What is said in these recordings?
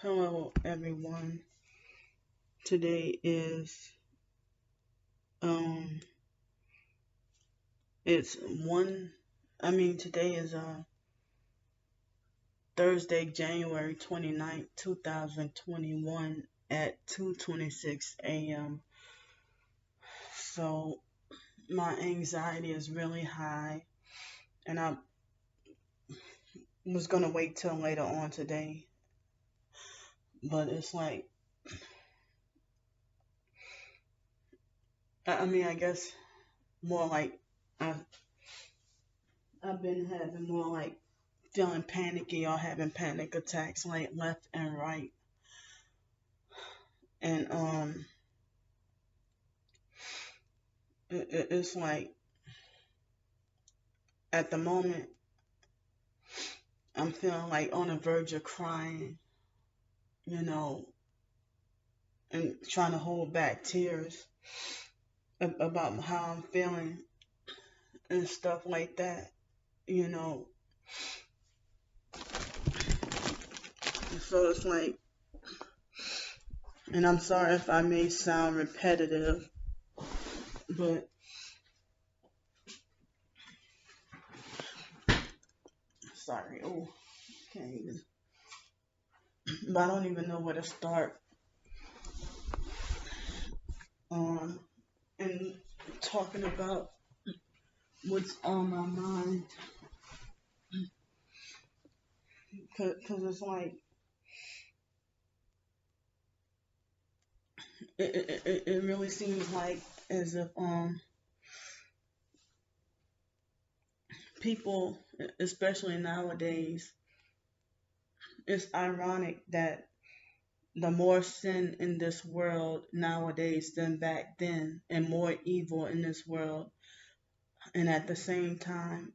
Hello everyone. Today is um it's one today is Thursday, January 29th, 2021 at 2:26 a.m. So my anxiety is really high and I was going to wait till later on today, but it's like I guess more like I've I've been having more like feeling panicky or having panic attacks like left and right. And it's like at the moment I'm feeling like on the verge of crying, you know, and trying to hold back tears about how I'm feeling and stuff like that, you know. So it's like, and I'm sorry if I may sound repetitive, but sorry, oh, can't even, but I don't even know where to start. Um, and talking about what's on my mind, cause it's like it really seems like as if people, especially nowadays, it's ironic that the more sin in this world nowadays than back then, and more evil in this world, and at the same time,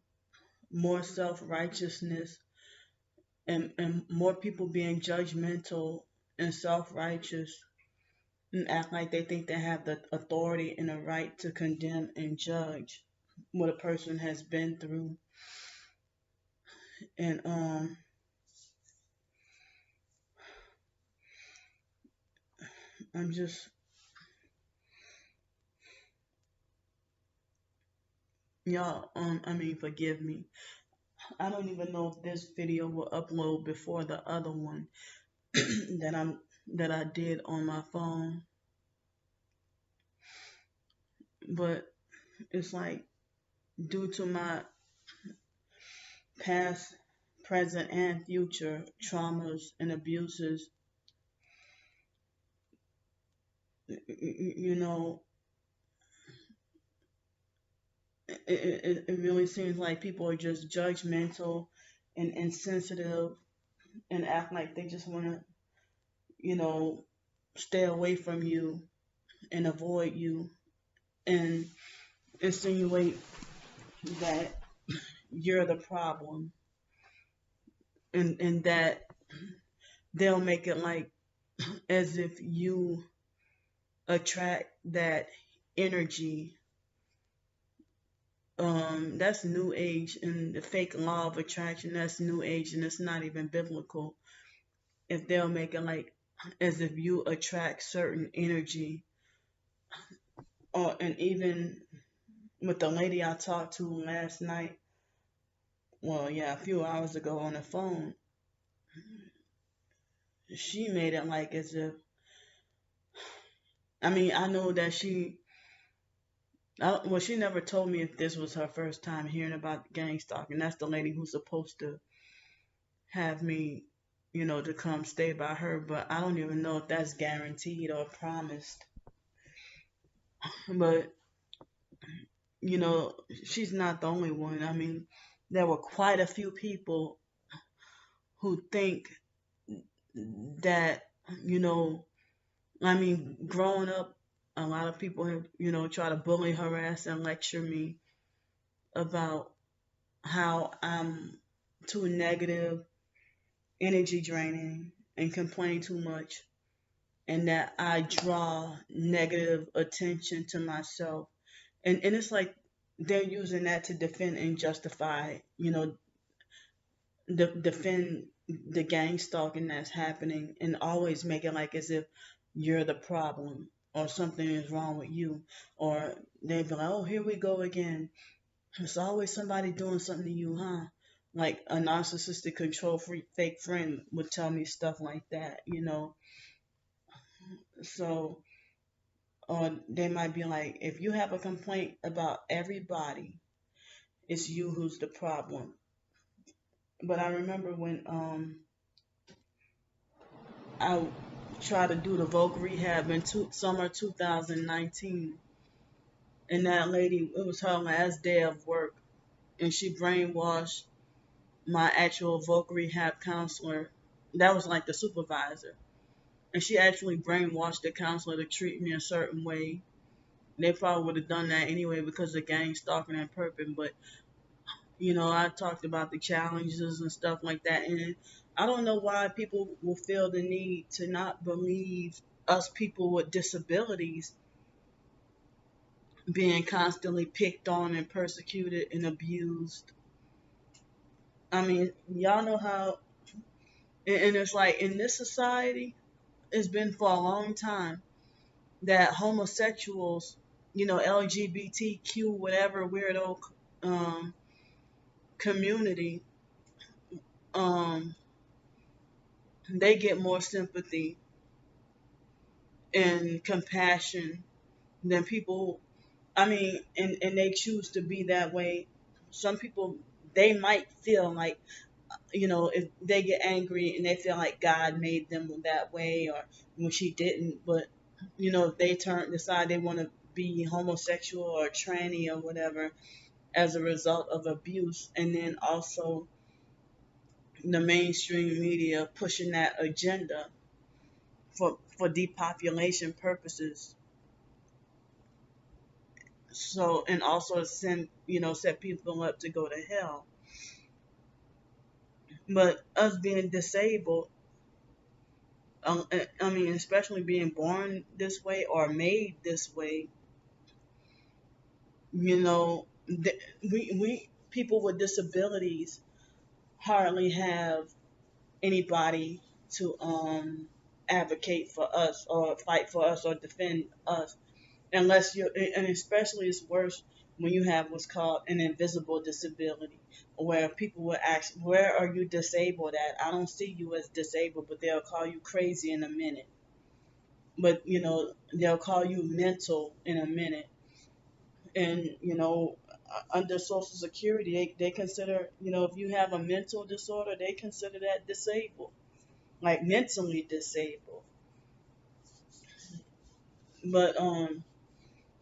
more self righteousness and more people being judgmental and self righteous and act like they think they have the authority and the right to condemn and judge what a person has been through. And I'm just, y'all, forgive me. I don't even know if this video will upload before the other one that I did on my phone. But it's like due to my past, present, and future traumas and abuses, you know, it really seems like people are just judgmental and insensitive and act like they just want to, you know, stay away from you and avoid you and insinuate that you're the problem, and that they'll make it like as if you attract that energy. That's new age, and the fake law of attraction, that's new age, and it's not even biblical. If they'll make it like as if you attract certain energy, or and even with the lady I talked to last night, well, yeah, a few hours ago on the phone, she made it like as if, I know that well, she never told me if this was her first time hearing about gang stalking. That's the lady who's supposed to have me, to come stay by her, but I don't even know if that's guaranteed or promised. But, she's not the only one. There were quite a few people who think that, you know, growing up, a lot of people have, tried to bully, harass, and lecture me about how I'm too negative, energy draining, and complain too much, and that I draw negative attention to myself. And it's like they're using that to defend and justify, defend the gang stalking that's happening and always make it like as if you're the problem or something is wrong with you, or they be like, oh, here we go again. It's always somebody doing something to you, huh? Like a narcissistic control freak fake friend would tell me stuff like that, you know. So, or they might be like, if you have a complaint about everybody, it's you who's the problem. But I remember when I tried to do the vocal rehab in summer 2019, and that lady, it was her last day of work, and she brainwashed my actual vocal rehab counselor. That was like the supervisor, and she actually brainwashed the counselor to treat me a certain way. They probably would have done that anyway because of gang stalking and perping, but I talked about the challenges and stuff like that, and I don't know why people will feel the need to not believe us people with disabilities being constantly picked on and persecuted and abused. I mean, y'all know how, and it's like in this society, it's been for a long time that homosexuals, LGBTQ, whatever weirdo um, community, um, they get more sympathy and compassion than people. I mean, and they choose to be that way. Some people, they might feel like, if they get angry and they feel like God made them that way, or when she didn't, but if they decide they want to be homosexual or tranny or whatever as a result of abuse, and then also the mainstream media pushing that agenda for depopulation purposes. So, and also set people up to go to hell. But us being disabled, I mean, especially being born this way or made this way, we people with disabilities hardly have anybody to advocate for us or fight for us or defend us, unless you, and especially it's worse when you have what's called an invisible disability, where people will ask, where are you disabled at? I don't see you as disabled, but they'll call you crazy in a minute. But they'll call you mental in a minute. And under social security, they consider, if you have a mental disorder, they consider that disabled, like mentally disabled. But I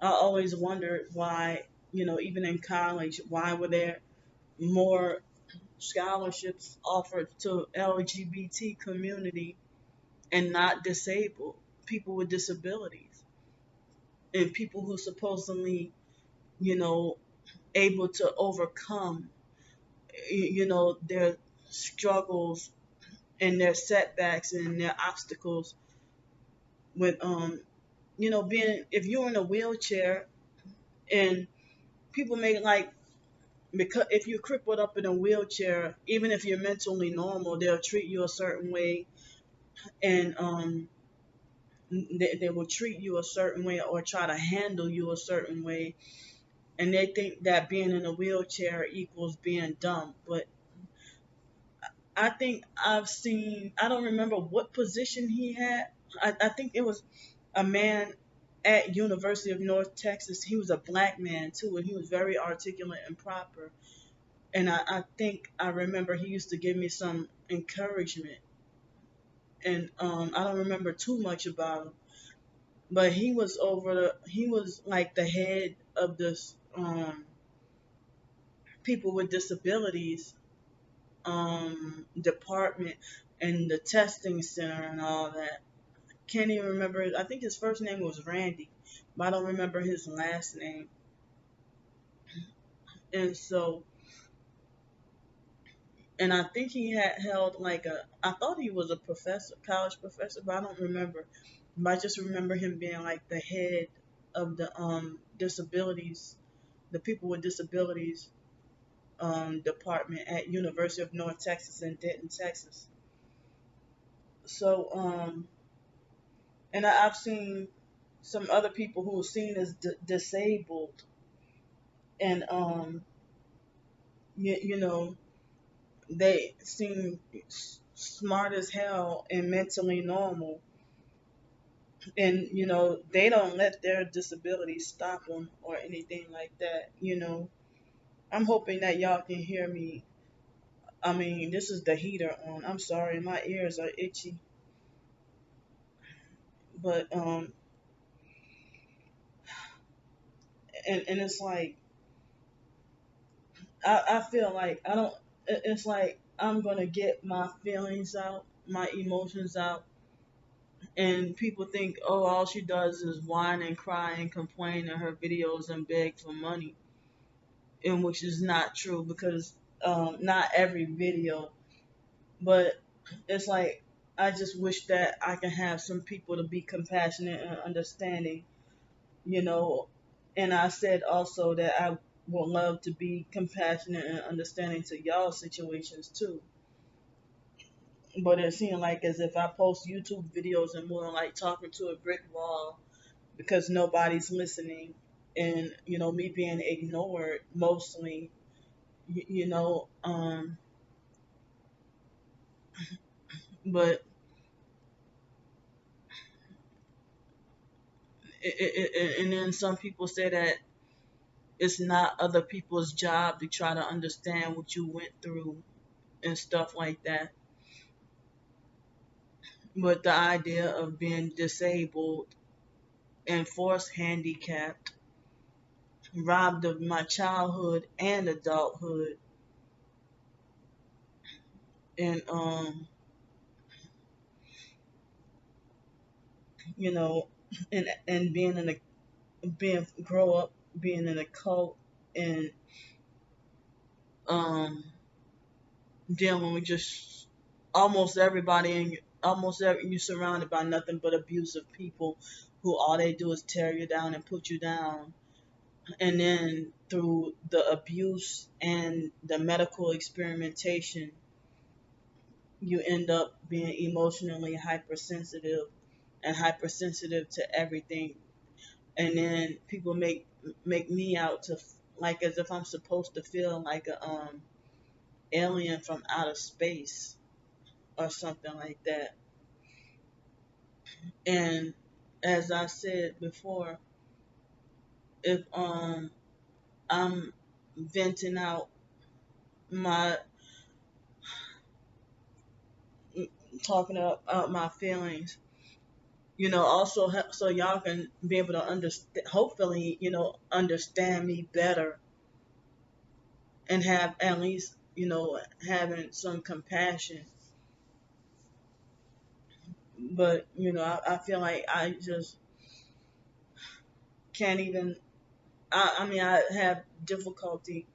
always wondered why, even in college, why were there more scholarships offered to LGBT community and not disabled people with disabilities and people who supposedly, you know, able to overcome, their struggles and their setbacks and their obstacles with, being, if you're in a wheelchair, and people make like, because if you're crippled up in a wheelchair, even if you're mentally normal, they'll treat you a certain way, and they will treat you a certain way or try to handle you a certain way, and they think that being in a wheelchair equals being dumb. But I think I've seen, I don't remember what position he had. I think it was a man at University of North Texas. He was a black man too, and he was very articulate and proper. And I think I remember he used to give me some encouragement. And I don't remember too much about him, but he was like the head of this people with disabilities department and the testing center and all that. Can't even remember. I think his first name was Randy, but I don't remember his last name. And so, and I think he had held like I thought he was a professor, college professor, but I don't remember. But I just remember him being like the head of the disabilities, the people with disabilities department at University of North Texas in Denton, Texas. So and I've seen some other people who are seen as disabled, and you know, they seem smart as hell and mentally normal, and they don't let their disability stop them or anything like that. I'm hoping that y'all can hear me. I mean, this is the heater on. I'm sorry, my ears are itchy, but and it's like I feel like I don't. It's like I'm gonna get my feelings out, my emotions out, and people think, oh, all she does is whine and cry and complain in her videos and beg for money, and which is not true because not every video, but it's like I just wish that I can have some people to be compassionate and understanding, you know. And I said also that I would love to be compassionate and understanding to y'all situations too. But it seemed like as if I post YouTube videos and more like talking to a brick wall because nobody's listening, and me being ignored mostly. you, you know um but and then some people say that it's not other people's job to try to understand what you went through and stuff like that. But the idea of being disabled and forced handicapped, robbed of my childhood and adulthood, and you know and being grow up being in a cult, and um dealing with just almost everybody, and you're surrounded by nothing but abusive people who all they do is tear you down and put you down. And then through the abuse and the medical experimentation, you end up being emotionally hypersensitive and hypersensitive to everything. And then people make me out to like as if I'm supposed to feel like a alien from outer space or something like that. And as I said before, if I'm venting out my talking out my feelings, also so y'all can be able to understand, hopefully, understand me better, and have at least, having some compassion. But I feel like I just can't even. I mean, I have difficulty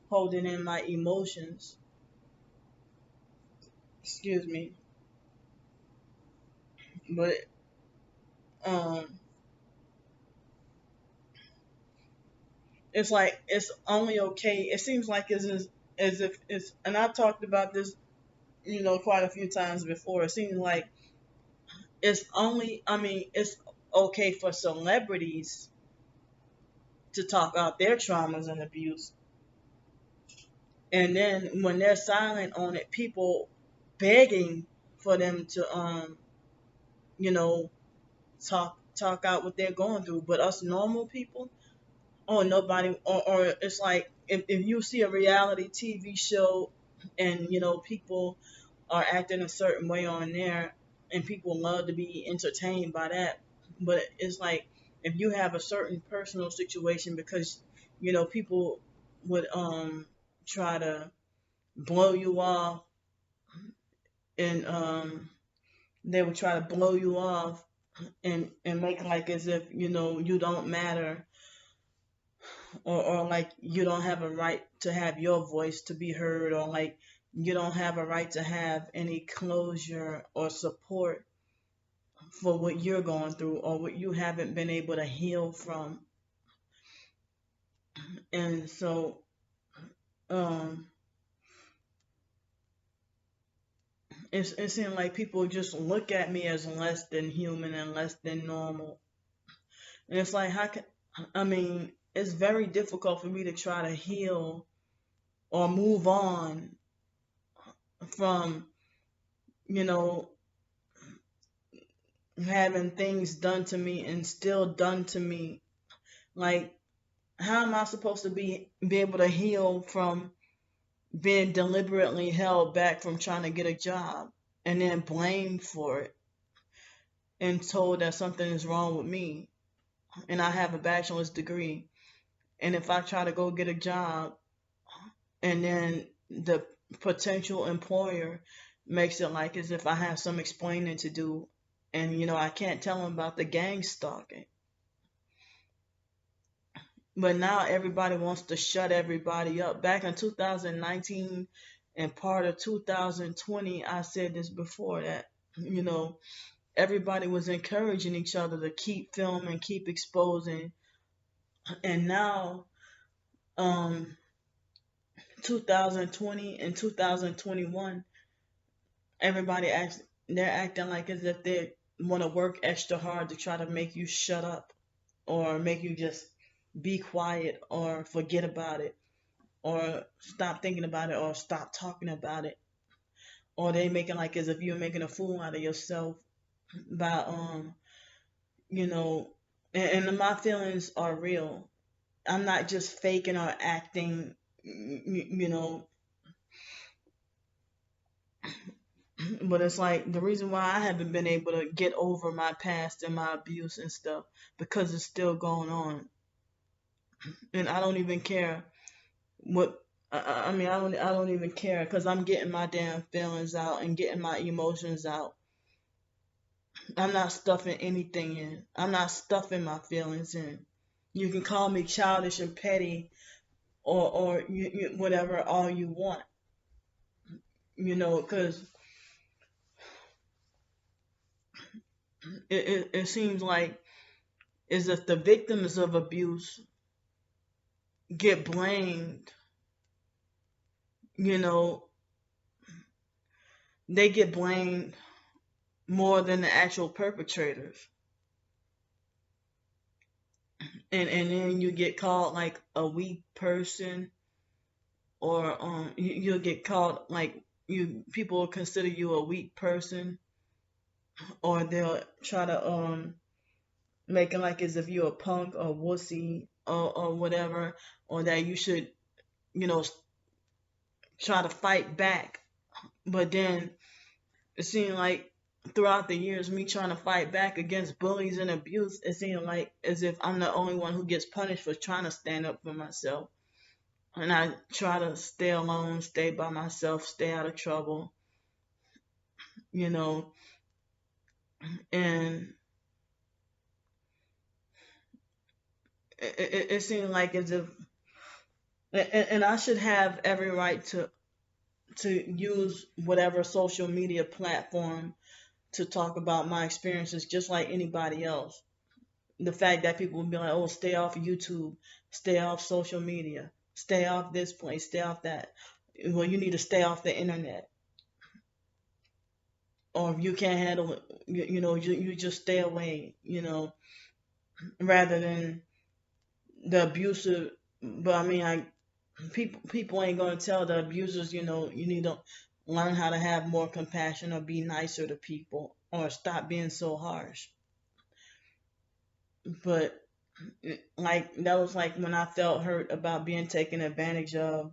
holding in my emotions. Excuse me, but um, it's like it's only okay. It seems like it's as if it's, and I've talked about this, quite a few times before. It seems like it's only, I mean, it's okay for celebrities to talk out their traumas and abuse, and then when they're silent on it, people begging for them to, you know, talk out what they're going through. But us normal people, or nobody, or it's like if you see a reality TV show, and people are acting a certain way on there, and people love to be entertained by that. But it's like if you have a certain personal situation, because people would try to blow you off, and they would try to blow you off, and make like as if you don't matter, or like you don't have a right to have your voice to be heard, or like you don't have a right to have any closure or support for what you're going through, or what you haven't been able to heal from. And so um, it seemed like people just look at me as less than human and less than normal. And it's like, how can, I mean, it's very difficult for me to try to heal or move on from, you know, having things done to me and still done to me. Like, how am I supposed to be able to heal from being deliberately held back from trying to get a job and then blamed for it and told that something is wrong with me and I have a bachelor's degree, and if I try to go get a job and then the potential employer makes it like as if I have some explaining to do, and I can't tell them about the gang stalking. But now everybody wants to shut everybody up. Back in 2019 and part of 2020, I said this before, that everybody was encouraging each other to keep filming, keep exposing. And now 2020 and 2021, they're acting like as if they want to work extra hard to try to make you shut up or make you just be quiet or forget about it or stop thinking about it or stop talking about it, or they making like as if you're making a fool out of yourself by you know and my feelings are real. I'm not just faking or acting, you know. But it's like the reason why I haven't been able to get over my past and my abuse and stuff, because it's still going on, and I don't even care what. I mean, I don't even care because I'm getting my damn feelings out and getting my emotions out. I'm not stuffing anything in. I'm not stuffing my feelings in. You can call me childish and petty or whatever all you want, because it seems like is that the victims of abuse get blamed, you know, they get blamed more than the actual perpetrators. And then you get called like a weak person, or you'll get called like people will consider you a weak person, or they'll try to make it like as if you're a punk or wussy or whatever, or that you should, you know, try to fight back. But then it seemed like throughout the years, me trying to fight back against bullies and abuse, it seemed like as if I'm the only one who gets punished for trying to stand up for myself. And I try to stay alone, stay by myself, stay out of trouble, you know, and it seemed like as if, and I should have every right to use whatever social media platform to talk about my experiences just like anybody else. The fact that people would be like, oh, stay off YouTube, stay off social media, stay off this place, stay off that. Well, you need to stay off the internet. Or if you can't handle it, you just stay away, rather than the abusive. But I mean, people ain't gonna tell the abusers, you need to learn how to have more compassion or be nicer to people or stop being so harsh. But like that was like when I felt hurt about being taken advantage of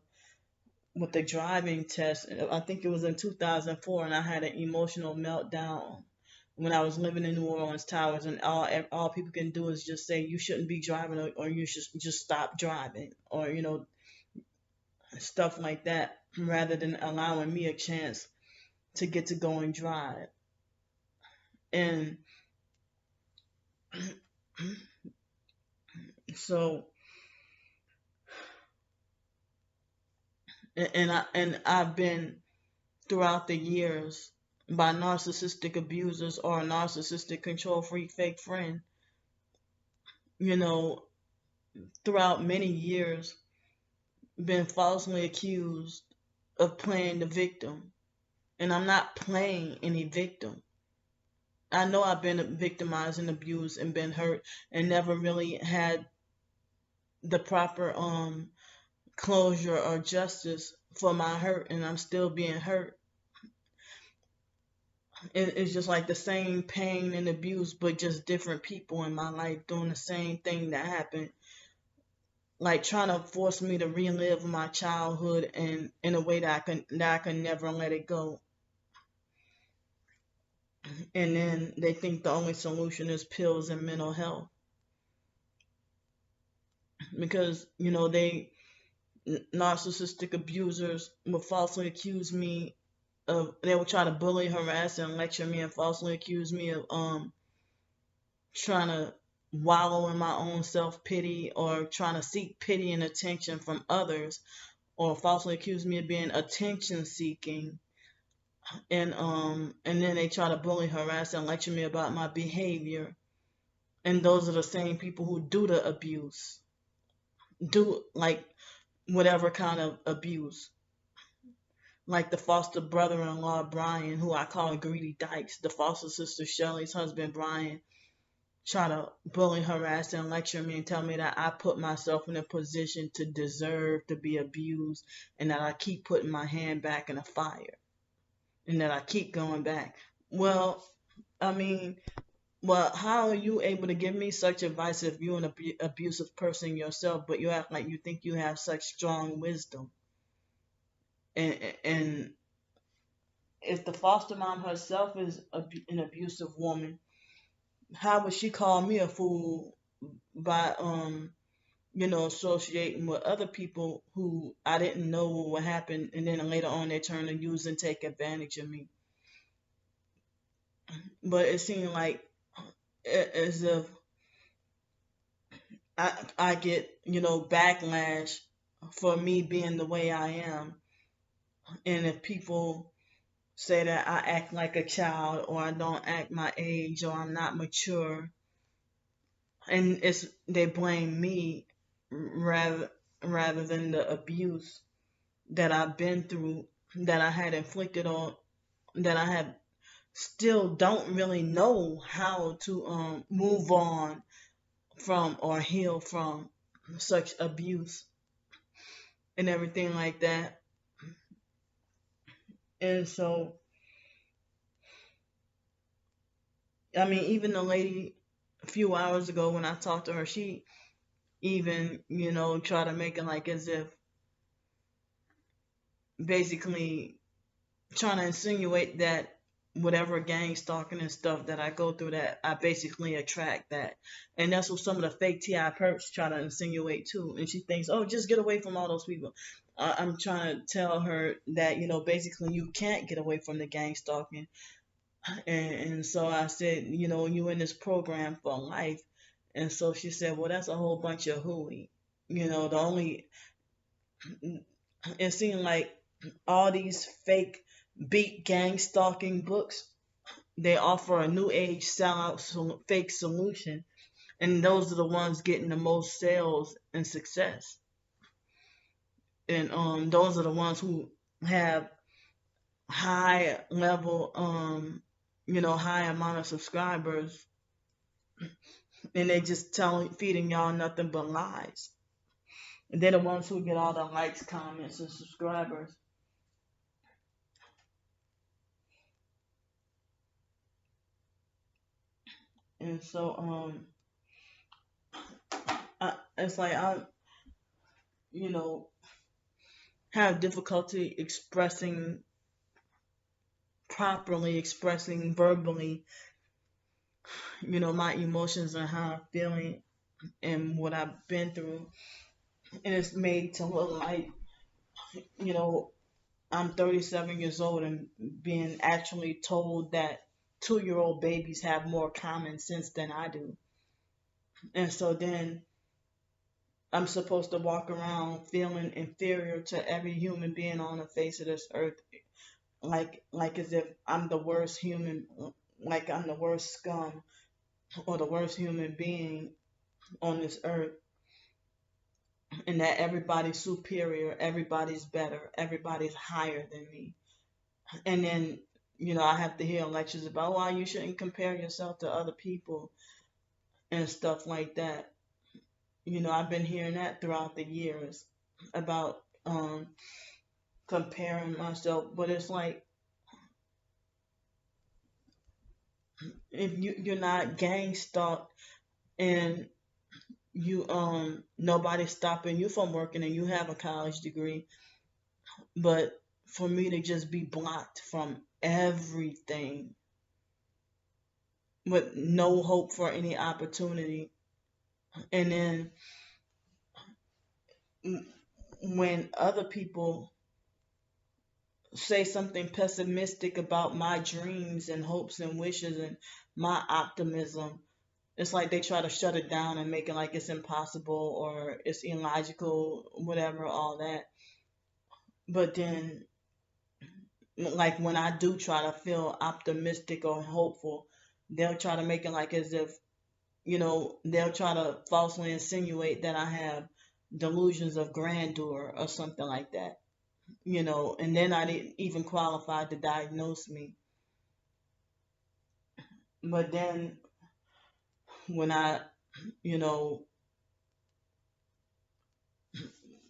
with the driving test. I think it was in 2004, and I had an emotional meltdown when I was living in New Orleans Towers, and all people can do is just say you shouldn't be driving, or you should just stop driving, or stuff like that, rather than allowing me a chance to get to go and drive. And so, I've been throughout the years by narcissistic abusers or a narcissistic control freak fake friend, you know, throughout many years, been falsely accused of playing the victim, and I'm not playing any victim. I know I've been victimized and abused and been hurt and never really had the proper closure or justice for my hurt, and I'm still being hurt. It's just like the same pain and abuse, but just different people in my life doing the same thing that happened, like trying to force me to relive my childhood and in a way that I can never let it go. And then they think the only solution is pills and mental health, because they narcissistic abusers will falsely accuse me of, they will try to bully, harass, and lecture me and falsely accuse me of trying to wallow in my own self pity or trying to seek pity and attention from others, or falsely accuse me of being attention seeking, and then they try to bully, harass, and lecture me about my behavior. And those are the same people who do the abuse, do like whatever kind of abuse. Like the foster brother-in-law Brian, who I call Greedy Dykes, the foster sister Shelley's husband Brian, try to bully, harass, and lecture me and tell me that I put myself in a position to deserve to be abused, and that I keep putting my hand back in the fire, and that I keep going back. Well, I mean, well, how are you able to give me such advice if you're an abusive person yourself, but you act like you think you have such strong wisdom? And if the foster mom herself is an abusive woman, how would she call me a fool by associating with other people who I didn't know what would happen, and then later on they turn to use and take advantage of me? But it seemed like as if I get backlash for me being the way I am, and if people say that I act like a child, or I don't act my age, or I'm not mature, and they blame me rather rather than the abuse that I've been through, that I had inflicted on, that I have still don't really know how to move on from or heal from such abuse and everything like that. And so, I mean, even the lady a few hours ago when I talked to her, she even, tried to make it like as if basically trying to insinuate that whatever gang stalking and stuff that I go through, that I basically attract that. And that's what some of the fake TI perps try to insinuate too. And she thinks, oh, just get away from all those people. I'm trying to tell her that, basically you can't get away from the gang stalking. And so I said, you in this program for life. And so she said, well, that's a whole bunch of hooey. The only, it seemed like all these fake beat gang stalking books, they offer a new age sellout fake solution, and those are the ones getting the most sales and success. And those are the ones who have high level, high amount of subscribers, and they just feeding y'all nothing but lies. And they're the ones who get all the likes, comments, and subscribers. And so it's like I, you know, have difficulty properly expressing verbally, my emotions and how I'm feeling and what I've been through. And it's made to look like, you know, I'm 37 years old and being actually told that 2-year-old babies have more common sense than I do. And so then I'm supposed to walk around feeling inferior to every human being on the face of this earth, like as if I'm the worst human, like I'm the worst scum or the worst human being on this earth. and that everybody's superior, everybody's better, everybody's higher than me. And then, I have to hear lectures about why you shouldn't compare yourself to other people and stuff like that. I've been hearing that throughout the years about comparing myself, but it's like if you're not gang stalked and you nobody's stopping you from working and you have a college degree, but for me to just be blocked from everything with no hope for any opportunity, and then when other people say something pessimistic about my dreams and hopes and wishes and my optimism, it's like they try to shut it down and make it like it's impossible or it's illogical, whatever, all that. But then, like when I do try to feel optimistic or hopeful, they'll try to make it like as if, they'll try to falsely insinuate that I have delusions of grandeur or something like that, and they're not even qualified to diagnose me. But then when I, you know,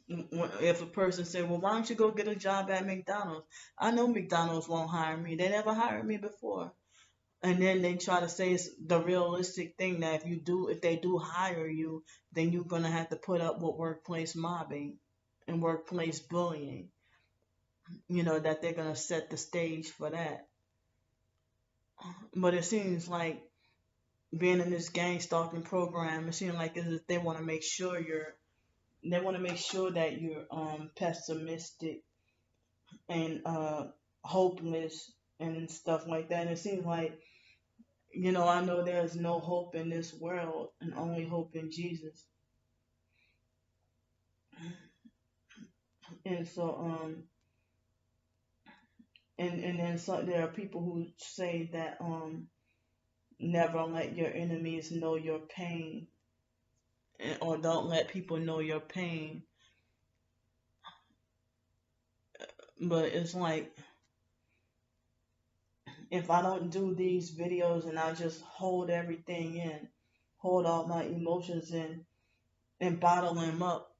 if a person said, well, why don't you go get a job at McDonald's? I know McDonald's won't hire me. They never hired me before. And then they try to say it's the realistic thing that if they do hire you, then you're gonna have to put up with workplace mobbing and workplace bullying. That they're gonna set the stage for that. But it seems like being in this gang stalking program, it seems like as if they want to make sure that you're pessimistic and hopeless and stuff like that. And it seems like, I know there's no hope in this world and only hope in Jesus. And so, and then there are people who say that never let your enemies know your pain, or don't let people know your pain. But it's like if I don't do these videos and I just hold everything in, hold all my emotions in, and bottle them up,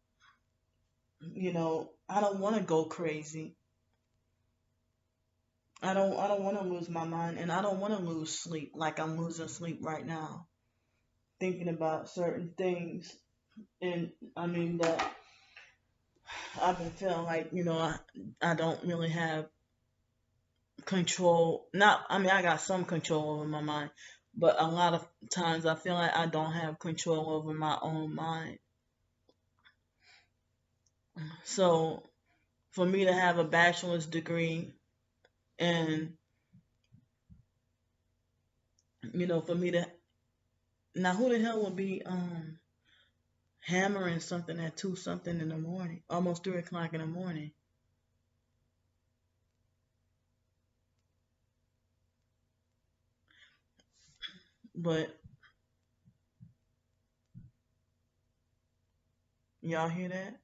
I don't want to go crazy. I don't want to lose my mind, and I don't want to lose sleep like I'm losing sleep right now, thinking about certain things. And I mean that I've been feeling like, I don't really have control. Not, I mean, I got some control over my mind, but a lot of times I feel like I don't have control over my own mind. So for me to have a bachelor's degree and, for me to, now who the hell would be hammering something at 2 something in the morning, almost 3 o'clock in the morning? But y'all hear that?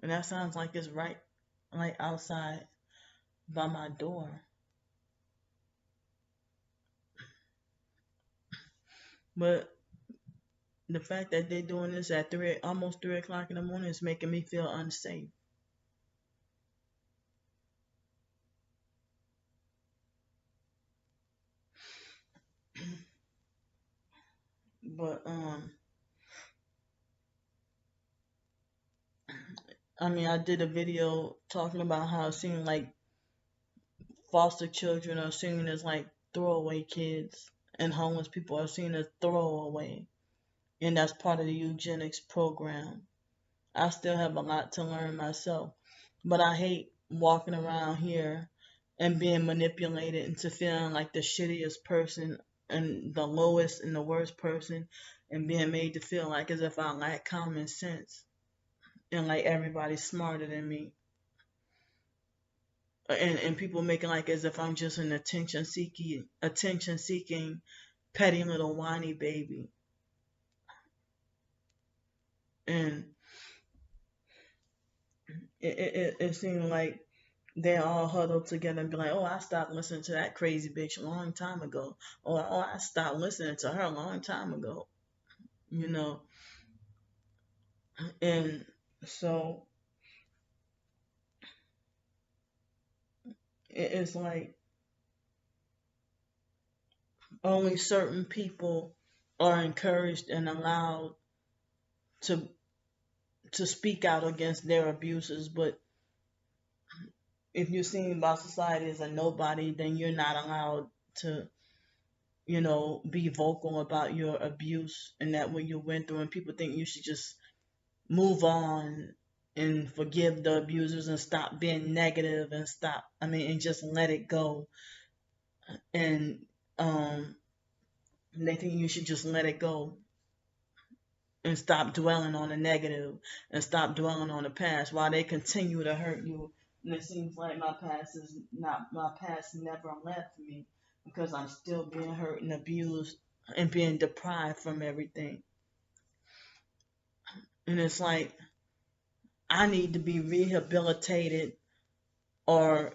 And that sounds like it's right, like outside by my door. But the fact that they're doing this at almost 3 o'clock in the morning is making me feel unsafe. But I mean, I did a video talking about how it seemed like foster children are seen as like throwaway kids, and homeless people are seen as throwaway, and that's part of the eugenics program. I still have a lot to learn myself, but I hate walking around here and being manipulated into feeling like the shittiest person and the lowest and the worst person, and being made to feel like as if I lack common sense and like everybody's smarter than me. And people making like as if I'm just an attention seeking petty little whiny baby. And it seemed like they all huddled together and be like, oh, I stopped listening to that crazy bitch a long time ago. Or, oh, I stopped listening to her a long time ago. You know, and so it's like only certain people are encouraged and allowed to speak out against their abuses. But if you're seen by society as a nobody, then you're not allowed to, be vocal about your abuse and that what you went through. And people think you should just move on and forgive the abusers and stop being negative and and just let it go. And um, they think you should just let it go and stop dwelling on the negative and stop dwelling on the past while they continue to hurt you. And it seems like my past never left me because I'm still being hurt and abused and being deprived from everything. And it's like I need to be rehabilitated or,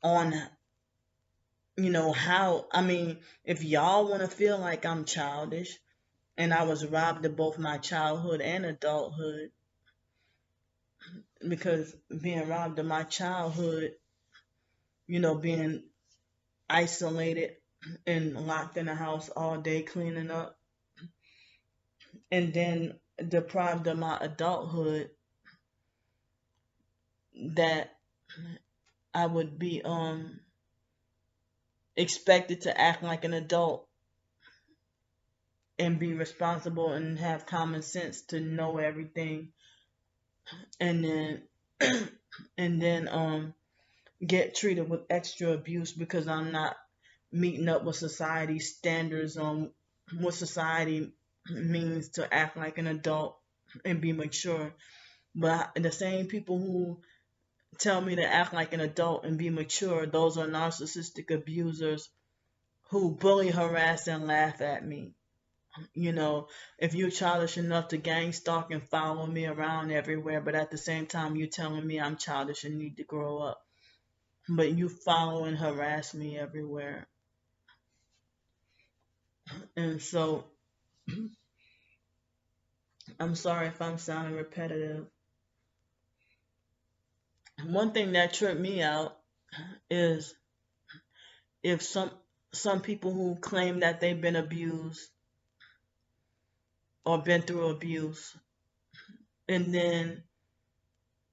on, how, if y'all want to feel like I'm childish and I was robbed of both my childhood and adulthood, because being robbed of my childhood, being isolated and locked in the house all day cleaning up, and then deprived of my adulthood, that I would be expected to act like an adult and be responsible and have common sense to know everything, and then and then get treated with extra abuse because I'm not meeting up with society's standards on what society means to act like an adult and be mature. But the same people who tell me to act like an adult and be mature, those are narcissistic abusers who bully, harass, and laugh at me. If you're childish enough to gang stalk and follow me around everywhere, but at the same time you're telling me I'm childish and need to grow up, but you follow and harass me everywhere. And so I'm sorry if I'm sounding repetitive. One thing that tripped me out is if some people who claim that they've been abused or been through abuse, and then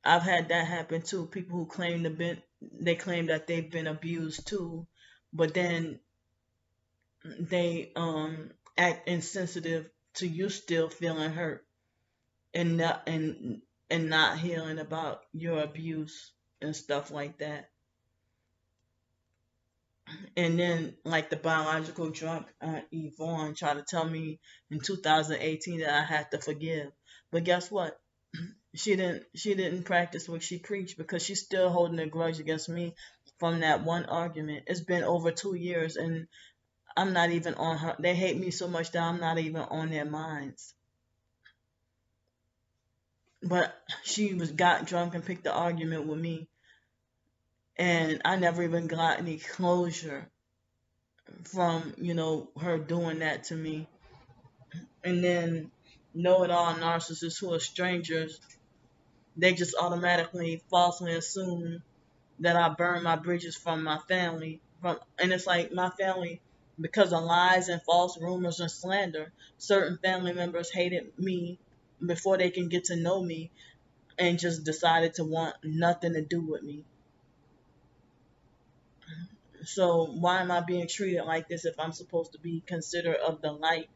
I've had that happen too. People who they claim that they've been abused too, but then they act insensitive to you still feeling hurt and not healing about your abuse and stuff like that. And then, like the biological drunk Yvonne tried to tell me in 2018 that I had to forgive, but guess what? She didn't practice what she preached because she's still holding a grudge against me from that one argument. It's been over 2 years, and I'm not even on her. They hate me so much that I'm not even on their minds. But she got drunk and picked the argument with me, and I never even got any closure from her doing that to me. And then know-it-all narcissists who are strangers, they just automatically falsely assume that I burn my bridges from my family. And it's like my family, because of lies and false rumors and slander, certain family members hated me before they can get to know me and just decided to want nothing to do with me. So why am I being treated like this if I'm supposed to be considered of the light,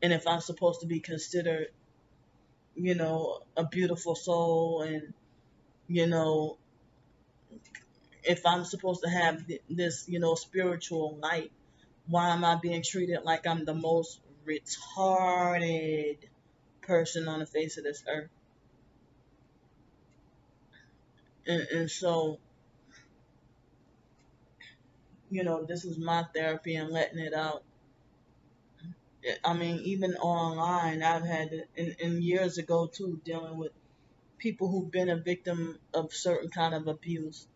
and if I'm supposed to be considered, a beautiful soul, and you know, if I'm supposed to have this, spiritual light, why am I being treated like I'm the most retarded person on the face of this earth? And so, this is my therapy and letting it out. I mean, even online, I've had in years ago too, dealing with people who've been a victim of certain kind of abuse,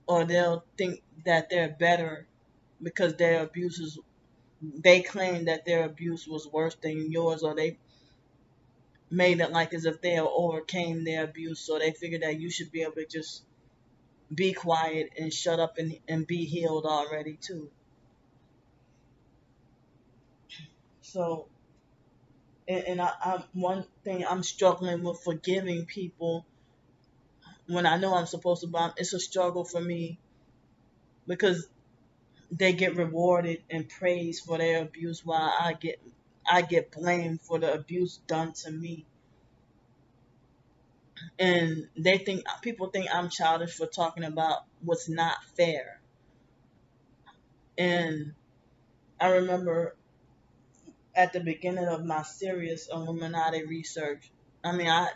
or they'll think that they're better because their abuse is, they claim that their abuse was worse than yours, or they made it like as if they overcame their abuse, so they figure that you should be able to just be quiet and shut up and be healed already too. So, and I one thing I'm struggling with forgiving people when I know I'm supposed to, but it's a struggle for me because they get rewarded and praised for their abuse while I get blamed for the abuse done to me. And they think people think I'm childish for talking about what's not fair. And I remember at the beginning of my serious Illuminati research, I mean, I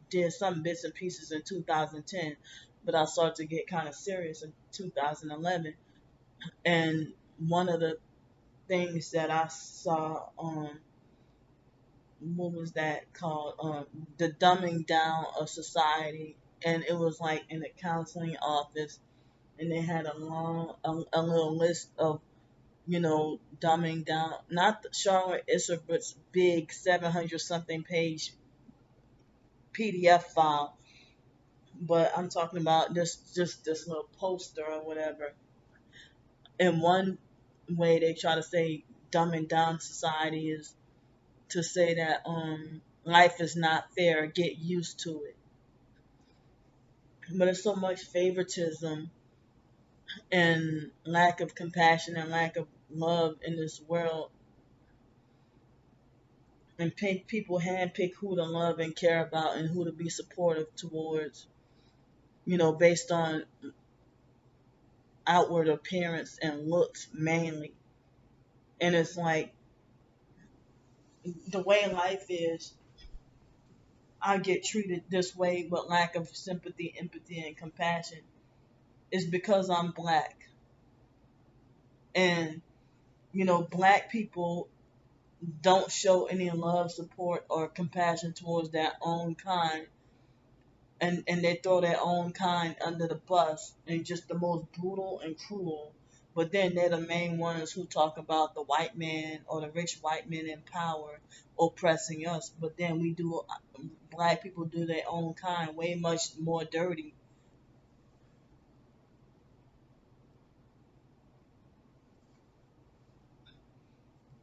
did some bits and pieces in 2010, but I started to get kind of serious in 2011. And one of the things that I saw on, what was that called? The dumbing down of society. And it was like in a counseling office, and they had a little list of, dumbing down, not Charlotte Isserbert's big 700 something page PDF file, but I'm talking about this little poster or whatever. In one way, they try to say dumbing down society is to say that life is not fair, get used to it. But it's so much favoritism and lack of compassion and lack of love in this world, and people handpick who to love and care about and who to be supportive towards, based on outward appearance and looks mainly. And it's like the way life is, I get treated this way with lack of sympathy, empathy, and compassion is because I'm black. And, black people don't show any love, support, or compassion towards their own kind, and they throw their own kind under the bus and just the most brutal and cruel. But then they're the main ones who talk about the white man or the rich white men in power oppressing us. But then black people do their own kind way much more dirty.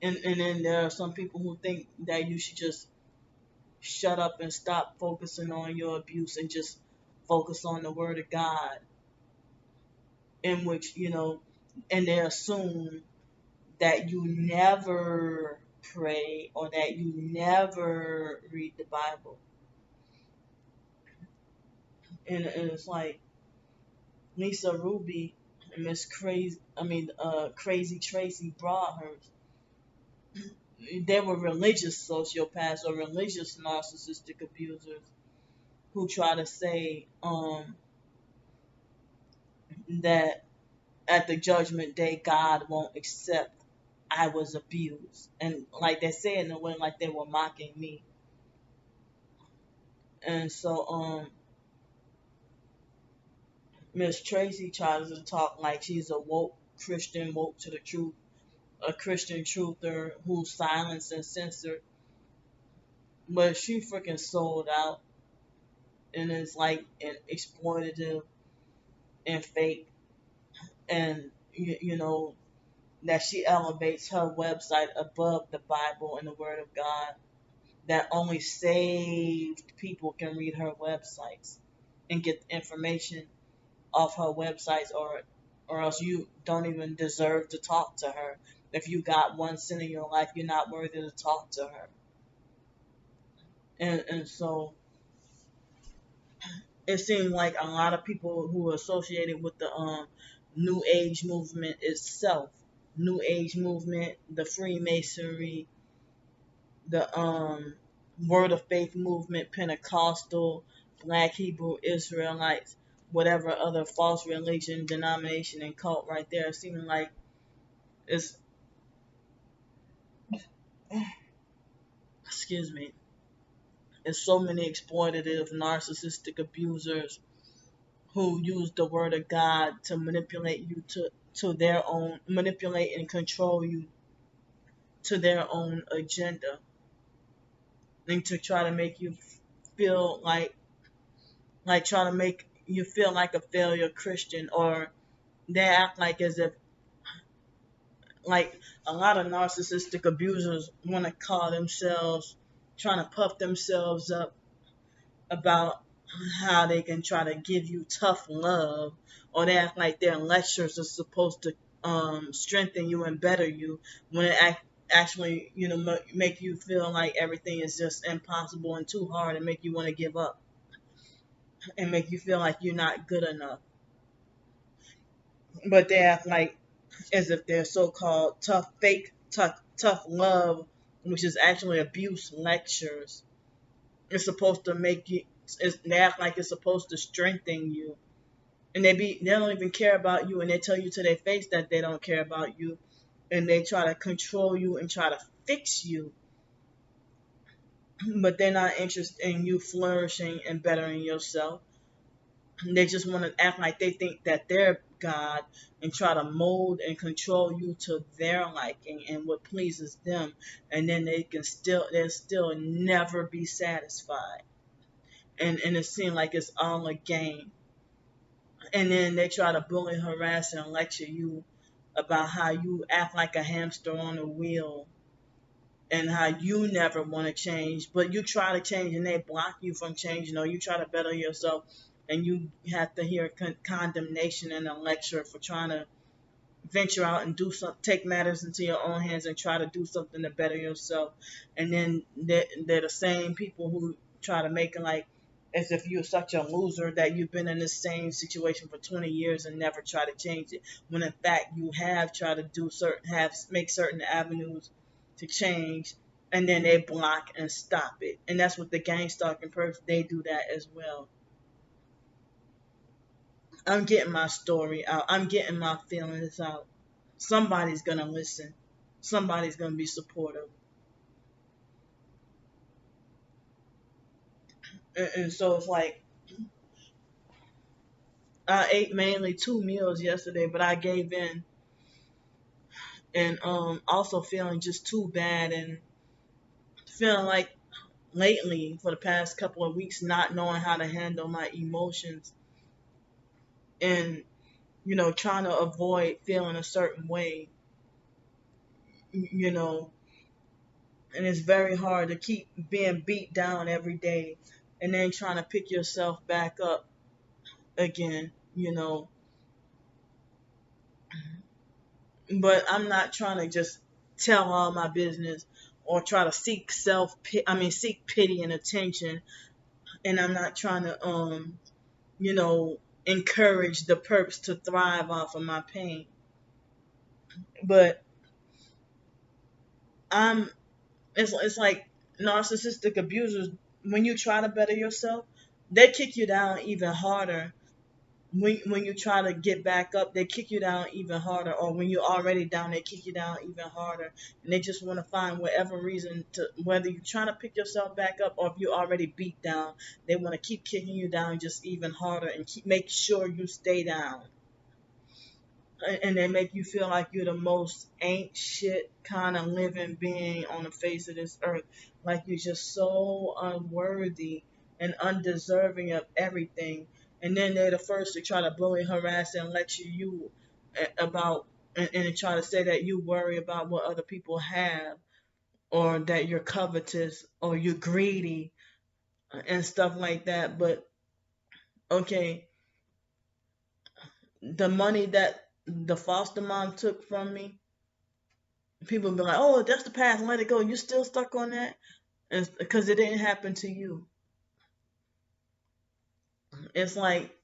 And then there are some people who think that you should just shut up and stop focusing on your abuse and just focus on the word of God, in which, and they assume that you never pray or that you never read the Bible. And it's like Lisa Ruby and Miss Crazy, Crazy Tracy Broadhurst. They were religious sociopaths or religious narcissistic abusers who try to say that at the judgment day God won't accept I was abused, and like they say it in a way like they were mocking me. And so Miss Tracy tries to talk like she's a woke Christian, woke to the truth, a Christian truther who's silenced and censored, but she freaking sold out and is like an exploitative and fake, and that she elevates her website above the Bible and the Word of God. That only saved people can read her websites and get information off her websites, or else you don't even deserve to talk to her. If you got one sin in your life, you're not worthy to talk to her. And so it seemed like a lot of people who are associated with the New Age movement itself, New Age movement, the Freemasonry, the Word of Faith movement, Pentecostal, Black Hebrew Israelites, whatever other false religion, denomination, and cult right there, seeming like it's excuse me, there's so many exploitative, narcissistic abusers who use the word of God to manipulate you to their own, manipulate and control you to their own agenda, and to try to make you feel like try to make you feel like a failure Christian, or they act like as if, like, a lot of narcissistic abusers want to call themselves, trying to puff themselves up about how they can try to give you tough love, or they act like their lectures are supposed to strengthen you and better you, when it actually, make you feel like everything is just impossible and too hard, and make you want to give up, and make you feel like you're not good enough. But they act like as if they're so-called tough love, which is actually abuse lectures. It's supposed to make you. They act like it's supposed to strengthen you, and they don't even care about you, and they tell you to their face that they don't care about you, and they try to control you and try to fix you, but they're not interested in you flourishing and bettering yourself. They just want to act like they think that they're God, and try to mold and control you to their liking and what pleases them, and then they'll still never be satisfied, and it seems like it's all a game. And then they try to bully, harass, and lecture you about how you act like a hamster on a wheel, and how you never want to change, but you try to change and they block you from changing, or you try to better yourself and you have to hear condemnation and a lecture for trying to venture out and do something, take matters into your own hands and try to do something to better yourself. And then they're the same people who try to make it like as if you're such a loser that you've been in the same situation for 20 years and never try to change it, when in fact you have tried to make certain avenues to change, and then they block and stop it. And that's what the gang stalking perps, they do that as well. I'm getting my story out. I'm getting my feelings out. Somebody's gonna listen. Somebody's gonna be supportive. And so it's like I ate mainly 2 meals yesterday, but I gave in, and also feeling just too bad, and feeling like lately for the past couple of weeks not knowing how to handle my emotions, and trying to avoid feeling a certain way, you know, and it's very hard to keep being beat down every day and then trying to pick yourself back up again. But I'm not trying to just tell all my business or try to seek pity and attention, and I'm not trying to you know encourage the perps to thrive off of my pain. But I'm it's like narcissistic abusers, when you try to better yourself, they kick you down even harder. When you try to get back up, they kick you down even harder. Or when you're already down, they kick you down even harder. And they just want to find whatever reason to, whether you're trying to pick yourself back up or if you're already beat down, they want to keep kicking you down just even harder and make sure you stay down. And they make you feel like you're the most ain't shit kind of living being on the face of this earth. Like you're just so unworthy and undeserving of everything. And then they're the first to try to bully, harass, and lecture you about, and try to say that you worry about what other people have, or that you're covetous, or you're greedy, and stuff like that. But okay, the money that the foster mom took from me, people be like, "Oh, that's the past. Let it go." You still stuck on that, because it didn't happen to you. It's like,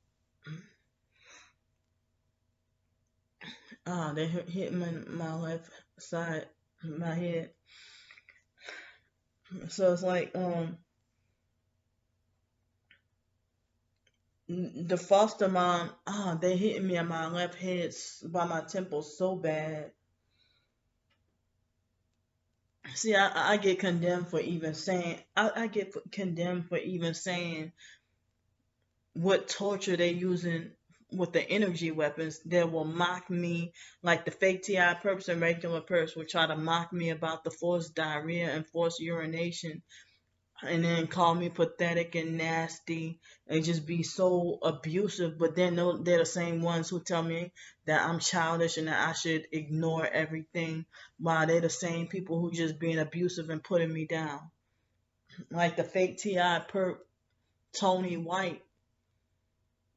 they hit my left side, my head. So it's like, the foster mom, they hit me on my left head by my temple so bad, See, I get condemned for even saying, I get condemned for even saying what torture they using with the energy weapons. They will mock me, like the fake TI perps and regular perps will try to mock me about the forced diarrhea and forced urination, and then call me pathetic and nasty and just be so abusive. But then they're the same ones who tell me that I'm childish and that I should ignore everything, while they're the same people who just being abusive and putting me down. Like the fake TI perp Tony White,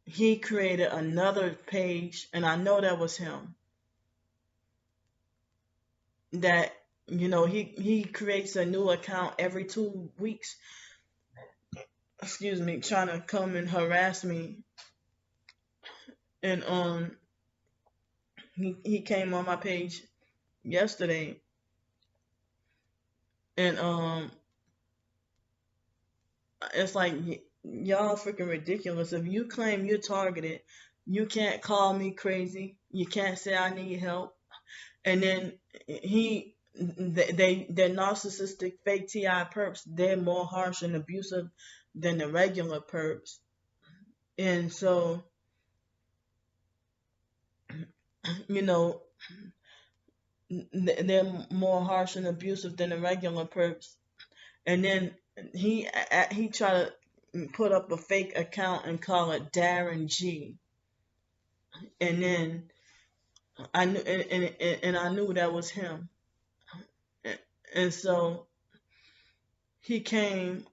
he created another page, and I know that was him. That he creates a new account every 2 weeks. Excuse me, trying to come and harass me, and he came on my page yesterday, and it's like y'all freaking ridiculous. If you claim you're targeted, you can't call me crazy. You can't say I need help. And then they're narcissistic fake TI perps. They're more harsh and abusive than the regular perps. And so, you know, they're more harsh and abusive than the regular perps. And then he tried to put up a fake account and call it Darren G. And then I knew, and I knew that was him. And so he came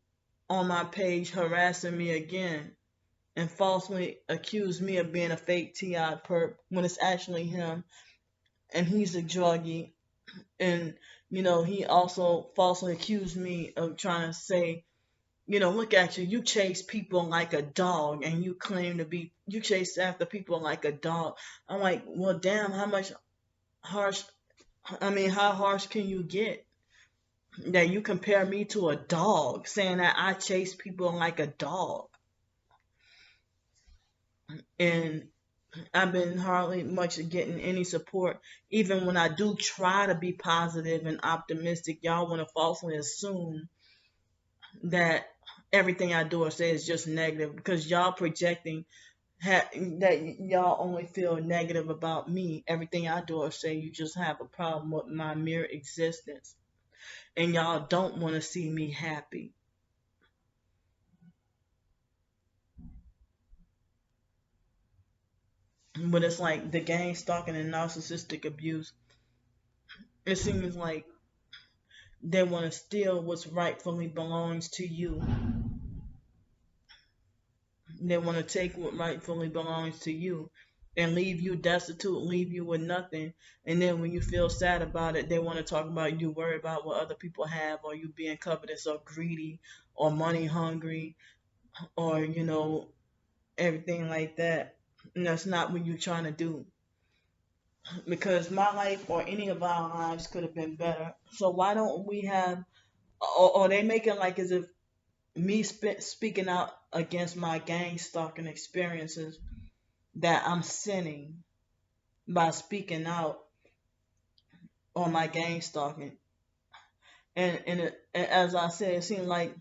on my page harassing me again and falsely accused me of being a fake TI perp when it's actually him, and he's a druggie. And he also falsely accused me of trying to say, look at you, you chase people like a dog, and you chase after people like a dog. I'm like, well, damn, harsh how harsh can you get that you compare me to a dog, saying that I chase people like a dog? And I've been hardly much getting any support. Even when I do try to be positive and optimistic, y'all want to falsely assume that everything I do or say is just negative, because y'all projecting that y'all only feel negative about me. Everything I do or say, you just have a problem with my mere existence, and y'all don't want to see me happy. But it's like the gang stalking and narcissistic abuse. It seems like they want to steal what's rightfully belongs to you. They want to take what rightfully belongs to you and leave you destitute, leave you with nothing. And then when you feel sad about it, they want to talk about you worry about what other people have, or you being covetous or greedy or money hungry, or everything like that. And that's not what you're trying to do. Because my life or any of our lives could have been better. So why don't we have, or they make it like as if me speaking out against my gang stalking experiences, that I'm sinning by speaking out on my gang stalking. And as I said, it seems like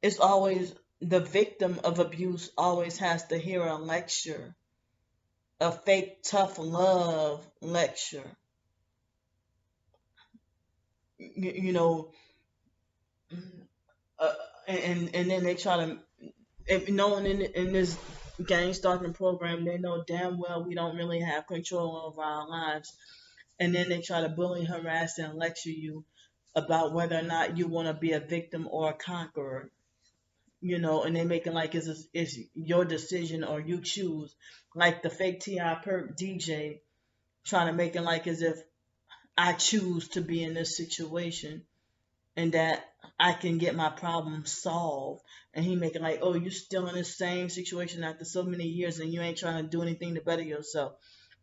it's always the victim of abuse always has to hear a lecture, a fake tough love lecture. You know, and then they try to, if no one in this gang stalking program, they know damn well we don't really have control over our lives, and then they try to bully, harass, and lecture you about whether or not you want to be a victim or a conqueror. And they make it like it's your decision or you choose. Like the fake T.I. Perk DJ trying to make it like as if I choose to be in this situation and that I can get my problem solved. And he make it like, oh, you're still in the same situation after so many years and you ain't trying to do anything to better yourself.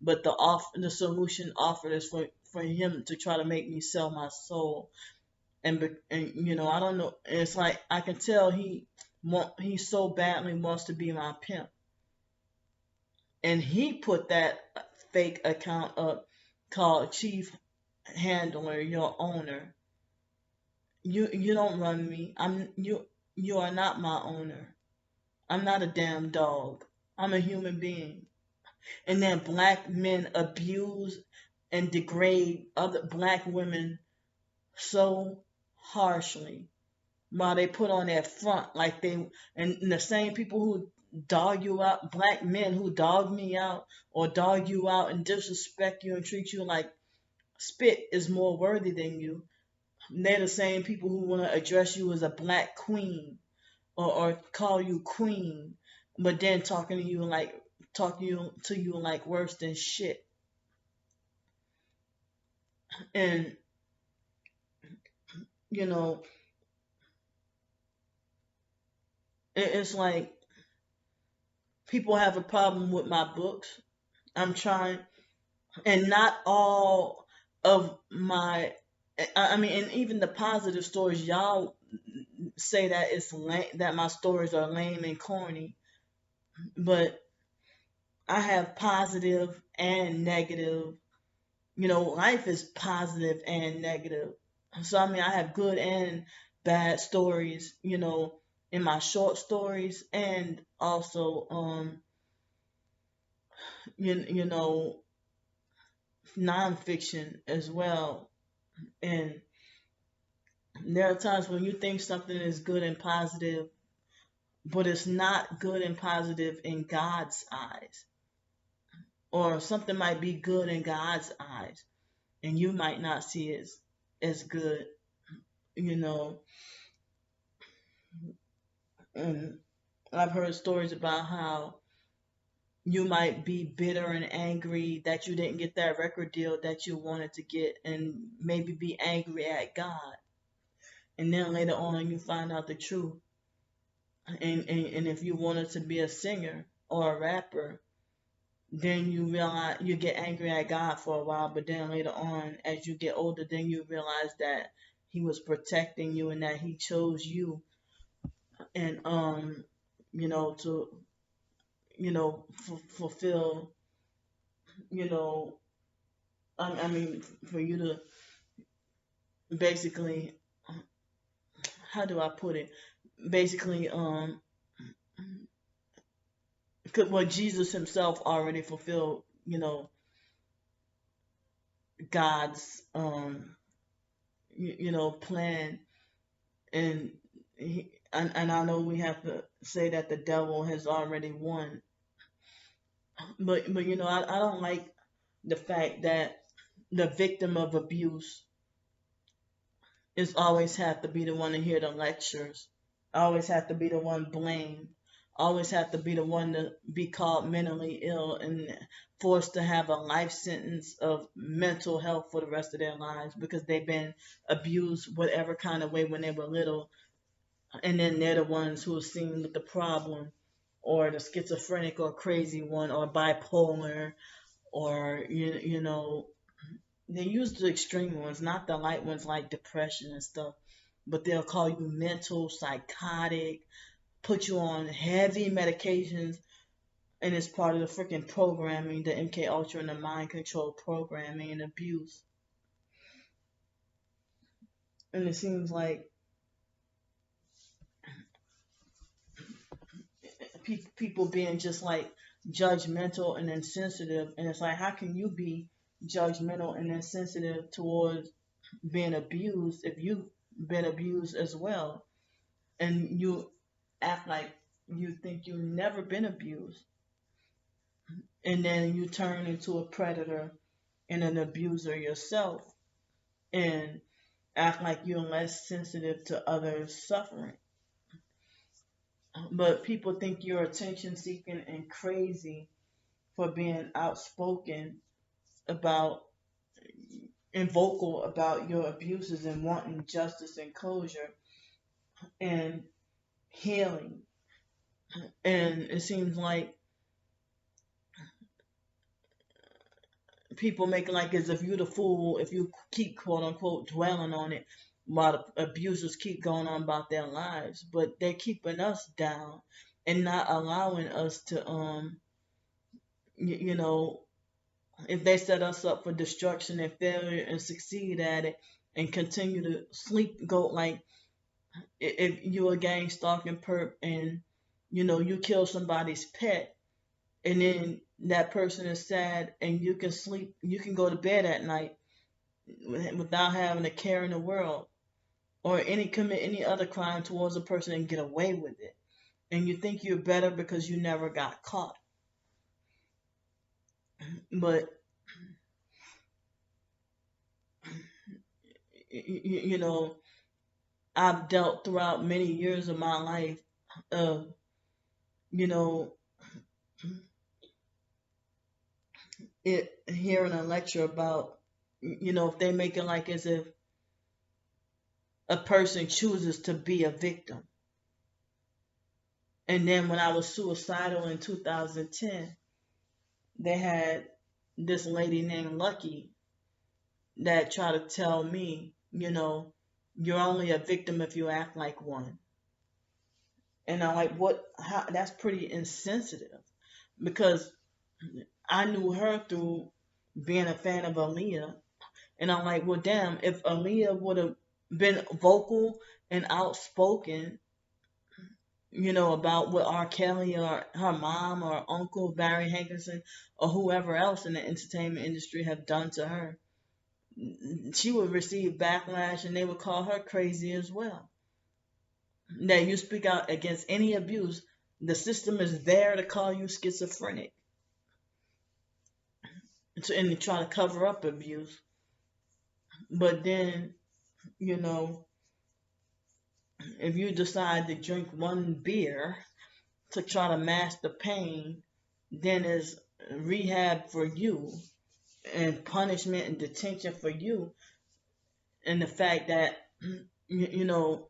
But the solution offered is for him to try to make me sell my soul. And I don't know. It's like I can tell he so badly wants to be my pimp, and he put that fake account up called Chief Handler, your owner. You don't run me. You are not my owner. I'm not a damn dog. I'm a human being. And then black men abuse and degrade other black women so harshly while they put on that front like they and the same people who dog you out, black men who dog me out or dog you out and disrespect you and treat you like spit is more worthy than you. They're the same people who want to address you as a black queen or call you queen, but then talking to you like worse than shit. And you know, it's like people have a problem with my books. I'm trying, and not all of my, I mean, and even the positive stories, y'all say that it's lame, that my stories are lame and corny, but I have positive and negative. Life is positive and negative. So I mean, I have good and bad stories. In my short stories and also you know nonfiction as well. And there are times when you think something is good and positive, but it's not good and positive in God's eyes, or something might be good in God's eyes, and you might not see it as good. You know, and I've heard stories about how you might be bitter and angry that you didn't get that record deal that you wanted to get, and maybe be angry at God. And then later on, you find out the truth. And if you wanted to be a singer or a rapper, then you realize you get angry at God for a while, but then later on, as you get older, then you realize that He was protecting you and that He chose you, and to fulfill, you know, I mean, for you to basically, how do I put it? Basically, what Jesus Himself already fulfilled, God's plan. And and I know we have to say that the devil has already won, but I don't like the fact that the victim of abuse is always have to be the one to hear the lectures, always have to be the one blamed, always have to be the one to be called mentally ill and forced to have a life sentence of mental health for the rest of their lives because they've been abused whatever kind of way when they were little, and then they're the ones who are seen with the problem, or the schizophrenic or crazy one or bipolar, or they use the extreme ones, not the light ones like depression and stuff, but they'll call you mental, psychotic, put you on heavy medications, and it's part of the freaking programming, the MK Ultra and the mind control programming and abuse. And it seems like people being just like judgmental and insensitive, and it's like, how can you be judgmental and insensitive towards being abused if you've been abused as well, and you act like you think you've never been abused, and then you turn into a predator and an abuser yourself, and act like you're less sensitive to others suffering. But people think you're attention seeking and crazy for being outspoken about and vocal about your abuses and wanting justice and closure and healing. And it seems like people make it like as if you're the fool if you keep quote unquote dwelling on it while the abusers keep going on about their lives. But they're keeping us down and not allowing us to you know, if they set us up for destruction and failure and succeed at it, and continue to sleep, go like if you're a gang stalking perp and you kill somebody's pet, and then that person is sad and you can sleep, you can go to bed at night without having a care in the world, or commit any other crime towards a person and get away with it, and you think you're better because you never got caught. But you know, I've dealt throughout many years of my life of you know it hearing a lecture about if they make it like as if a person chooses to be a victim. And then when I was suicidal in 2010, they had this lady named Lucky that tried to tell me, you're only a victim if you act like one. And I'm like, what? How? That's pretty insensitive, because I knew her through being a fan of Aaliyah. And I'm like, well, damn, if Aaliyah would have been vocal and outspoken, about what R. Kelly or her mom or uncle Barry Hankerson or whoever else in the entertainment industry have done to her, she would receive backlash and they would call her crazy as well. That you speak out against any abuse, the system is there to call you schizophrenic and to try to cover up abuse. But then, you know, if you decide to drink one beer to try to mask the pain, then it's rehab for you and punishment and detention for you. And the fact that, you know,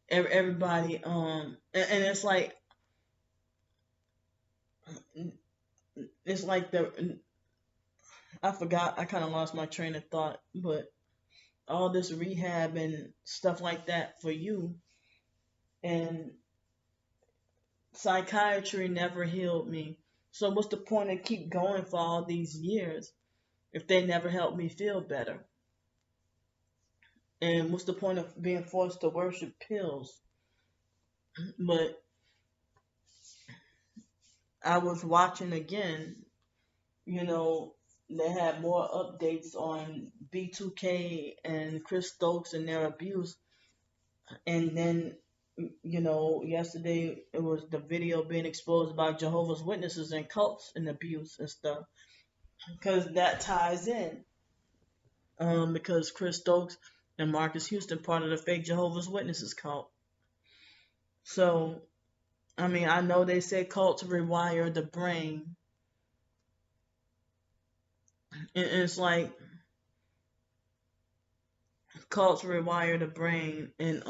everybody, and it's like I forgot, I kind of lost my train of thought, but all this rehab and stuff like that for you, and psychiatry never healed me. So what's the point of keep going for all these years if they never helped me feel better? And what's the point of being forced to worship pills? But I was watching again, you know, they had more updates on B2K and Chris Stokes and their abuse. And then, yesterday it was the video being exposed about Jehovah's Witnesses and cults and abuse and stuff. Because that ties in. Because Chris Stokes and Marcus Houston part of the fake Jehovah's Witnesses cult. So, I mean, I know they say cults rewire the brain. And it's like cults rewire the brain, and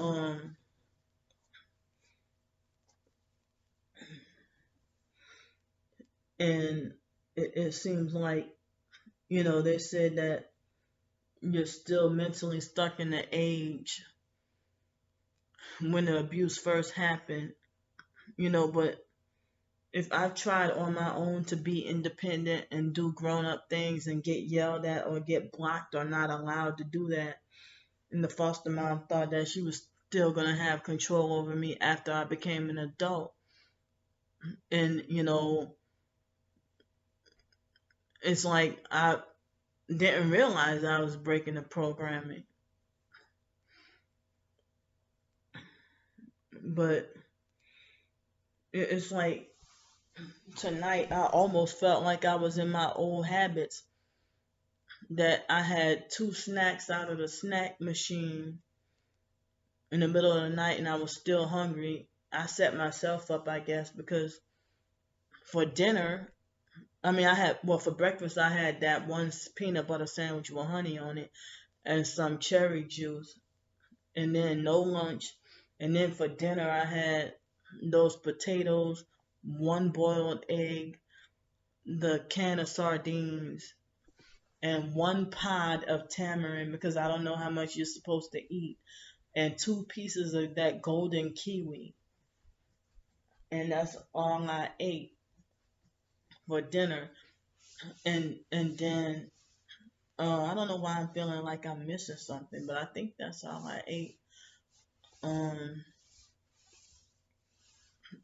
it seems like they said that you're still mentally stuck in the age when the abuse first happened, but if I've tried on my own to be independent and do grown up things and get yelled at or get blocked or not allowed to do that, and the foster mom thought that she was still going to have control over me after I became an adult. And, it's like I didn't realize I was breaking the programming. But it's like tonight I almost felt like I was in my old habits, that I had 2 snacks out of the snack machine in the middle of the night and I was still hungry. I set myself up, I guess, because for dinner, for breakfast, I had that one peanut butter sandwich with honey on it and some cherry juice, and then no lunch. And then for dinner, I had those potatoes, one boiled egg, the can of sardines, and one pod of tamarind, because I don't know how much you're supposed to eat, and 2 pieces of that golden kiwi. And that's all I ate for dinner. And then I don't know why I'm feeling like I'm missing something, but I think that's all I ate. Um,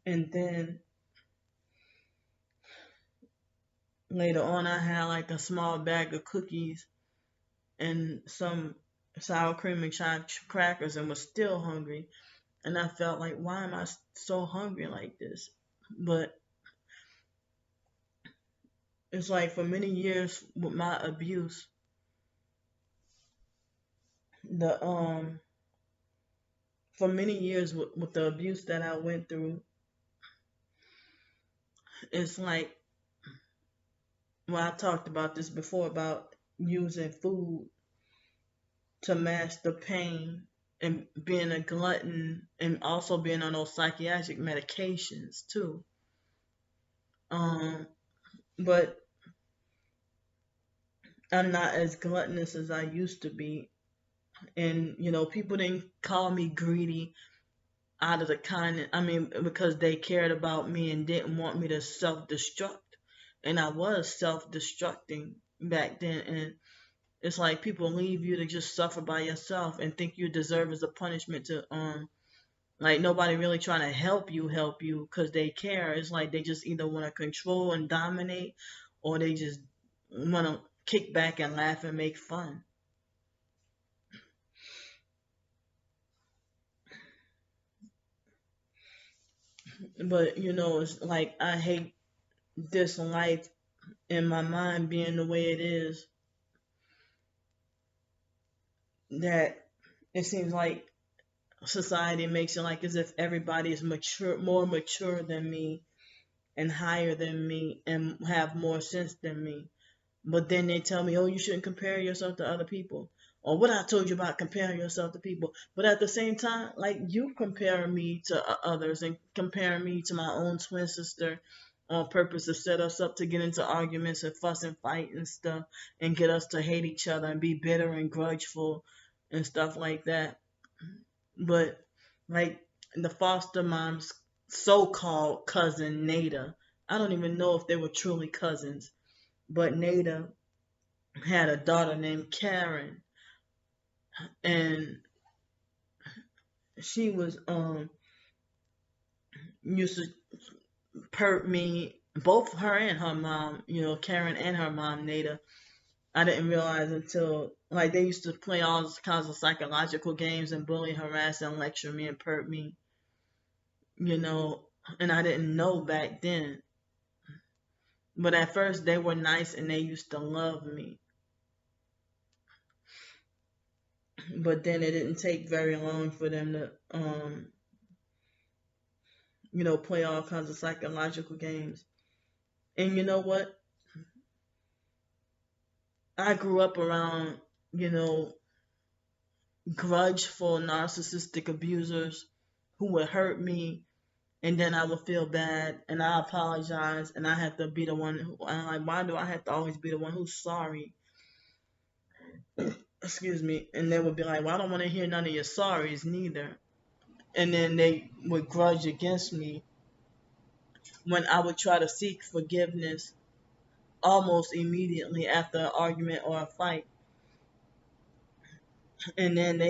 and then later on, I had like a small bag of cookies and some sour cream and chive crackers, and was still hungry. And I felt like, why am I so hungry like this? But it's like for many years with my abuse, the for many years with the abuse that I went through, it's like, well, I talked about this before about using food to mask the pain and being a glutton and also being on those psychiatric medications too. Um, but I'm not as gluttonous as I used to be. And, people didn't call me greedy out of the kindness. I mean, because they cared about me and didn't want me to self destruct. And I was self destructing back then. And it's like people leave you to just suffer by yourself and think you deserve as a punishment to like nobody really trying to help you because they care. It's like they just either want to control and dominate, or they just want to kick back and laugh and make fun. But it's like I hate this life and my mind being the way it is, that it seems like society makes it like as if everybody is mature, more mature than me and higher than me and have more sense than me. But then they tell me, oh, you shouldn't compare yourself to other people. Or what I told you about comparing yourself to people. But at the same time, like you comparing me to others and comparing me to my own twin sister on purpose to set us up to get into arguments and fuss and fight and stuff and get us to hate each other and be bitter and grudgeful and stuff like that. But like the foster mom's so-called cousin Nada, I don't even know if they were truly cousins, but Nada had a daughter named Karen, and she was used to hurt me, both her and her mom, Karen and her mom Nada. I didn't realize until like they used to play all kinds of psychological games and bully, harass, and lecture me and hurt me, you know, and I didn't know back then. But at first they were nice and they used to love me. But then it didn't take very long for them to play all kinds of psychological games. And you know what? I grew up around, you know, grudgeful, narcissistic abusers who would hurt me, and then I would feel bad, and I apologize, and I have to be the one who, I'm like, why do I have to always be the one who's sorry? Excuse me. And they would be like, well, I don't want to hear none of your sorries neither. And then they would grudge against me when I would try to seek forgiveness almost immediately after an argument or a fight. And then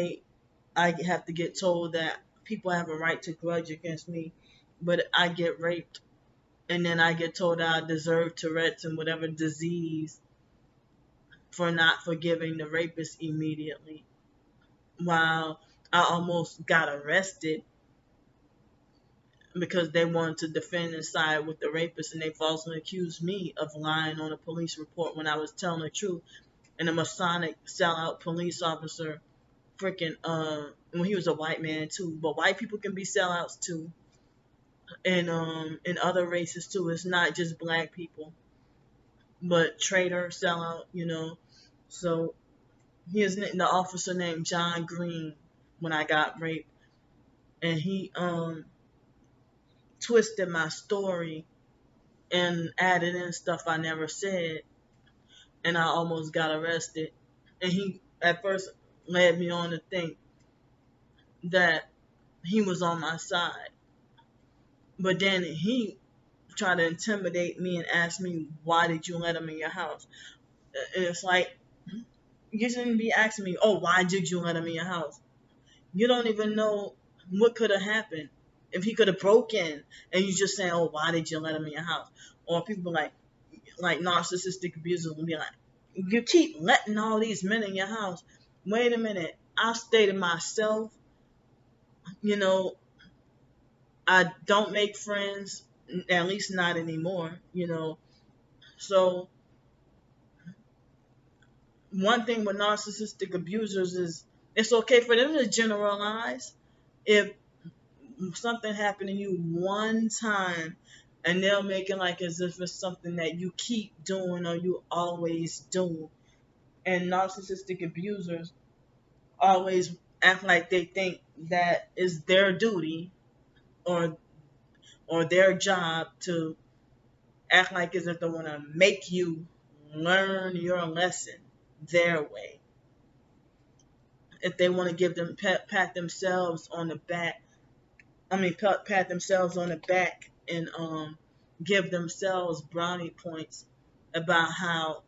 I have to get told that people have a right to grudge against me, but I get raped, and then I get told that I deserve Tourette's and whatever disease for not forgiving the rapist immediately. While I almost got arrested because they wanted to defend and side with the rapist, and they falsely accused me of lying on a police report when I was telling the truth. And a Masonic sellout police officer freaking when he was a white man too, but white people can be sellouts too, and other races too. It's not just black people, but traitor, sellout. So his the officer named John Green when I got raped, and he twisted my story and added in stuff I never said, and I almost got arrested. And he at first led me on to think that he was on my side, but then he tried to intimidate me and ask me, why did you let him in your house? And it's like, You shouldn't be asking me, oh, why did you let him in your house? You don't even know what could have happened. If he could have broken and you just saying, oh, why did you let him in your house? Or people like narcissistic abusers will be like, you keep letting all these men in your house. Wait a minute. I stay to myself. You know, I don't make friends, at least not anymore. So one thing with narcissistic abusers is it's okay for them to generalize. If something happened to you one time and they'll make it like as if it's something that you keep doing or you always do. And narcissistic abusers always act like they think that is their duty or their job to act like as if they want to make you learn your lesson their way. If they want to give them pat themselves on the back, pat themselves on the back and give themselves brownie points about how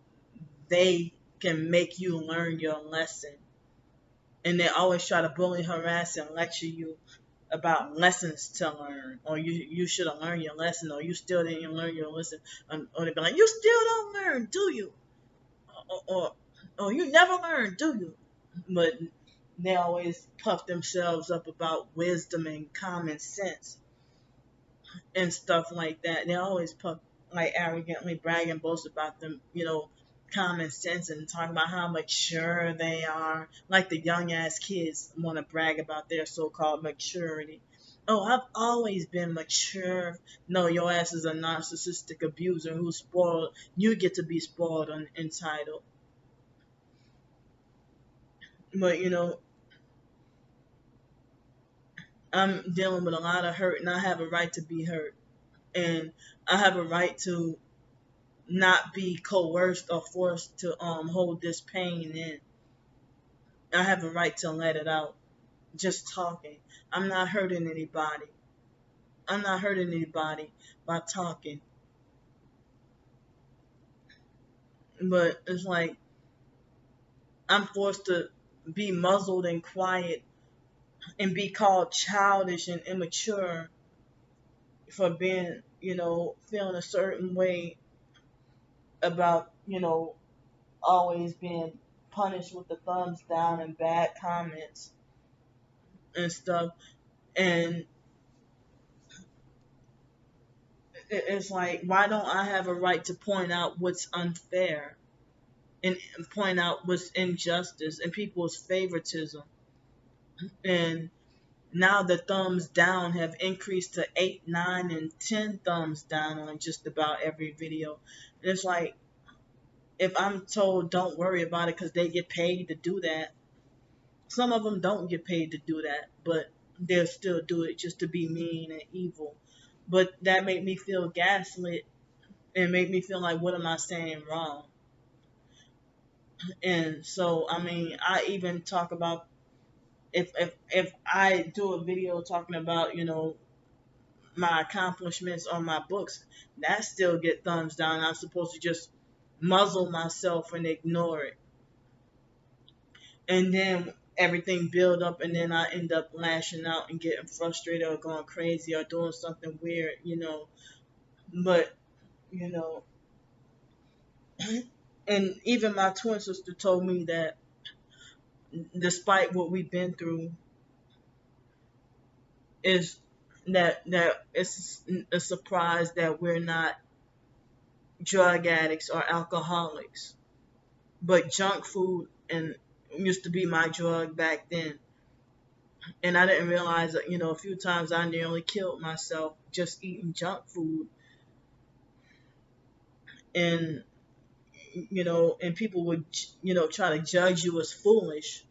they can make you learn your lesson. And they always try to bully, harass, and lecture you about lessons to learn, or you should have learned your lesson, or you still didn't learn your lesson, or they be like, you still don't learn, do you? Or you never learn, do you? But they always puff themselves up about wisdom and common sense and stuff like that. They always puff like arrogantly brag and boast about them, common sense and talk about how mature they are. Like the young ass kids want to brag about their so called maturity. Oh, I've always been mature. No, your ass is a narcissistic abuser who's spoiled. You get to be spoiled and entitled. But I'm dealing with a lot of hurt and I have a right to be hurt. And I have a right to not be coerced or forced to hold this pain in. I have a right to let it out. Just talking. I'm not hurting anybody. I'm not hurting anybody by talking. But it's like I'm forced to be muzzled and quiet and be called childish and immature for being, feeling a certain way about, always being punished with the thumbs down and bad comments and stuff. And it's like, why don't I have a right to point out what's unfair and point out what's injustice and people's favoritism? And now the thumbs down have increased to 8, 9, and 10 thumbs down on just about every video. And it's like, if I'm told don't worry about it because they get paid to do that, some of them don't get paid to do that, but they'll still do it just to be mean and evil. But that made me feel gaslit and made me feel like, what am I saying wrong? And so, I even talk about if I do a video talking about, my accomplishments on my books, that still get thumbs down. I'm supposed to just muzzle myself and ignore it. And then everything build up and then I end up lashing out and getting frustrated or going crazy or doing something weird. But, you know, and even my twin sister told me that despite what we've been through, is that it's a surprise that we're not drug addicts or alcoholics. But junk food and used to be my drug back then. And I didn't realize that, a few times I nearly killed myself just eating junk food. And, and people would, try to judge you as foolish.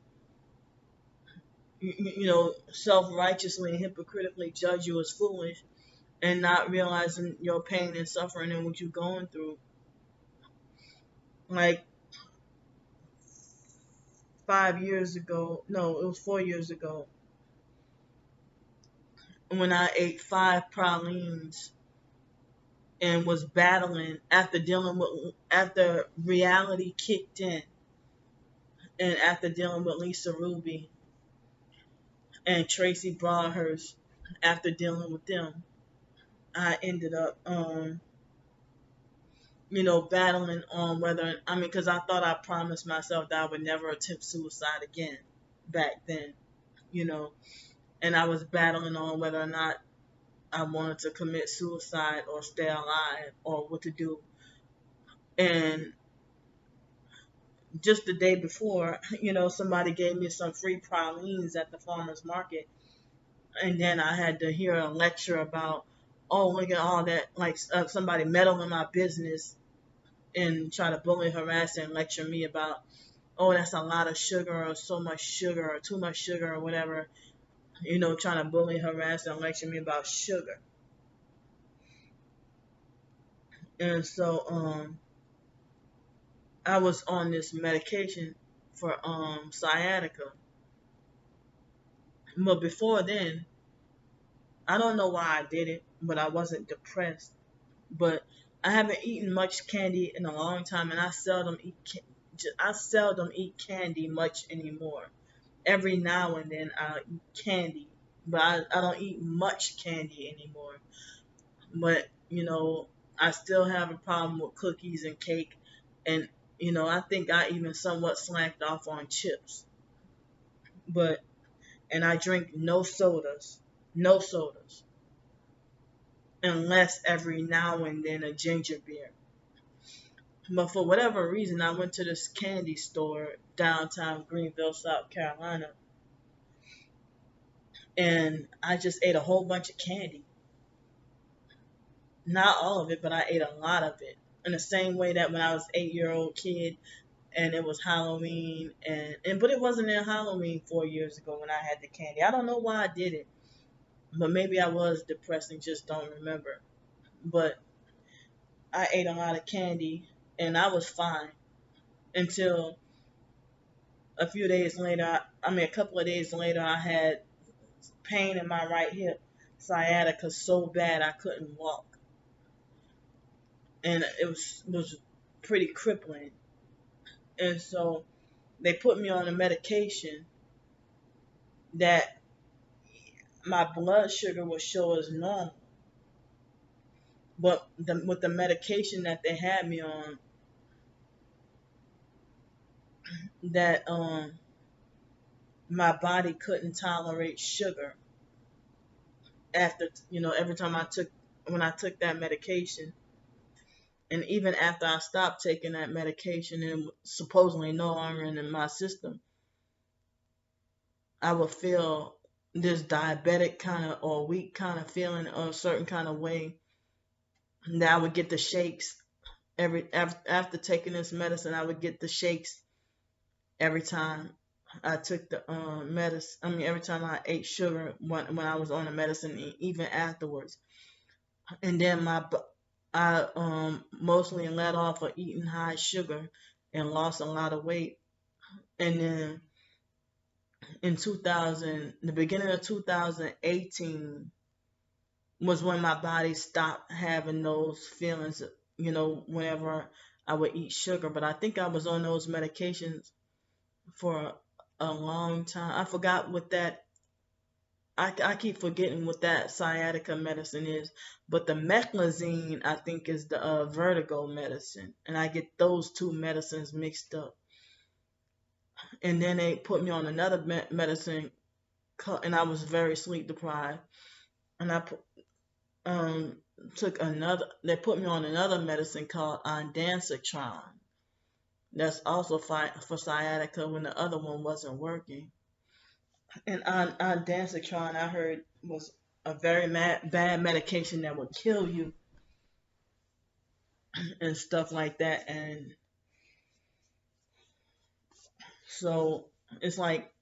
Self-righteously and hypocritically judge you as foolish and not realizing your pain and suffering and what you're going through. Like 5 years ago, no, it was 4 years ago, when I ate 5 pralines and was battling after reality kicked in And after dealing with Lisa Ruby and Tracy Broadhurst, after dealing with them, I ended up, battling on whether, I mean, because I thought I promised myself that I would never attempt suicide again back then, you know, and I was battling on whether or not I wanted to commit suicide or stay alive or what to do. And just the day before, somebody gave me some free pralines at the farmer's market. And then I had to hear a lecture about, oh, look at all that, like somebody meddle in my business and try to bully, harass, and lecture me about, oh, that's a lot of sugar or so much sugar or too much sugar or whatever, trying to bully, harass, and lecture me about sugar. And so I was on this medication for sciatica. But before then, I don't know why I did it, but I wasn't depressed. But I haven't eaten much candy in a long time, and I seldom eat candy much anymore. Every now and then I'll eat candy, but I don't eat much candy anymore. But I still have a problem with cookies and cake, and I think I even somewhat slacked off on chips. But and I drink no sodas, unless every now and then a ginger beer. But for whatever reason, I went to this candy store downtown Greenville, South Carolina, and I just ate a whole bunch of candy. Not all of it, but I ate a lot of it. In the same way that when I was 8-year-old kid and it was Halloween, and but it wasn't in Halloween 4 years ago when I had the candy. I don't know why I did it, but maybe I was depressed and just don't remember. But I ate a lot of candy and I was fine until a few days later. A couple of days later, I had pain in my right hip, sciatica so bad I couldn't walk, and it was pretty crippling. And so they put me on a medication that my blood sugar would show as normal, but with the medication that they had me on, that my body couldn't tolerate sugar after every time I took that medication. And even after I stopped taking that medication and supposedly no longer in my system, I would feel this diabetic kind of or weak kind of feeling or a certain kind of way, that I would get the shakes after taking this medicine. I would get the shakes every time I took the medicine. Every time I ate sugar when I was on the medicine, even afterwards. And then I mostly let off of eating high sugar and lost a lot of weight. And then in the beginning of 2018 was when my body stopped having those feelings, whenever I would eat sugar. But I think I was on those medications for a long time. I forgot what that, I keep forgetting what that sciatica medicine is. But the meclizine, I think, is the vertigo medicine. And I get those two medicines mixed up. And then they put me on another medicine, and I was very sleep deprived. And I um they put me on another medicine called ondansetron. That's also for sciatica when the other one wasn't working. And ondansetron, I heard, was a very bad medication that would kill you and stuff like that. And so it's like,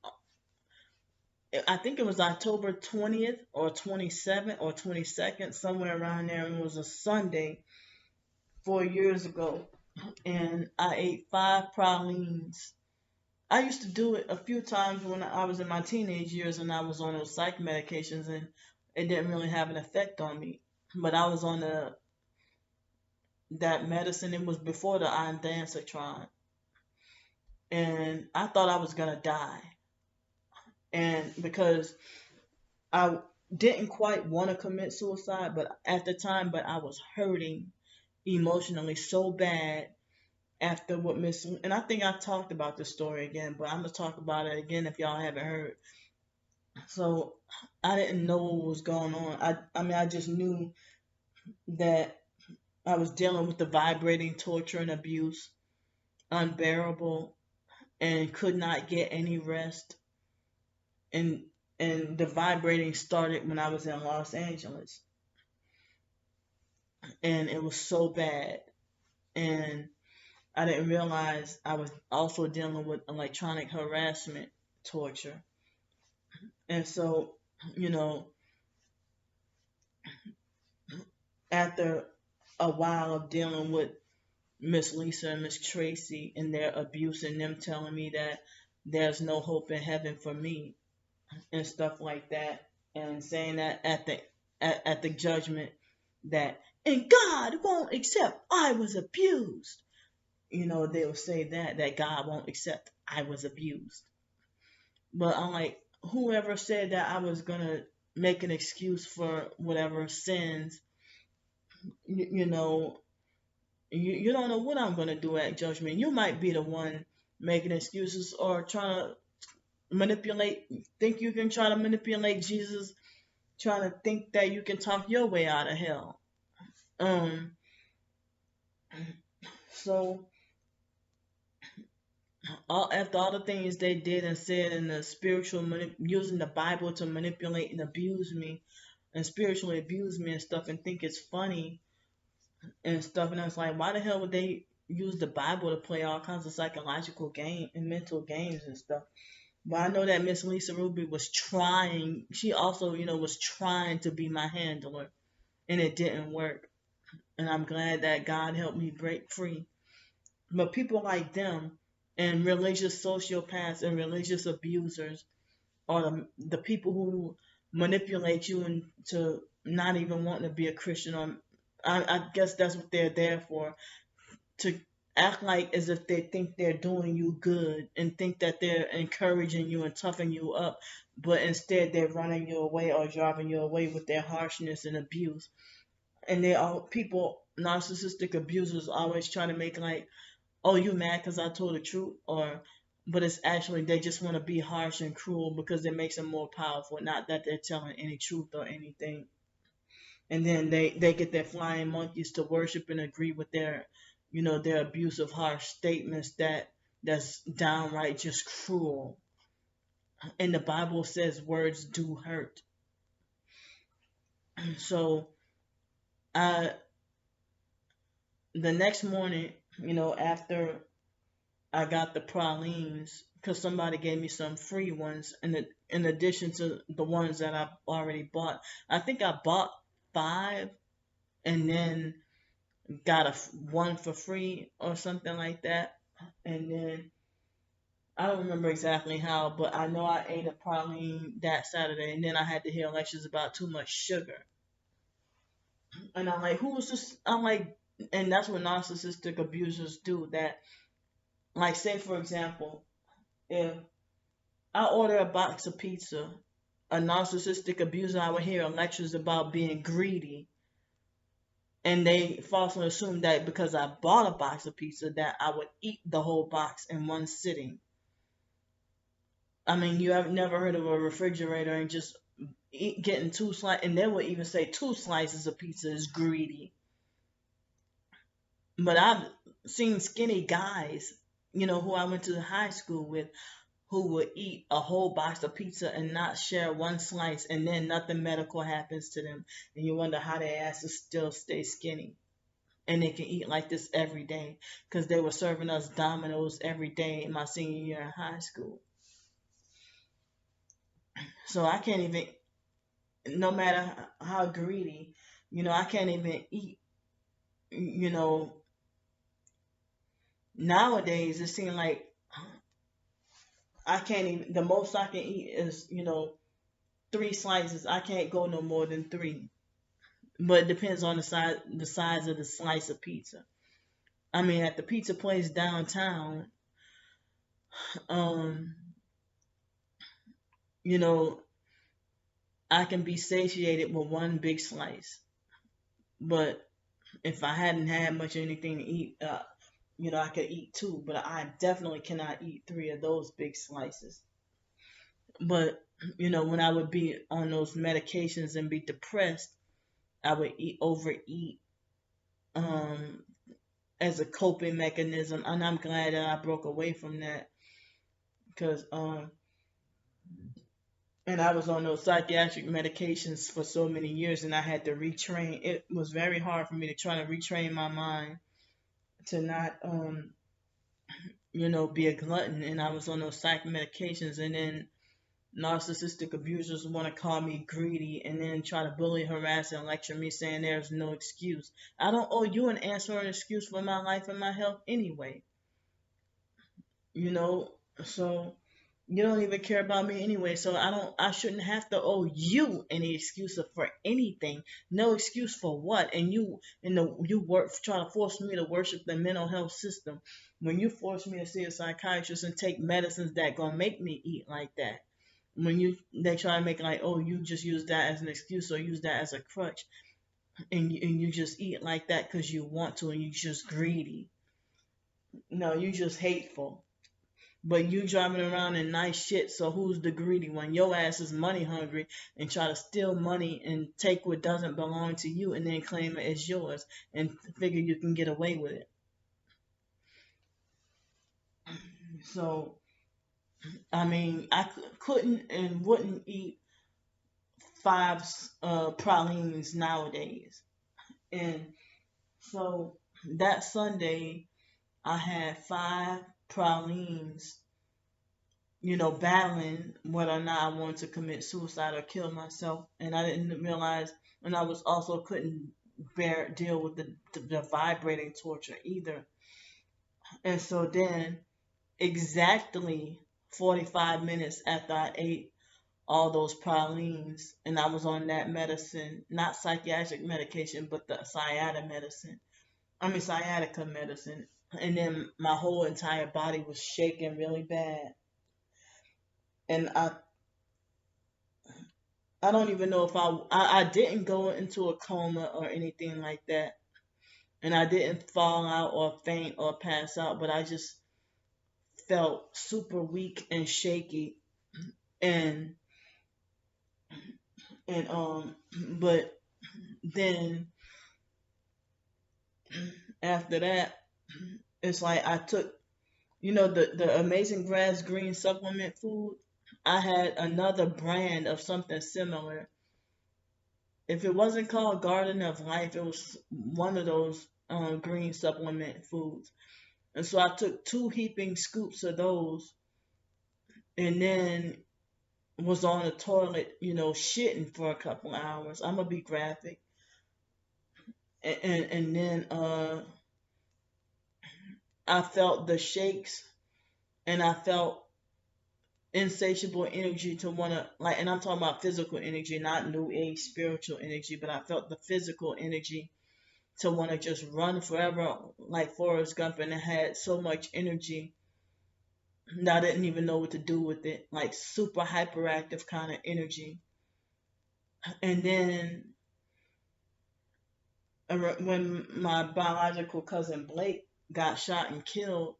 I think it was October 20th or 27th or 22nd, somewhere around there. And it was a Sunday 4 years ago. And I ate 5 pralines. I used to do it a few times when I was in my teenage years and I was on those psych medications, and it didn't really have an effect on me. But I was on that medicine. It was before the ondansetron. and I thought I was gonna die. And because I didn't quite want to commit suicide, but at the time, but I was hurting emotionally so bad after what Miss, and I think I talked about this story again, but I'm gonna talk about it again if y'all haven't heard. So I didn't know what was going on. I mean, I just knew that I was dealing with the vibrating torture and abuse, unbearable, and could not get any rest. And the vibrating started when I was in Los Angeles, and it was so bad. And I didn't realize I was also dealing with electronic harassment torture. And so, you know, after a while of dealing with Miss Lisa and Miss Tracy and their abuse and them telling me that there's no hope in heaven for me and stuff like that, and saying that at the judgment that and God won't accept I was abused. They will say that God won't accept I was abused. But I'm like, whoever said that I was gonna make an excuse for whatever sins, you know, you don't know what I'm gonna do at judgment. You might be the one making excuses or trying to manipulate, think you can try to manipulate Jesus, trying to think that you can talk your way out of hell. Um, so after all the things they did and said in the using the Bible to manipulate and abuse me and spiritually abuse me and stuff and think it's funny and stuff, and I was like, why the hell would they use the Bible to play all kinds of psychological game and mental games and stuff? But I know that Miss Lisa Ruby was trying. She also, was trying to be my handler, and it didn't work. And I'm glad that God helped me break free. But people like them and religious sociopaths and religious abusers are the people who manipulate you into not even wanting to be a Christian. Or I guess that's what they're there for, to act like as if they think they're doing you good and think that they're encouraging you and toughing you up, but instead they're running you away or driving you away with their harshness and abuse. And they all people, narcissistic abusers, always try to make like, oh, you mad because I told the truth, or but it's actually they just want to be harsh and cruel because it makes them more powerful, not that they're telling any truth or anything. And then they get their flying monkeys to worship and agree with their abusive harsh statements that's downright just cruel. And the Bible says words do hurt. So I the next morning, after I got the pralines, because somebody gave me some free ones in addition to the ones that I already bought. I think I bought 5 and then got one for free or something like that. And then I don't remember exactly how, but I know I ate a praline that Saturday, and then I had to hear lectures about too much sugar. And I'm like, who was this? I'm like, and that's what narcissistic abusers do. That, like, say for example, if I order a box of pizza, a narcissistic abuser, I would hear lectures about being greedy, and they falsely assume that because I bought a box of pizza that I would eat the whole box in one sitting. I mean, you have never heard of a refrigerator and just getting 2 slices, and they would even say 2 slices of pizza is greedy. But I've seen skinny guys, who I went to high school with, who would eat a whole box of pizza and not share one slice, and then nothing medical happens to them, and you wonder how their asses still stay skinny. And they can eat like this every day because they were serving us Domino's every day in my senior year in high school. So I can't even, no matter how greedy, I can't even eat, you know, nowadays it seems like I can't even, the most I can eat is, 3 slices. I can't go no more than 3. But it depends on the size of the slice of pizza. I mean, at the pizza place downtown, Um, you know, I can be satiated with one big slice, but if I hadn't had much of anything to eat, I could eat two, but I definitely cannot eat three of those big slices. But when I would be on those medications and be depressed, I would overeat um, as a coping mechanism, and I'm glad that I broke away from that because and I was on those psychiatric medications for so many years, and I had to retrain. It was very hard for me to try to retrain my mind to not be a glutton, and I was on those psych medications, and then narcissistic abusers want to call me greedy and then try to bully, harass, and lecture me saying there's no excuse. I don't owe you an answer or an excuse for my life and my health anyway. You know, so you don't even care about me anyway, so I shouldn't have to owe you any excuse for anything. No excuse for what? And you work try to force me to worship the mental health system when you force me to see a psychiatrist and take medicines that gonna make me eat like that. When they try to make like, oh, you just use that as an excuse or use that as a crutch, and you just eat like that because you want to, and you just greedy. No, you just hateful. But you driving around in nice shit, so who's the greedy one? Your ass is money hungry and try to steal money and take what doesn't belong to you and then claim it as yours and figure you can get away with it. So, I mean, I couldn't and wouldn't eat five pralines nowadays. And so that Sunday, I had five pralines, battling whether or not I wanted to commit suicide or kill myself. And I didn't realize, and I was also couldn't deal with the vibrating torture either. And so then, exactly 45 minutes after I ate all those pralines, and I was on that medicine, not psychiatric medication, but the sciatica medicine. And then my whole entire body was shaking really bad. And I don't even know if I didn't go into a coma or anything like that. And I didn't fall out or faint or pass out, but I just felt super weak and shaky. And but then after that, it's like I took, the Amazing Grass Green supplement food. I had another brand of something similar. If it wasn't called Garden of Life, it was one of those green supplement foods. And so I took two heaping scoops of those and then was on the toilet, shitting for a couple hours. I'm gonna be graphic. And then I felt the shakes and I felt insatiable energy to want to, like, and I'm talking about physical energy, not new age spiritual energy, but I felt the physical energy to want to just run forever like Forrest Gump, and I had so much energy that I didn't even know what to do with it, like super hyperactive kind of energy. And then when my biological cousin Blake got shot and killed,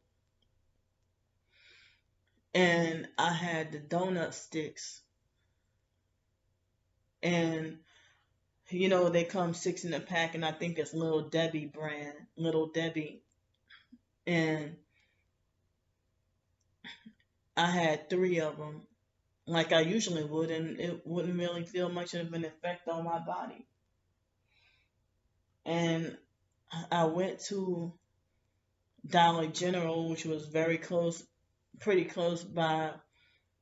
and I had the donut sticks, and they come six in a pack, and I think it's Little Debbie brand, Little Debbie, and I had three of them, like I usually would, and it wouldn't really feel much of an effect on my body. And I went to Dollar General, which was very close, pretty close by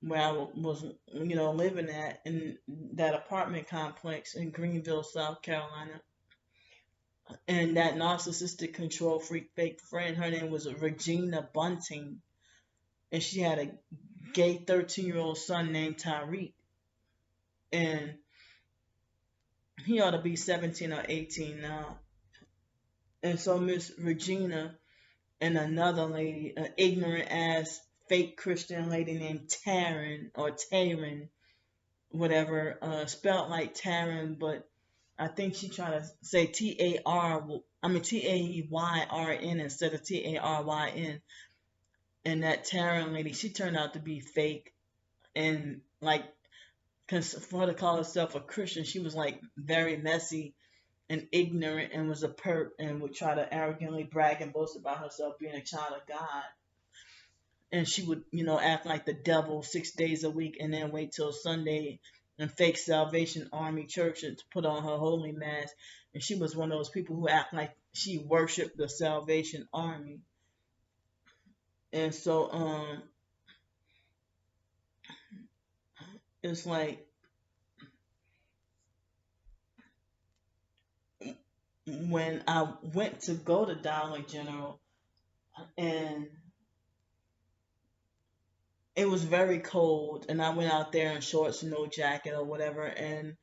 where I was, living at in that apartment complex in Greenville, South Carolina. And that narcissistic control freak fake friend, her name was Regina Bunting, and she had a gay 13-year-old son named Tyreek. And he ought to be 17 or 18 now. And so Miss Regina and another lady, an ignorant ass fake Christian lady named Taryn or Taryn, whatever, spelled like Taryn, but I think she tried to say Tayryn instead of Taryn. And that Taryn lady, she turned out to be fake. And like, for her to call herself a Christian, she was like very messy and ignorant and was a perp and would try to arrogantly brag and boast about herself being a child of God. And she would, act like the devil 6 days a week and then wait till Sunday and fake Salvation Army church to put on her holy mask. And she was one of those people who act like she worshiped the Salvation Army. And so it's like when I went to go to Dollar General and it was very cold and I went out there in shorts and no jacket or whatever, and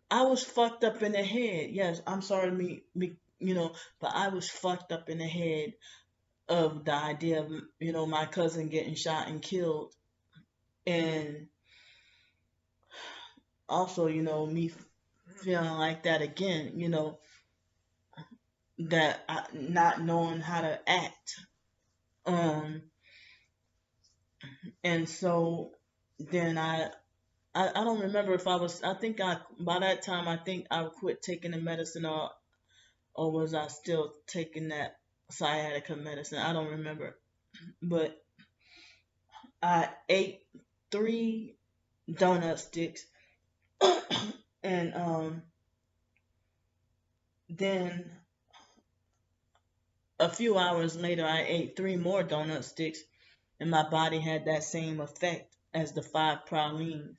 I was fucked up in the head. Yes, I'm sorry to but I was fucked up in the head of the idea of, my cousin getting shot and killed. And also, me feeling like that again, that not knowing how to act. Um, and so then I don't remember if I think by that time, I think I quit taking the medicine, or was I still taking that sciatica medicine? I don't remember. But I ate 3 donut sticks, and then a few hours later, I ate 3 more donut sticks, and my body had that same effect as the 5 pralines.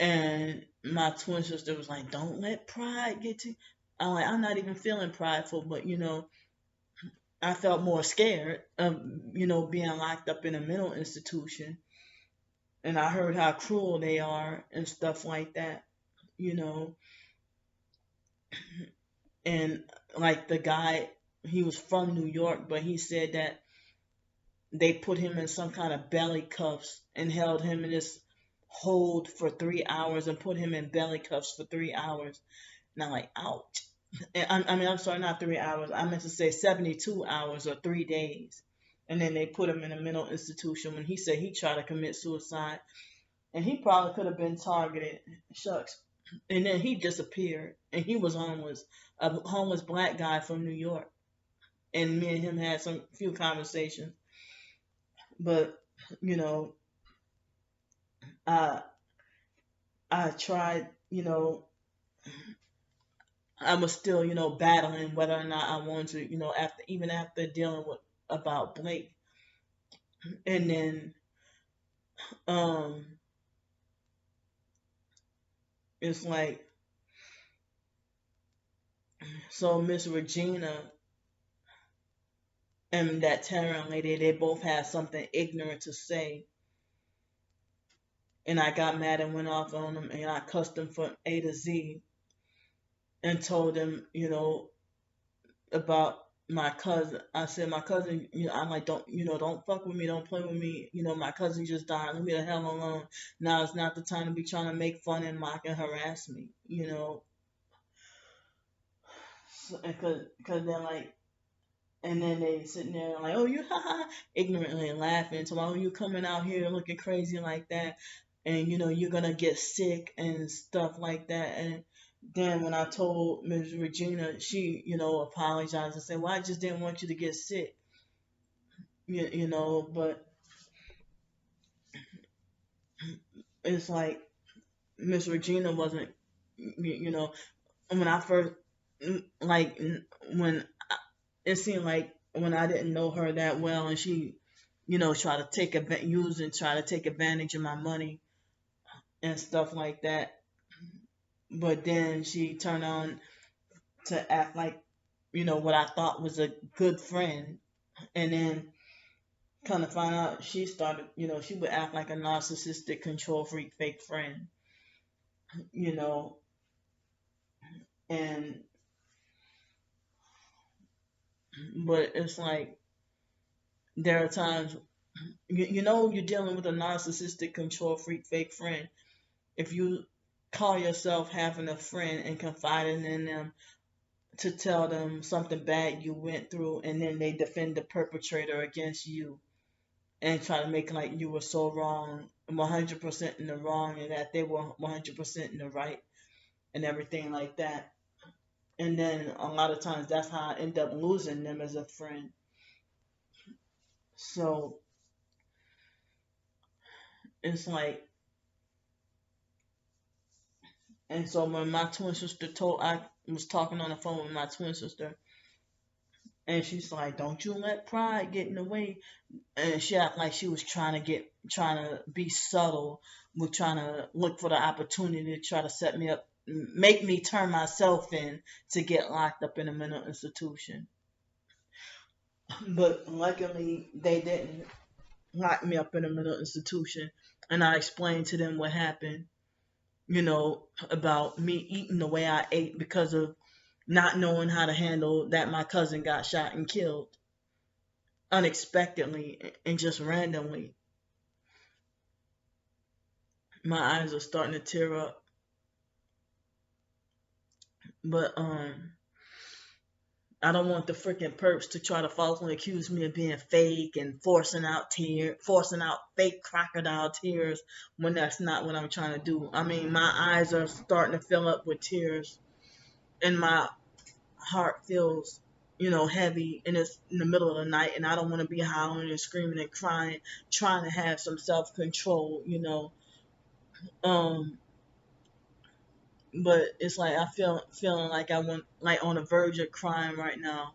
And my twin sister was like, "Don't let pride get to." I'm like, "I'm not even feeling prideful, but I felt more scared of being locked up in a mental institution, and I heard how cruel they are and stuff like that, you know, and like the guy, he was from New York, but he said that they put him in some kind of belly cuffs and held him in this hold for 3 hours and put him in belly cuffs for 3 hours. And I'm like, ouch. I'm sorry, not 3 hours. I meant to say 72 hours or 3 days. And then they put him in a mental institution when he said he tried to commit suicide. And he probably could have been targeted. Shucks. And then he disappeared. And he was homeless. A homeless black guy from New York. And me and him had some few conversations. But, I I tried, I was still, battling whether or not I wanted to, after dealing with about Blake. And then um it's like, so Miss Regina and that Taryn lady, they both had something ignorant to say. And I got mad and went off on them and I cussed them from A to Z and told them, about my cousin. I said, my cousin, I'm like, don't fuck with me, don't play with me. My cousin just died. Leave me the hell alone. Now it's not the time to be trying to make fun and mock and harass me, So, cause they're like, and then they sitting there like, oh, you ignorantly laughing. So, oh, you coming out here looking crazy like that, and you're gonna get sick and stuff like that. And then when I told Ms. Regina, she apologized and said, well, I just didn't want you to get sick, but it's like Miss Regina wasn't, when I first, like, when it seemed like when I didn't know her that well, and she, try to try to take advantage of my money and stuff like that. But then she turned on to act like, what I thought was a good friend, and then kind of find out she started, she would act like a narcissistic control freak fake friend, you know, and but it's like There are times, you know, you're dealing with a narcissistic, control freak, fake friend. If you call yourself having a friend and confiding in them to tell them something bad you went through, and then they defend the perpetrator against you and try to make like you were so wrong, 100% in the wrong, and that they were 100% in the right, and everything like that. And then a lot of times that's how I end up losing them as a friend. So it's like, and so when my twin sister told, I was talking on the phone with my twin sister, and she's like, "Don't you let pride get in the way." And she acted like she was trying to be subtle, with trying to look for the opportunity to try to set me up, make me turn myself in to get locked up in a mental institution. But luckily, they didn't lock me up in a mental institution, and I explained to them what happened. You know, about me eating the way I ate because of not knowing how to handle that my cousin got shot and killed unexpectedly and just randomly. My eyes are starting to tear up. But I don't want the freaking perps to try to falsely accuse me of being fake and forcing out fake crocodile tears when that's not what I'm trying to do. I mean, my eyes are starting to fill up with tears, and my heart feels, heavy, and it's in the middle of the night, and I don't want to be howling and screaming and crying, trying to have some self control. Um, but it's like I feeling like I want, like, on the verge of crying right now.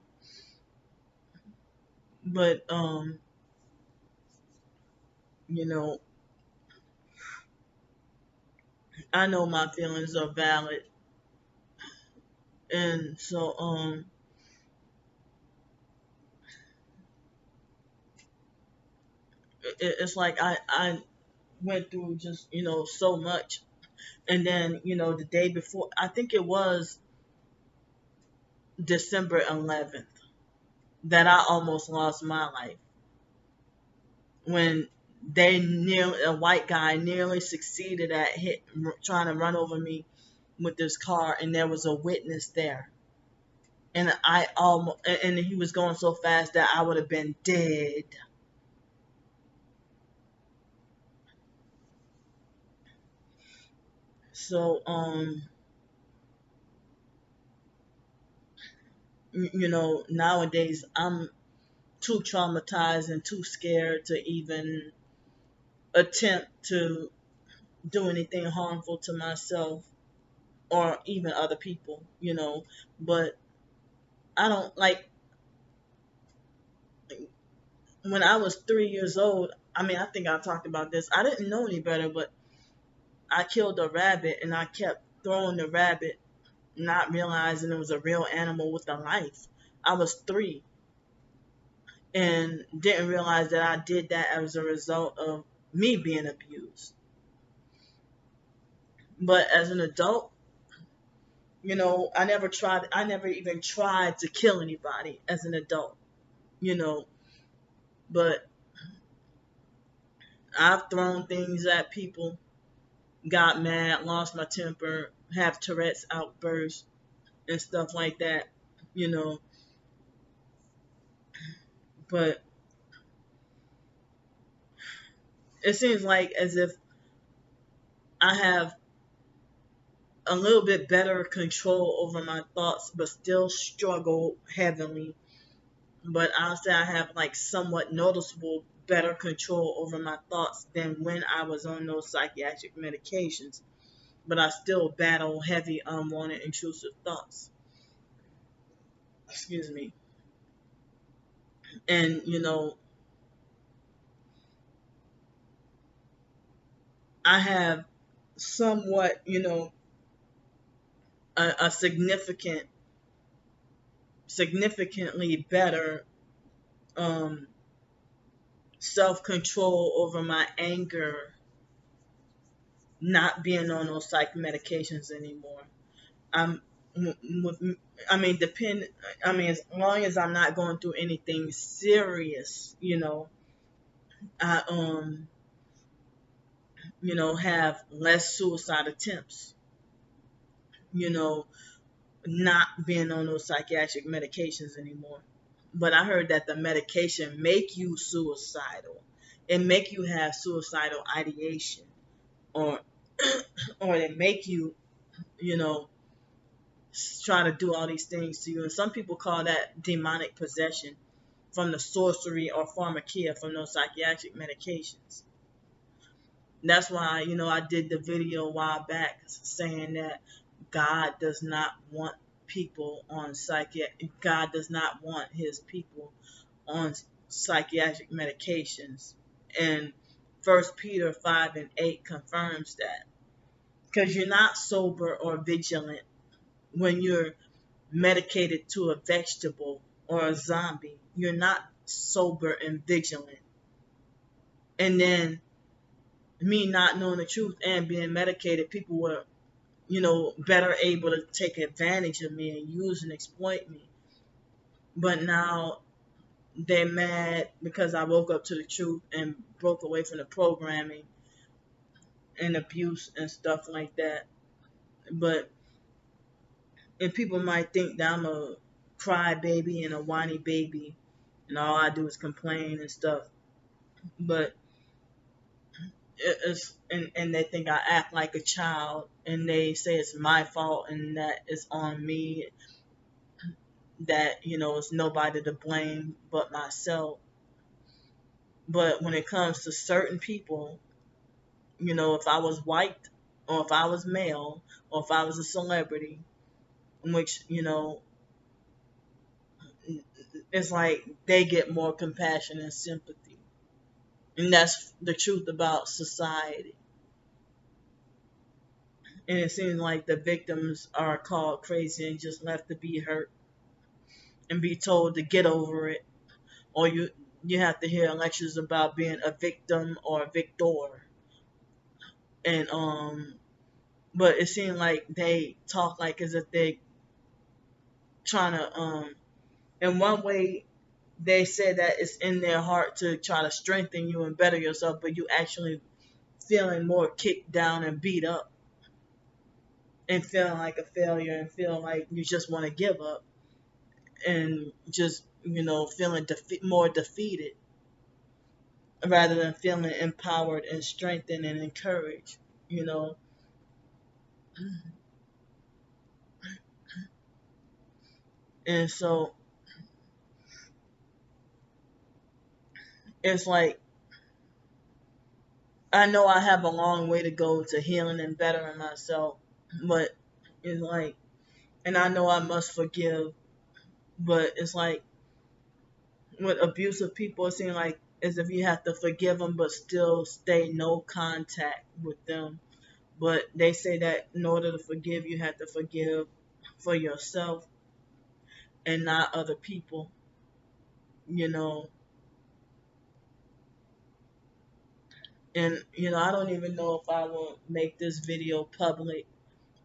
But you know, I know my feelings are valid, and so it's like I went through just so much, and then the day before, I think it was December 11th, that I almost lost my life when a white guy nearly succeeded at trying to run over me with this car, and there was a witness there, and and he was going so fast that I would have been dead. So nowadays I'm too traumatized and too scared to even attempt to do anything harmful to myself or even other people. But I don't like, when I was 3 years old. I mean, I think I talked about this. I didn't know any better, but I killed a rabbit and I kept throwing the rabbit, not realizing it was a real animal with a life. I was 3 and didn't realize that I did that as a result of me being abused. But as an adult, I never even tried to kill anybody as an adult, you know, but I've thrown things at people, got mad, lost my temper, have Tourette's outbursts and stuff like that, you know, but it seems like as if I have a little bit better control over my thoughts, but still struggle heavily. But I'll say I have like somewhat noticeable better control over my thoughts than when I was on those psychiatric medications. But I still battle heavy, unwanted, intrusive thoughts. Excuse me. And I have somewhat, a significantly better um, self control over my anger, not being on those psych medications anymore. I'm with, I mean, depend. I mean, as long as I'm not going through anything serious, I have less suicide attempts. You know, not being on those psychiatric medications anymore. But I heard that the medication make you suicidal. It make you have suicidal ideation, or or they make you, you know, try to do all these things to you. And some people call that demonic possession from the sorcery or pharmakia from those psychiatric medications. That's why, I did the video a while back saying that God does not want people on God does not want his people on psychiatric medications. And First Peter 5:8 confirms that. Because you're not sober or vigilant when you're medicated to a vegetable or a zombie. You're not sober and vigilant. And then me not knowing the truth and being medicated, people were, better able to take advantage of me and use and exploit me. But now they're mad because I woke up to the truth and broke away from the programming and abuse and stuff like that. But and people might think that I'm a crybaby and a whiny baby, and all I do is complain and stuff. But it's and they think I act like a child, and they say it's my fault and that it's on me. That it's nobody to blame but myself. But when it comes to certain people, if I was white, or if I was male, or if I was a celebrity, which it's like they get more compassion and sympathy. And that's the truth about society. And it seems like the victims are called crazy and just left to be hurt and be told to get over it. Or you have to hear lectures about being a victim or a victor. And but it seems like they talk like as if they trying to in one way they say that it's in their heart to try to strengthen you and better yourself, but you actually feeling more kicked down and beat up and feeling like a failure and feel like you just want to give up and just feeling more defeated rather than feeling empowered and strengthened and encouraged. you know and so it's like I know I have a long way to go to healing and bettering myself, but it's like, and I know I must forgive, but it's like with abusive people, it seems like as if you have to forgive them, but still stay no contact with them. But they say that in order to forgive, you have to forgive for yourself and not other people, you know. And, I don't even know if I will make this video public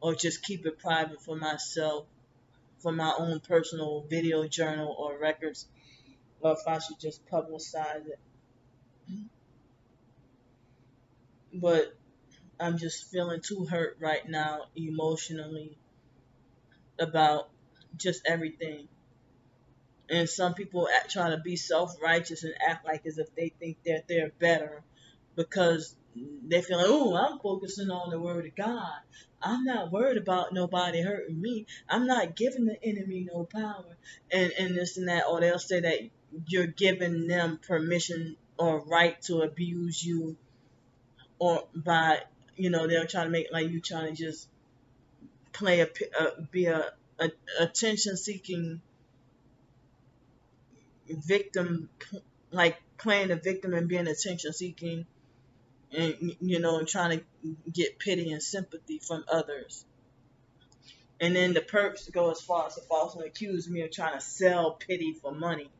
or just keep it private for myself, for my own personal video journal or records, or if I should just publicize it. But I'm just feeling too hurt right now emotionally about just everything. And some people try to be self-righteous and act like as if they think that they're better because they feel like, oh, I'm focusing on the word of God. I'm not worried about nobody hurting me. I'm not giving the enemy no power. And this and that. Or they'll say that you're giving them permission or right to abuse you, or by, they're trying to make like you trying to just play be a attention seeking victim, like playing a victim and being attention seeking, and trying to get pity and sympathy from others. And then the perps go as far as to falsely accuse me of trying to sell pity for money,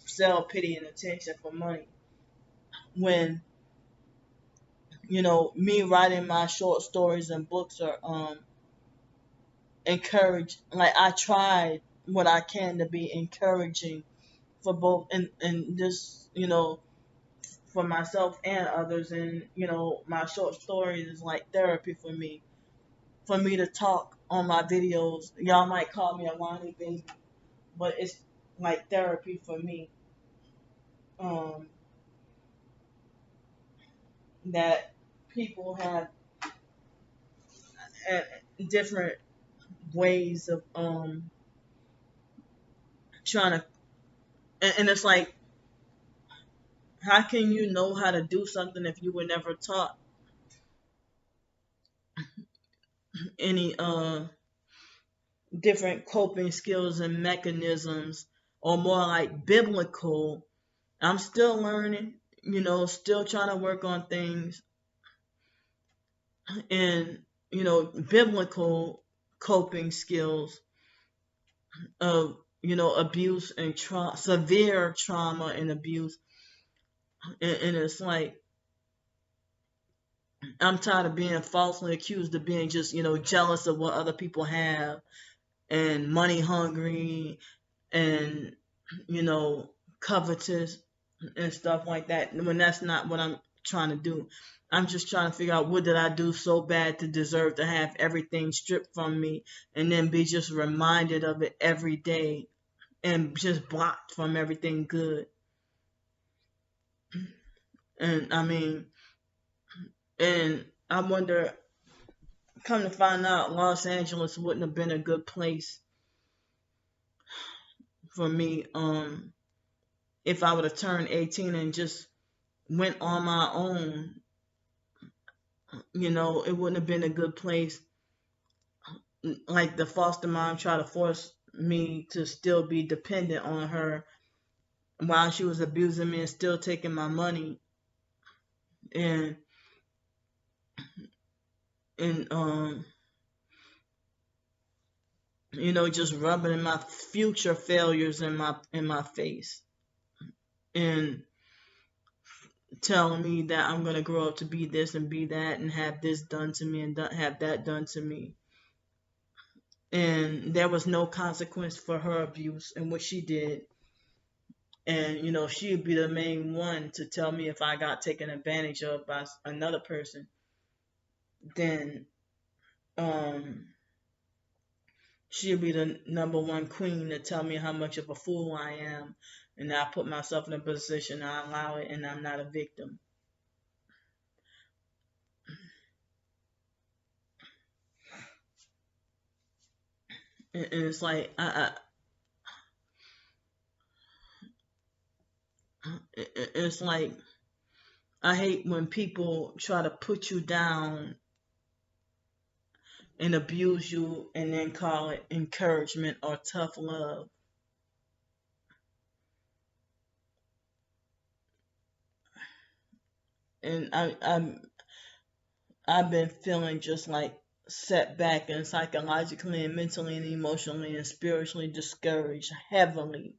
sell pity and attention for money. When me writing my short stories and books are encourage, like I tried what I can to be encouraging for both, and this, for myself and others. And my short stories is like therapy for me. For me to talk on my videos, y'all might call me a whiny baby, but it's like therapy for me. Um, that people have uh, different ways of trying to, and it's like, how can you know how to do something if you were never taught any different coping skills and mechanisms, or more like biblical? I'm still learning, still trying to work on things, and biblical coping skills of abuse and severe trauma and abuse. And it's like, I'm tired of being falsely accused of being just jealous of what other people have, and money hungry, and you know covetous and stuff like that, when that's not what I'm trying to do. I'm just trying to figure out, what did I do so bad to deserve to have everything stripped from me, and then be just reminded of it every day, and just blocked from everything good. And I mean, and I wonder, come to find out, Los Angeles wouldn't have been a good place for me, if I would have turned 18 and just went on my own. It wouldn't have been a good place. Like, the foster mom tried to force me to still be dependent on her while she was abusing me and still taking my money, and and just rubbing in my future failures in my face, and telling me that I'm gonna grow up to be this and be that, and have this done to me and have that done to me. And there was no consequence for her abuse and what she did. And she'd be the main one to tell me if I got taken advantage of by another person. Then um she'd be the number one queen to tell me how much of a fool I am, and I put myself in a position, I allow it, and I'm not a victim. And it's like, it's like, I hate when people try to put you down and abuse you and then call it encouragement or tough love. And I've been feeling just like set back, and psychologically and mentally and emotionally and spiritually discouraged heavily.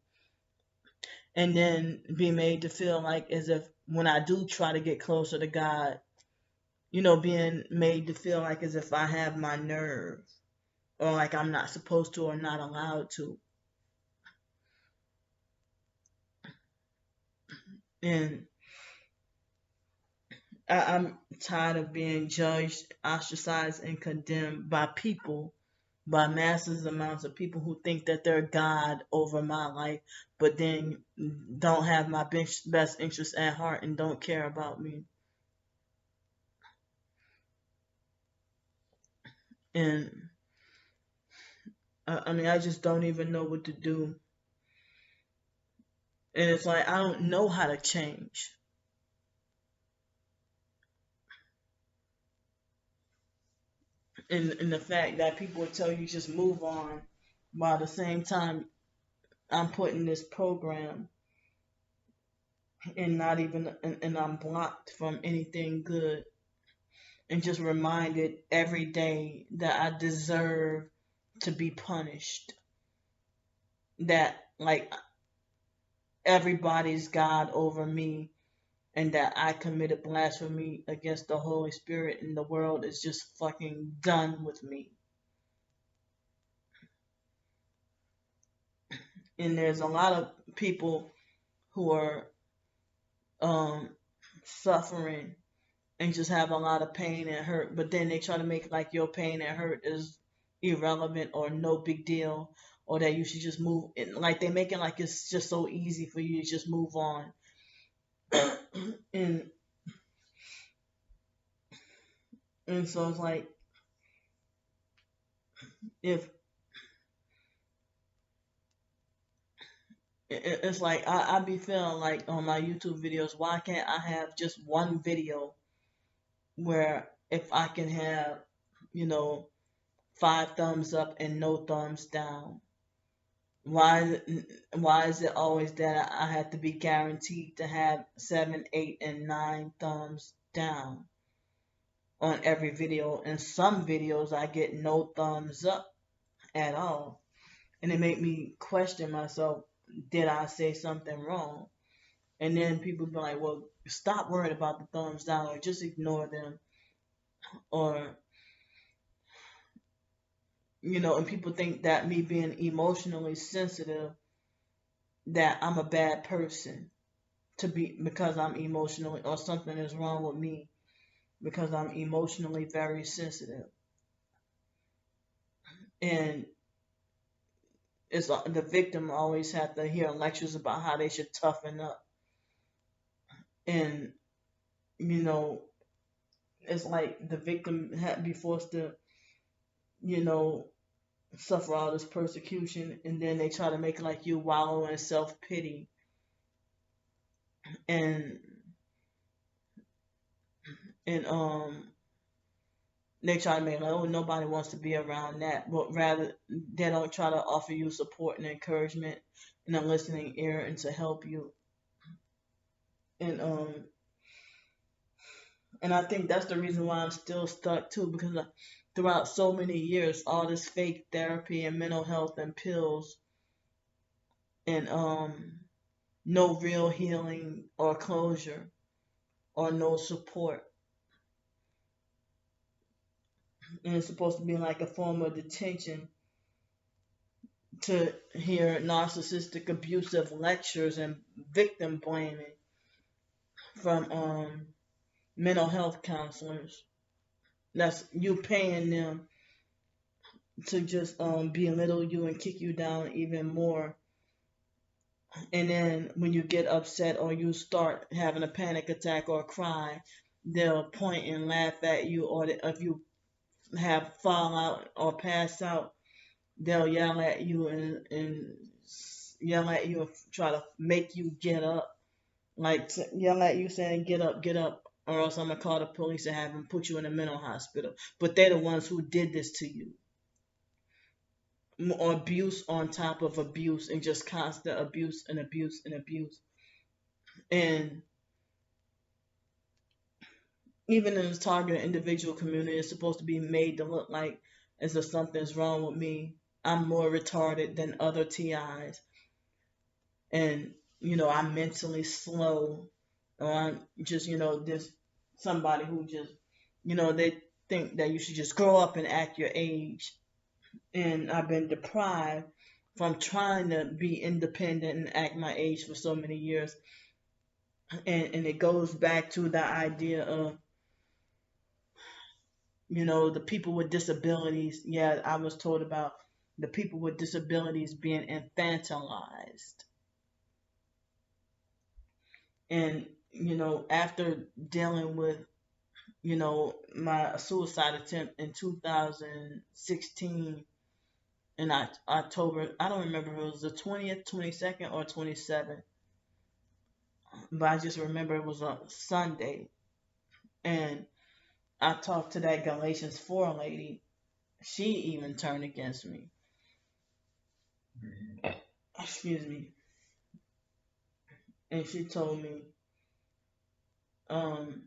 And then be made to feel like, as if when I do try to get closer to God, being made to feel like as if I have my nerve, or like I'm not supposed to or not allowed to. And I'm tired of being judged, ostracized, and condemned by people, by masses amounts of people who think that they're God over my life, but then don't have my best interests at heart and don't care about me. And I mean, I just don't even know what to do. And it's like, I don't know how to change. And the fact that people will tell you just move on, while at the same time I'm putting this program, and not even, and I'm blocked from anything good, and just reminded every day that I deserve to be punished, that like everybody's God over me, and that I committed blasphemy against the Holy Spirit, and the world is just fucking done with me. And there's a lot of people who are um, suffering and just have a lot of pain and hurt, but then they try to make like your pain and hurt is irrelevant or no big deal, or that you should just move. Like they make it like it's just so easy for you to just move on. and and so it's like if it's like I be feeling like on my YouTube videos, why can't I have just one video where if I can have, you know, 5 thumbs up and no thumbs down? Why is it always that I have to be guaranteed to have 7, 8, and 9 thumbs down on every video? And some videos I get no thumbs up at all. And it made me question myself, did I say something wrong? And then people be like, well, stop worrying about the thumbs down or just ignore them. Or, and people think that me being emotionally sensitive, that I'm a bad person because I'm emotionally, or something is wrong with me because I'm emotionally very sensitive. And it's the victim always have to hear lectures about how they should toughen up. And, it's like the victim had to be forced to, you know, suffer all this persecution, and then they try to make it like you wallow in self-pity. And and they try to make like, oh, nobody wants to be around that, but rather they don't try to offer you support and encouragement and a listening ear and to help you. And I think that's the reason why I'm still stuck too, because throughout so many years, all this fake therapy and mental health and pills and no real healing or closure or no support. And it's supposed to be like a form of detention to hear narcissistic abusive lectures and victim blaming from mental health counselors. That's you paying them to just belittle you and kick you down even more. And then when you get upset or you start having a panic attack or cry, they'll point and laugh at you, or if you have fall out or pass out, they'll yell at you and yell at you and try to make you get up, like yell at you saying get up, or else I'm gonna call the police and have them put you in a mental hospital. But they're the ones who did this to you. Abuse on top of abuse, and just constant abuse and abuse and abuse. And even in the targeted individual community, it's supposed to be made to look like as if something's wrong with me. I'm more retarded than other TIs. And, I'm mentally slow. Or I'm just, just somebody who just, they think that you should just grow up and act your age. And I've been deprived from trying to be independent and act my age for so many years. And it goes back to the idea of, the people with disabilities. Yeah, I was told about the people with disabilities being infantilized. And, after dealing with, my suicide attempt in 2016 in October, I don't remember if it was the 20th, 22nd, or 27th, but I just remember it was a Sunday. And I talked to that Galatians 4 lady. She even turned against me. Excuse me. And she told me, um,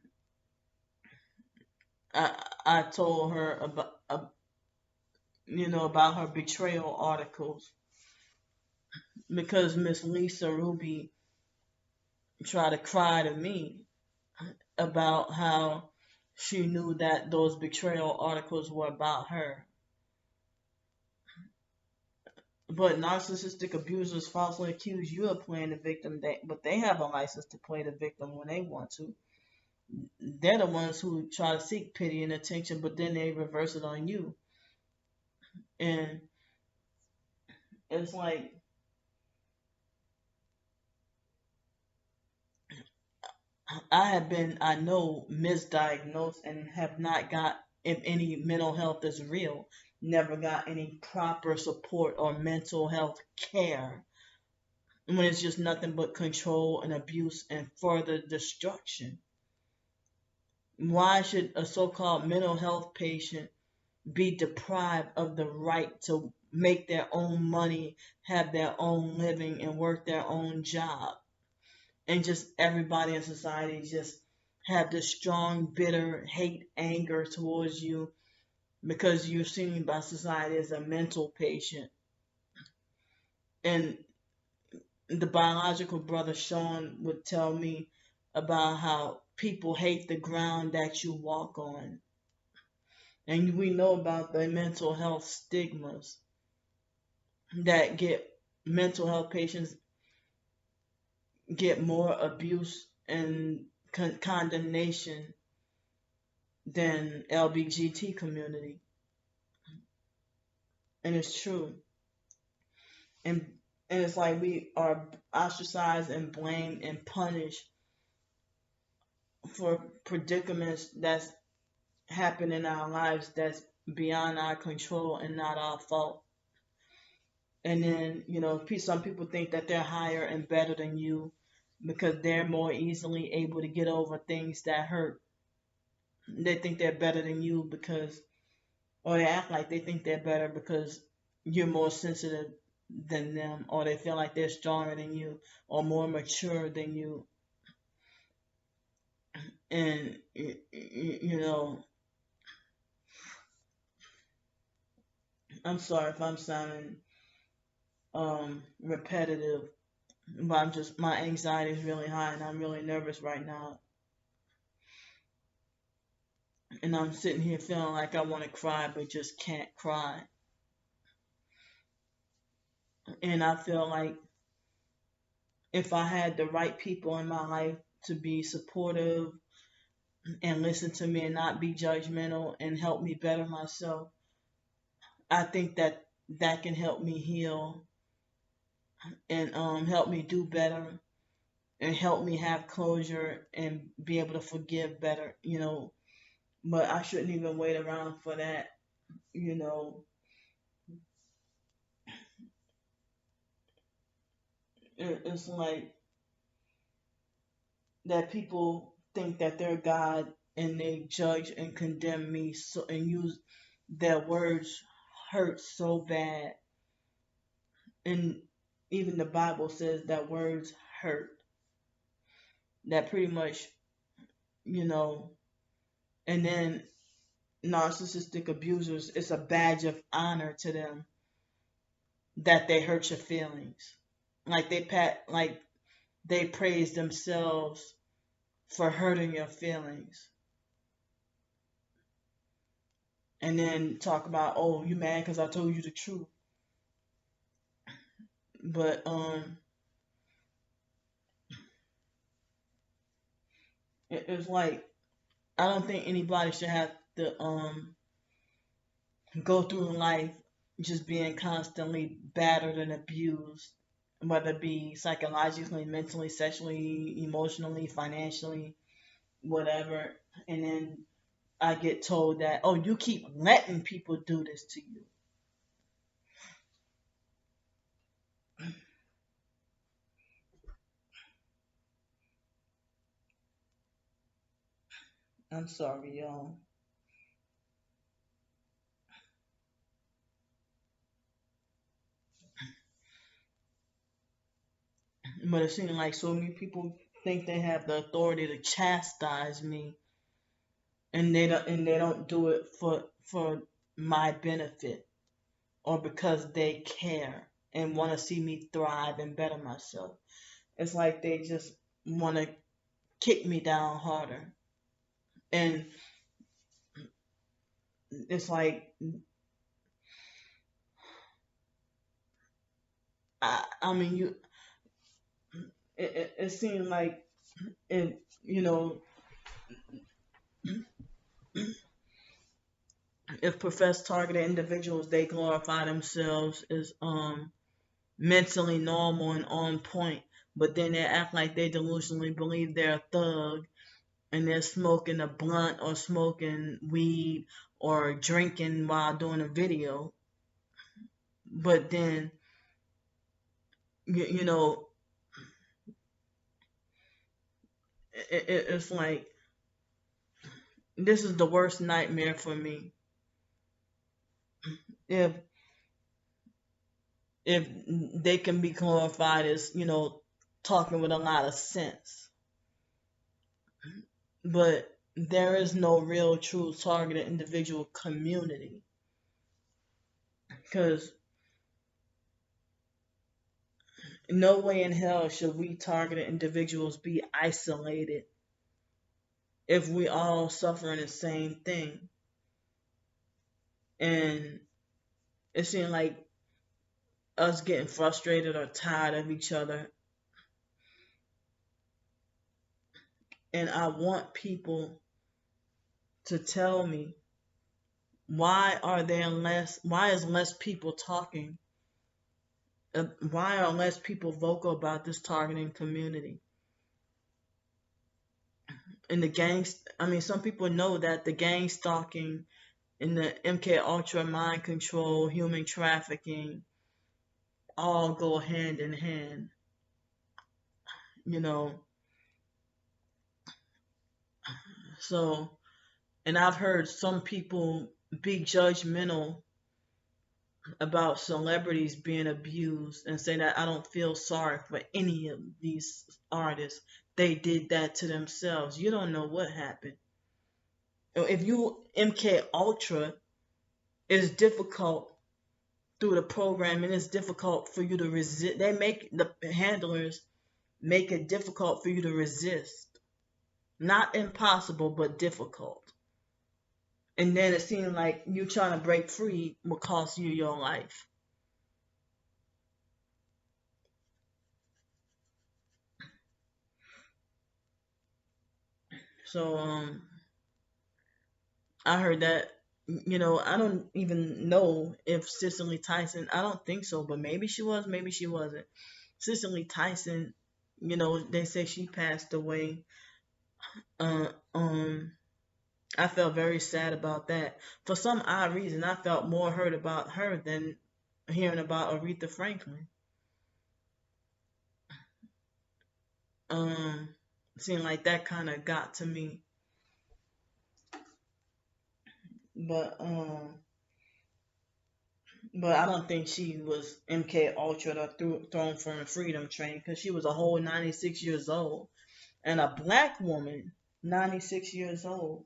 I told her about, about her betrayal articles, because Miss Lisa Ruby tried to cry to me about how she knew that those betrayal articles were about her. But narcissistic abusers falsely accuse you of playing the victim, but they have a license to play the victim when they want to. They're the ones who try to seek pity and attention, but then they reverse it on you. And it's like, I know, misdiagnosed and have not got, if any mental health is real, never got any proper support or mental health care when it's just nothing but control and abuse and further destruction. Why should a so called mental health patient be deprived of the right to make their own money, have their own living, and work their own job? And just everybody in society just have this strong, bitter hate, anger towards you because you're seen by society as a mental patient. And the biological brother Sean would tell me about how people hate the ground that you walk on. And we know about the mental health stigmas that get mental health patients get more abuse and condemnation than LBGT community. And it's true. And and it's like we are ostracized and blamed and punished for predicaments that's happen in our lives that's beyond our control and not our fault. And then, some people think that they're higher and better than you because they're more easily able to get over things that hurt. They think they're better than you because, or they act like they think they're better because you're more sensitive than them, or they feel like they're stronger than you or more mature than you. And, I'm sorry if I'm sounding repetitive, but my anxiety is really high and I'm really nervous right now. And I'm sitting here feeling like I want to cry but just can't cry. And I feel like if I had the right people in my life to be supportive and listen to me and not be judgmental and help me better myself, I think that that can help me heal and help me do better and help me have closure and be able to forgive better. But I shouldn't even wait around for that. You know, it's like that people think that they're God and they judge and condemn me and use their words hurt so bad. And even the Bible says that words hurt. That pretty much, you know, and then narcissistic abusers, it's a badge of honor to them that they hurt your feelings. Like they praise themselves for hurting your feelings. And then talk about, oh, you mad because I told you the truth. But it's like I don't think anybody should have to go through life just being constantly battered and abused, whether it be psychologically, mentally, sexually, emotionally, financially, whatever. And then I get told that, oh, you keep letting people do this to you. I'm sorry, y'all. But it seems like so many people think they have the authority to chastise me, and they don't do it for my benefit or because they care and want to see me thrive and better myself. It's like they just want to kick me down harder. And it's like I mean, it seemed like it, if professed targeted individuals, they glorify themselves as mentally normal and on point, but then they act like they delusionally believe they're a thug and they're smoking a blunt or smoking weed or drinking while doing a video. But then, you know, it's like this is the worst nightmare for me. If if they can be glorified as talking with a lot of sense, but there is no real true targeted individual community because no way in hell should we targeted individuals be isolated if we all suffering the same thing. And it seems like us getting frustrated or tired of each other. And I want people to tell me, why is less people talking? Why are less people vocal about this targeting community? And the gangs, I mean, some people know that the gang stalking and the MK Ultra mind control, human trafficking, all go hand in hand. You know, so, and I've heard some people be judgmental about celebrities being abused and say that I don't feel sorry for any of these artists. They did that to themselves. You don't know what happened. If you MK Ultra, it's difficult through the program and it's difficult for you to resist. They make the handlers make it difficult for you to resist. Not impossible, but difficult. And then it seems like you trying to break free will cost you your life. So I heard that I don't even know if Cicely Tyson. I don't think so, but maybe she was, maybe she wasn't. Cicely Tyson, they say she passed away. Uh, um, I felt very sad about that. For some odd reason, I felt more hurt about her than hearing about Aretha Franklin. Um, Seemed like that kind of got to me, but I don't think she was MK Ultra or thrown from the Freedom Train because she was a whole 96 years old and a black woman, 96 years old.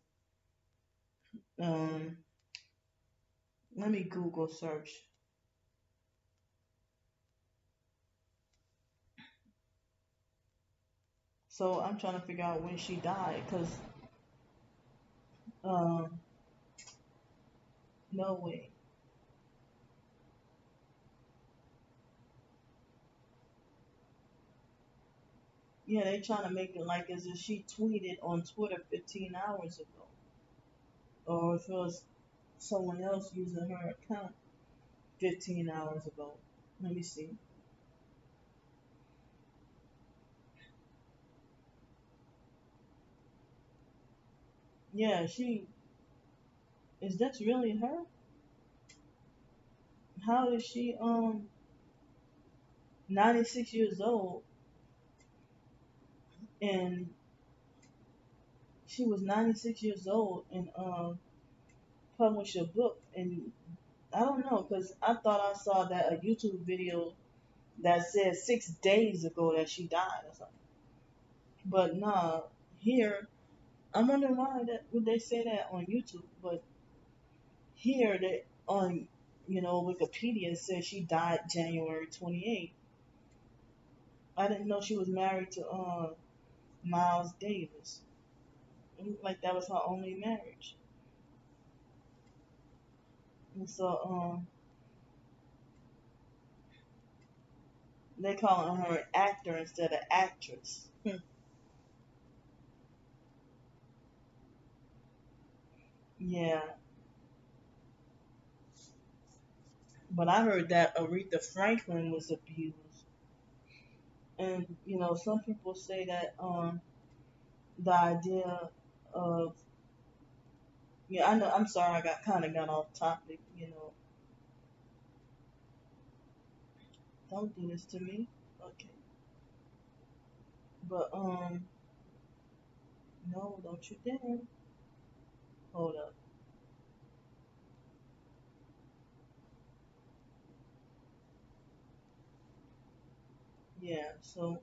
Um, Let me Google search. So I'm trying to figure out when she died because um, no way. Yeah, they trying to make it like as if she tweeted on Twitter 15 hours ago, or if it was someone else using her account 15 hours ago. Let me see. Yeah, she is. That's really her. How is she 96 years old and she was 96 years old and published a book and I don't know because I thought I saw that a YouTube video that said 6 days ago that she died or something. But nah, here I wonder why that would they say that on YouTube, but here they on Wikipedia it says she died January 28th. I didn't know she was married to Miles Davis. It looked like that was her only marriage. And so They calling her an actor instead of actress. Yeah, but I heard that Aretha Franklin was abused, and some people say that the idea of yeah, I know. I'm sorry, I got off topic. Don't do this to me. Okay, but no, don't you dare. Hold up. Yeah, so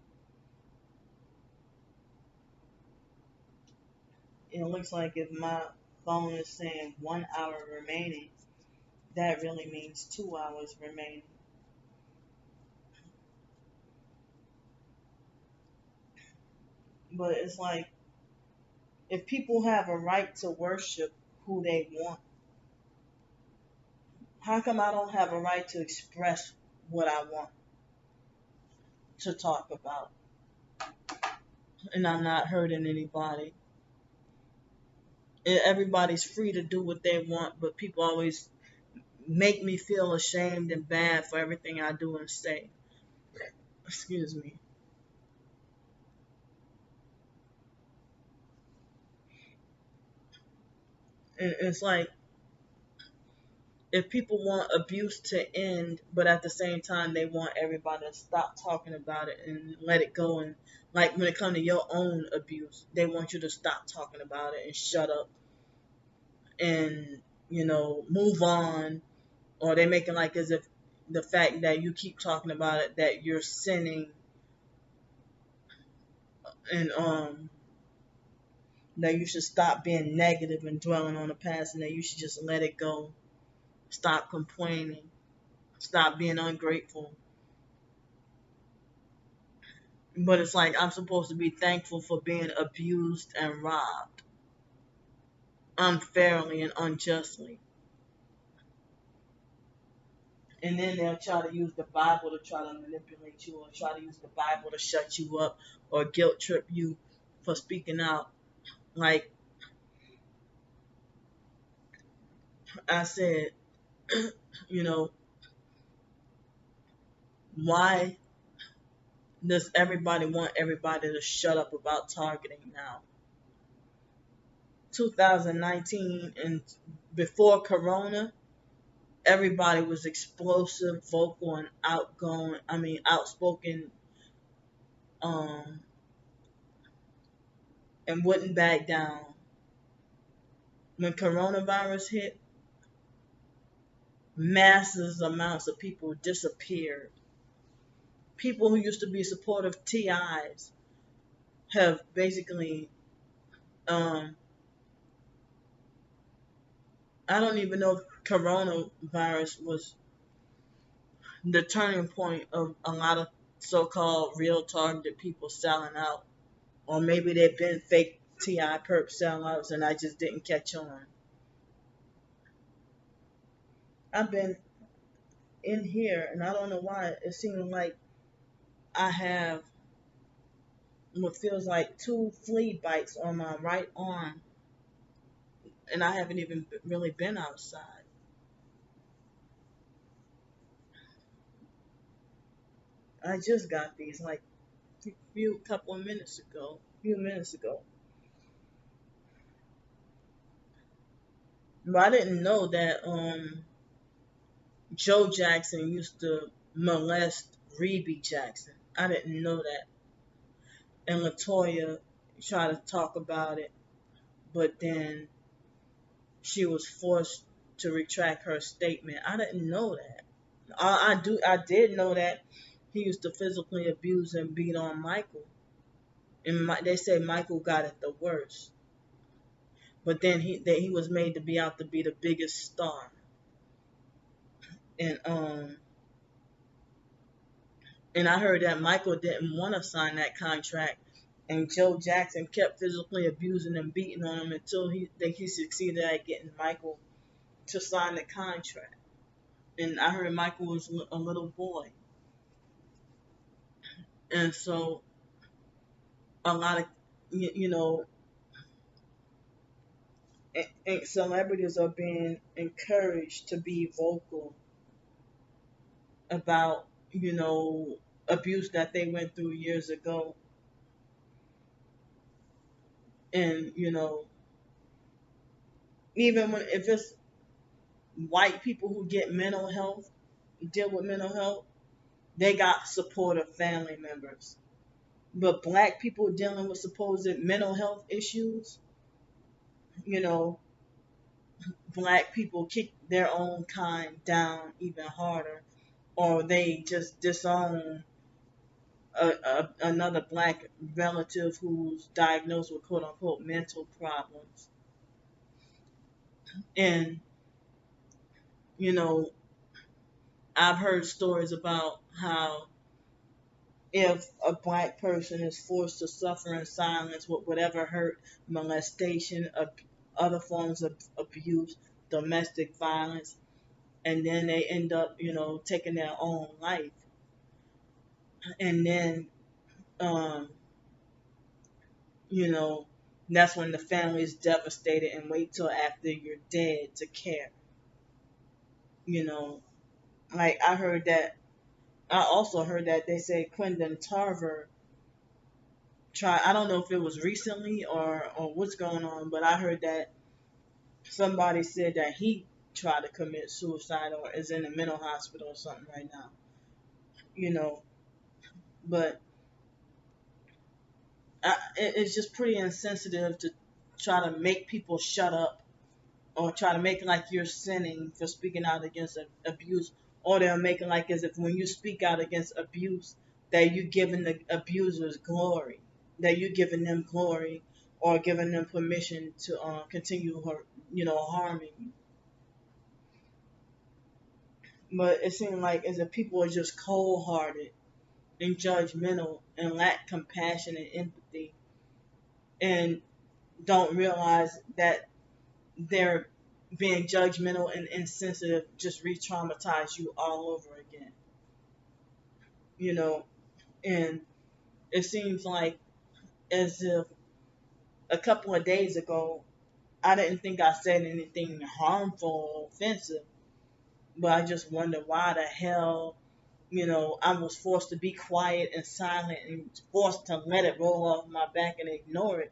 it looks like if my phone is saying 1 hour remaining, that really means 2 hours remaining. But it's like if people have a right to worship who they want, how come I don't have a right to express what I want to talk about and I'm not hurting anybody? Everybody's free to do what they want, but people always make me feel ashamed and bad for everything I do and say. Excuse me. It's like if people want abuse to end, but at the same time they want everybody to stop talking about it and let it go, and like when it comes to your own abuse, they want you to stop talking about it and shut up and move on, or they making like as if the fact that you keep talking about it that you're sinning, and that you should stop being negative and dwelling on the past, and that you should just let it go, stop complaining, stop being ungrateful. But it's like I'm supposed to be thankful for being abused and robbed unfairly and unjustly. And then they'll try to use the Bible to try to manipulate you, or try to use the Bible to shut you up, or guilt trip you for speaking out. Like I said, you know, why does everybody want everybody to shut up about targeting now? 2019 and before Corona, everybody was explosive, vocal, and outgoing. I mean, outspoken, um, and wouldn't back down. When coronavirus hit, masses amounts of people disappeared. People who used to be supportive TIs have basically, um, I don't even know if coronavirus was the turning point of a lot of so-called real targeted people selling out, or maybe they've been fake TI perp sellouts and I just didn't catch on. I've been in here and I don't know why it seems like I have what feels like two flea bites on my right arm, and I haven't even really been outside. I just got these like few couple of minutes ago, few minutes ago. But I didn't know that Joe Jackson used to molest Reby Jackson. I didn't know that. And Latoya tried to talk about it, but then she was forced to retract her statement. I didn't know that. I did know that he used to physically abuse and beat on Michael, and they say Michael got it the worst. But then he was made to be out to be the biggest star, and I heard that Michael didn't want to sign that contract, and Joe Jackson kept physically abusing and beating on him until he succeeded at getting Michael to sign the contract. And I heard Michael was a little boy. And so a lot of, you know, and celebrities are being encouraged to be vocal about, abuse that they went through years ago. And, even when, if it's white people who get mental health, deal with mental health, they got supportive family members. But black people dealing with supposed mental health issues, you know, black people kick their own kind down even harder, or they just disown another black relative who's diagnosed with quote unquote mental problems. And, you know, I've heard stories about how if a black person is forced to suffer in silence with whatever hurt, molestation, other forms of abuse, domestic violence, and then they end up, taking their own life. And then, um, you know, that's when the family is devastated and wait till after you're dead to care. You know, like I also heard that they say Quentin Tarver tried, I don't know if it was recently or what's going on, but I heard that somebody said that he tried to commit suicide or is in a mental hospital or something right now. You know, but it's just pretty insensitive to try to make people shut up or try to make it like you're sinning for speaking out against abuse, or they're making like as if when you speak out against abuse that you're giving the abusers glory, that you're giving them glory or giving them permission to continue harming you. But it seems like as if people are just cold-hearted and judgmental and lack compassion and empathy, and don't realize that they're being judgmental and insensitive just re-traumatize you all over again. You know, and it seems like as if a couple of days ago I didn't think I said anything harmful or offensive, but I just wonder why the hell, I was forced to be quiet and silent and forced to let it roll off my back and ignore it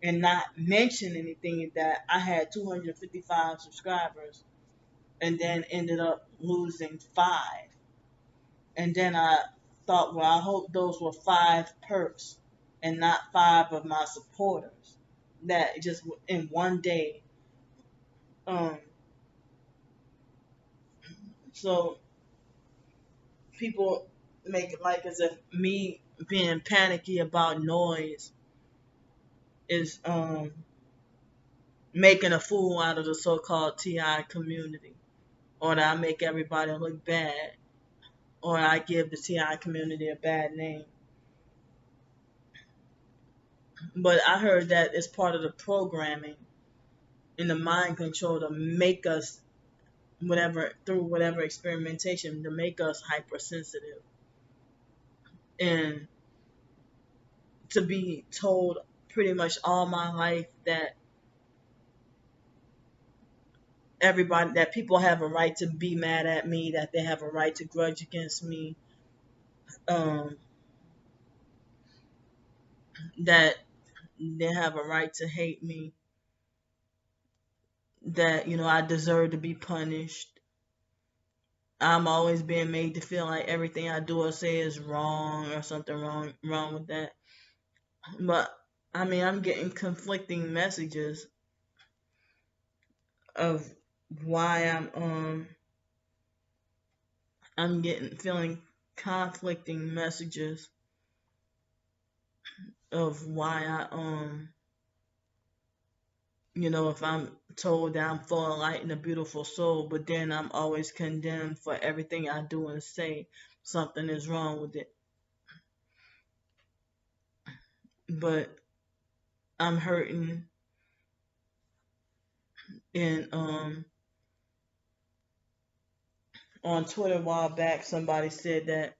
and not mention anything that I had 255 subscribers and then ended up losing five. And then I thought, well, I hope those were five perks and not five of my supporters. That just in one day. Um, so people make it like as if me being panicky about noise is making a fool out of the so-called TI community, or that I make everybody look bad, or I give the TI community a bad name. But I heard that it's part of the programming in the mind control to make us whatever through whatever experimentation to make us hypersensitive, and to be told pretty much all my life that everybody that people have a right to be mad at me, that they have a right to grudge against me, um, that they have a right to hate me, that I deserve to be punished. I'm always being made to feel like everything I do or say is wrong or something wrong with that. But I mean, I'm getting conflicting messages of why I'm getting feeling conflicting messages of why if I'm told that I'm full of light and a beautiful soul, but then I'm always condemned for everything I do and say. Something is wrong with it. But I'm hurting, and on Twitter a while back somebody said that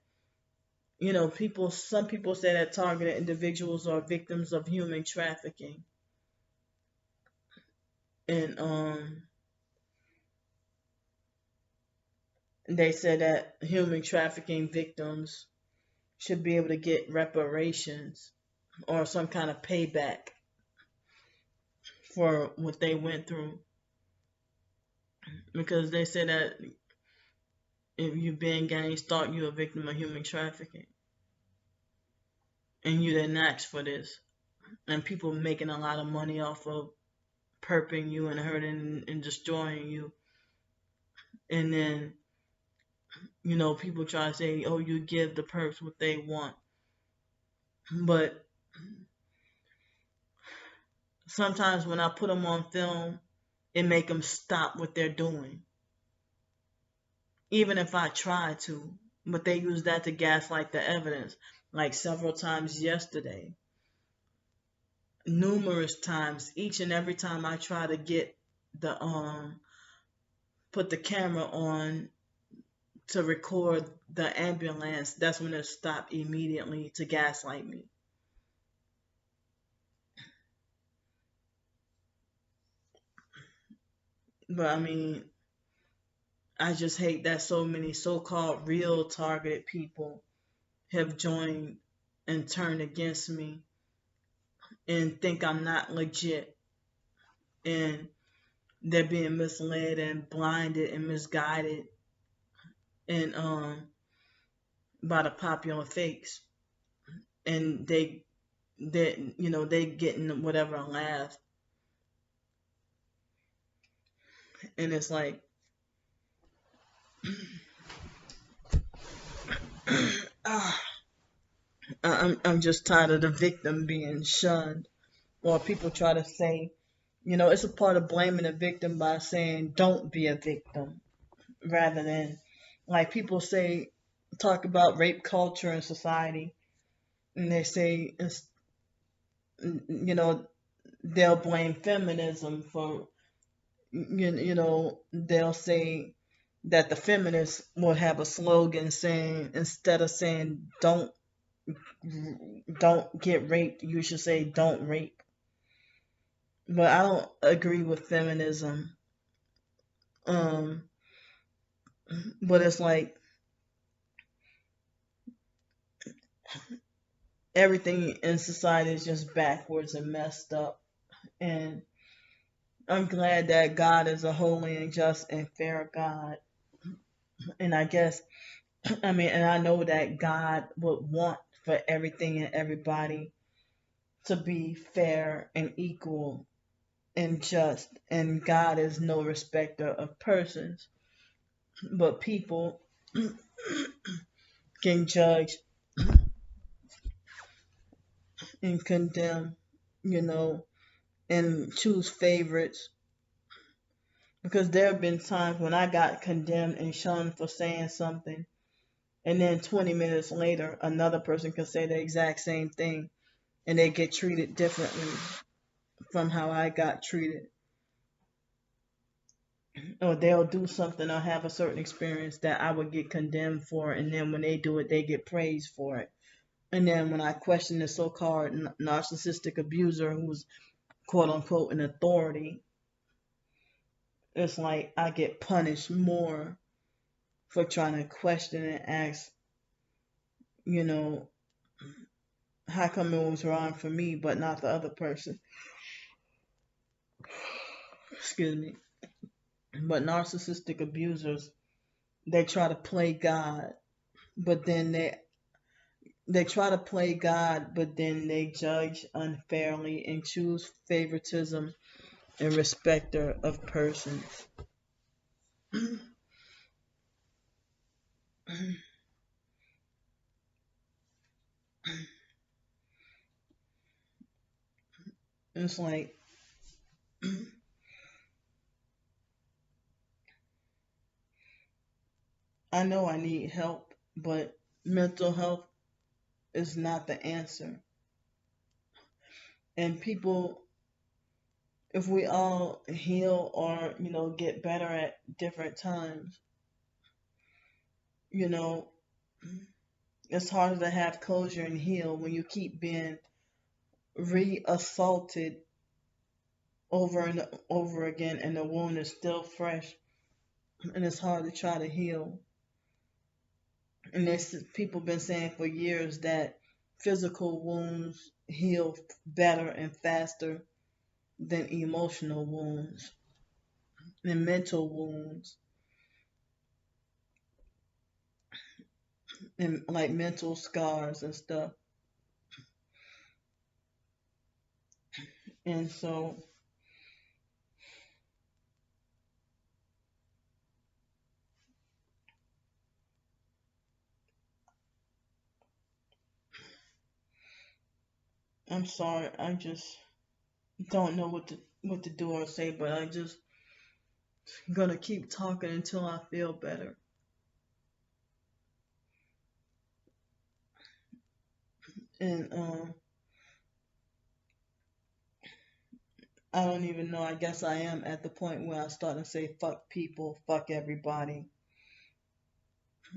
some people say that targeted individuals are victims of human trafficking. And they said that human trafficking victims should be able to get reparations or some kind of payback for what they went through. Because they said that if you've been gang stalked, you're a victim of human trafficking. And you didn't ask for this. And people making a lot of money off of perping you and hurting and destroying you. And then, people try to say, oh, you give the perps what they want. But sometimes when I put them on film, it make them stop what they're doing. Even if I try to. But they use that to gaslight the evidence. Like several times yesterday. Numerous times. Each and every time I try to get the put the camera on to record the ambulance, that's when it stopped immediately to gaslight me. But I mean, I just hate that so many so-called real targeted people have joined and turned against me and think I'm not legit, and they're being misled and blinded and misguided and by the popular fakes, and they getting whatever laugh, and it's like I'm just tired of the victim being shunned, or people try to say, it's a part of blaming the victim by saying don't be a victim, rather than like people say, talk about rape culture in society, and they say you know they'll blame feminism for they'll say that the feminists will have a slogan saying, instead of saying don't get raped, you should say don't rape. But I don't agree with feminism. um but it's like everything in society is just backwards and messed up, and I'm glad that God is a holy and just and fair God. And I guess, and I know that God would want for everything and everybody to be fair and equal and just. And God is no respecter of persons. But people can judge and condemn, you know, and choose favorites. Because there have been times when I got condemned and shunned for saying something, and then 20 minutes later, another person can say the exact same thing, and they get treated differently from how I got treated. Or they'll do something or have a certain experience that I would get condemned for, and then when they do it, they get praised for it. And then when I question the so-called narcissistic abuser who's quote unquote an authority, it's like I get punished more for trying to question and ask, you know, how come it was wrong for me but not the other person? Excuse me. But narcissistic abusers, they try to play God, but then they try to play God, but then they judge unfairly and choose favoritism and respecter of persons. It's like I know I need help, but mental health is not the answer. And people, if we all heal or, get better at different times, you know, It's harder to have closure and heal when you keep being re-assaulted over and over again, and the wound is still fresh, and it's hard to try to heal. And there's people been saying for years that physical wounds heal better and faster than emotional wounds and mental wounds and like mental scars and stuff. And so I'm sorry, I just don't know what to do or say, but I just gonna keep talking until I feel better. And I don't even know. I guess I am at the point where I start to say fuck people, fuck everybody,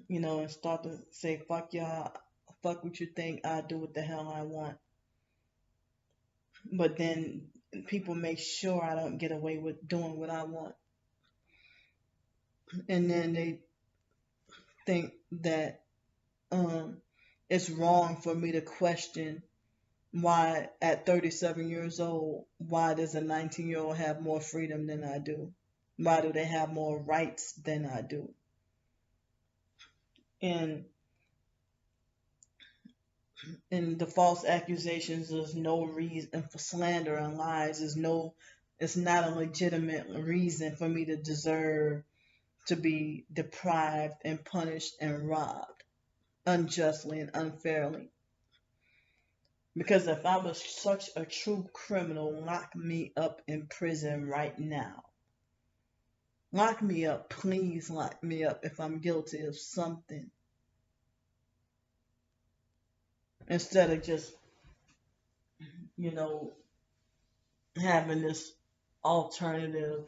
and start to say fuck y'all, fuck what you think, I do what the hell I want. But then people make sure I don't get away with doing what I want. And then they think that it's wrong for me to question why at 37 years old, why does a 19-year-old have more freedom than I do? Why do they have more rights than I do? And the false accusations, there's no reason for slander and lies. It's not a legitimate reason for me to deserve to be deprived and punished and robbed unjustly and unfairly. Because if I was such a true criminal, lock me up in prison right now. Lock me up, please lock me up if I'm guilty of something. Instead of just, you know, having this alternative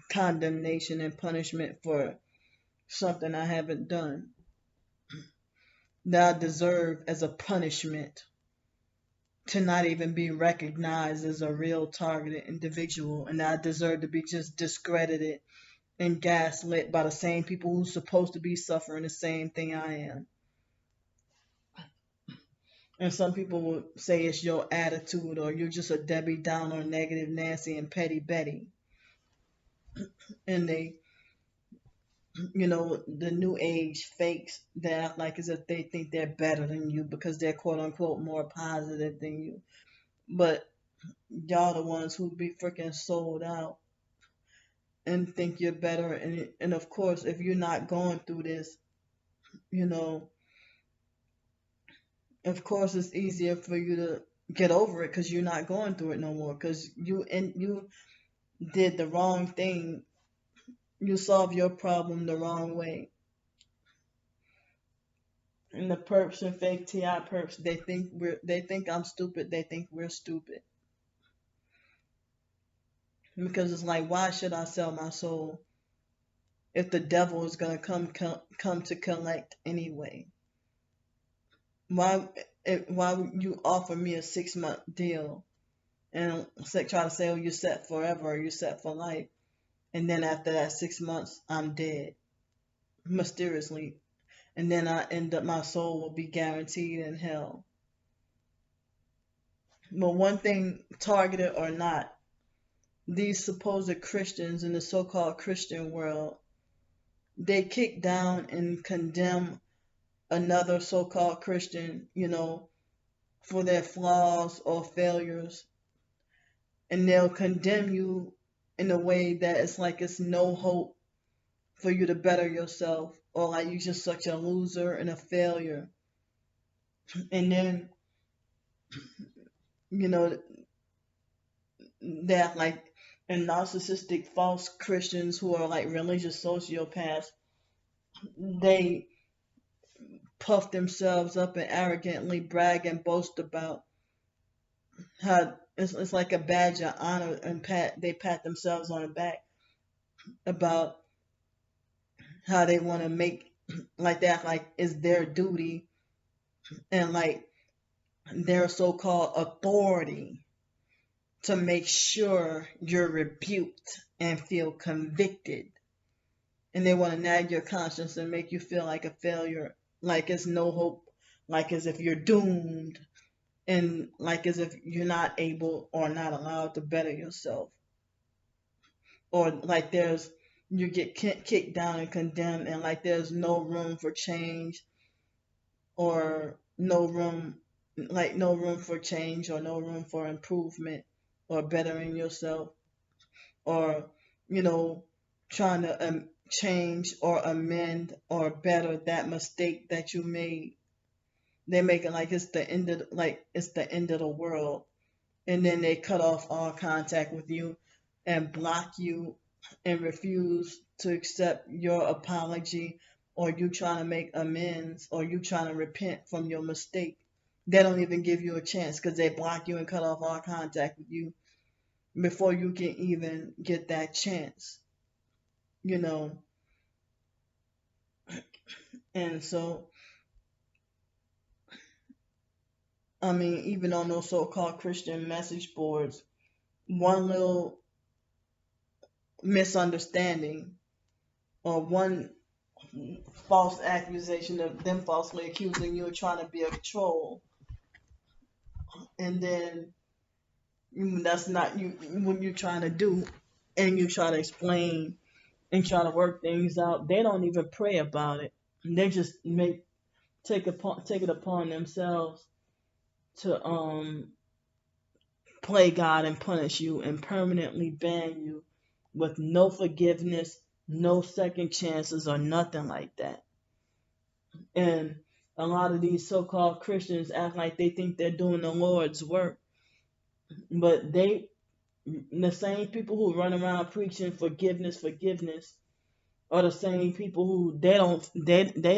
condemnation and punishment for something I haven't done that I deserve as a punishment to not even be recognized as a real targeted individual, and I deserve to be just discredited and gaslit by the same people who's supposed to be suffering the same thing I am. And some people would say it's your attitude, or you're just a Debbie Downer, negative Nancy, and petty Betty. And they, the new age fakes that act like as if they think they're better than you because they're quote unquote more positive than you. But y'all the ones who be freaking sold out and think you're better. And of course, if you're not going through this, you know, of course it's easier for you to get over it because you're not going through it no more because you did the wrong thing. You solved your problem the wrong way. And the perps and fake TI perps, they think I'm stupid. They think we're stupid because it's like, why should I sell my soul if the devil is gonna come to collect anyway? Why would you offer me a 6-month deal and try to say, oh, you're set forever, or you're set for life, and then after that 6 months I'm dead mysteriously, and then I end up my soul will be guaranteed in hell. But one thing, targeted or not, these supposed Christians in the so-called Christian world, they kick down and condemn another so-called Christian, for their flaws or failures, and they'll condemn you in a way that it's like it's no hope for you to better yourself, or like you're just such a loser and a failure. And then, you know, that like and narcissistic false Christians who are like religious sociopaths, they puff themselves up and arrogantly brag and boast about how it's like a badge of honor, and they pat themselves on the back about how they want to make like that, like it's their duty and like their so-called authority to make sure you're rebuked and feel convicted. And they want to nag your conscience and make you feel like a failure, like it's no hope, like as if you're doomed, and like as if you're not able or not allowed to better yourself, or like there's you get kicked down and condemned, and like there's no room for change, or no room for change, or no room for improvement or bettering yourself, or you know trying to change or amend or better that mistake that you made. They make it like it's the end of the world, and then they cut off all contact with you and block you and refuse to accept your apology, or you trying to make amends, or you trying to repent from your mistake. They don't even give you a chance because they block you and cut off all contact with you before you can even get that chance, you know. And so, I mean, even on those so-called Christian message boards, one little misunderstanding or one false accusation of them falsely accusing you of trying to be a troll, and then that's not you what you're trying to do, and you try to explain and try to work things out. They don't even pray about it. They just take it upon themselves to play God and punish you and permanently ban you with no forgiveness, no second chances, or nothing like that. And a lot of these so-called Christians act like they think they're doing the Lord's work, but the same people who run around preaching forgiveness, forgiveness, are the same people who they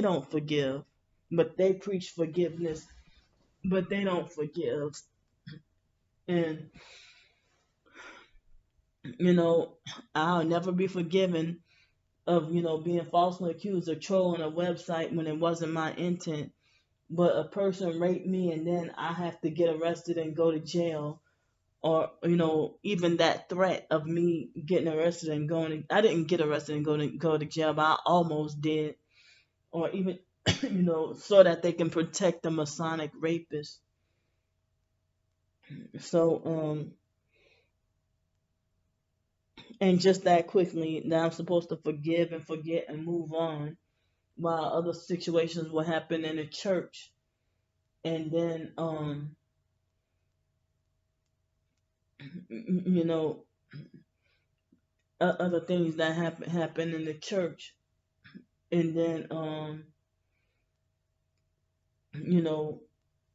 don't forgive, but they preach forgiveness, but they don't forgive. And you know, I'll never be forgiven of being falsely accused of trolling a website when it wasn't my intent. But a person raped me and then I have to get arrested and go to jail, or even that threat of me getting arrested and I didn't get arrested and go to jail, but I almost did, or even so that they can protect the Masonic rapist. So and just that quickly that I'm supposed to forgive and forget and move on, while other situations will happen in the church, and then you know other things that happen in the church, and then you know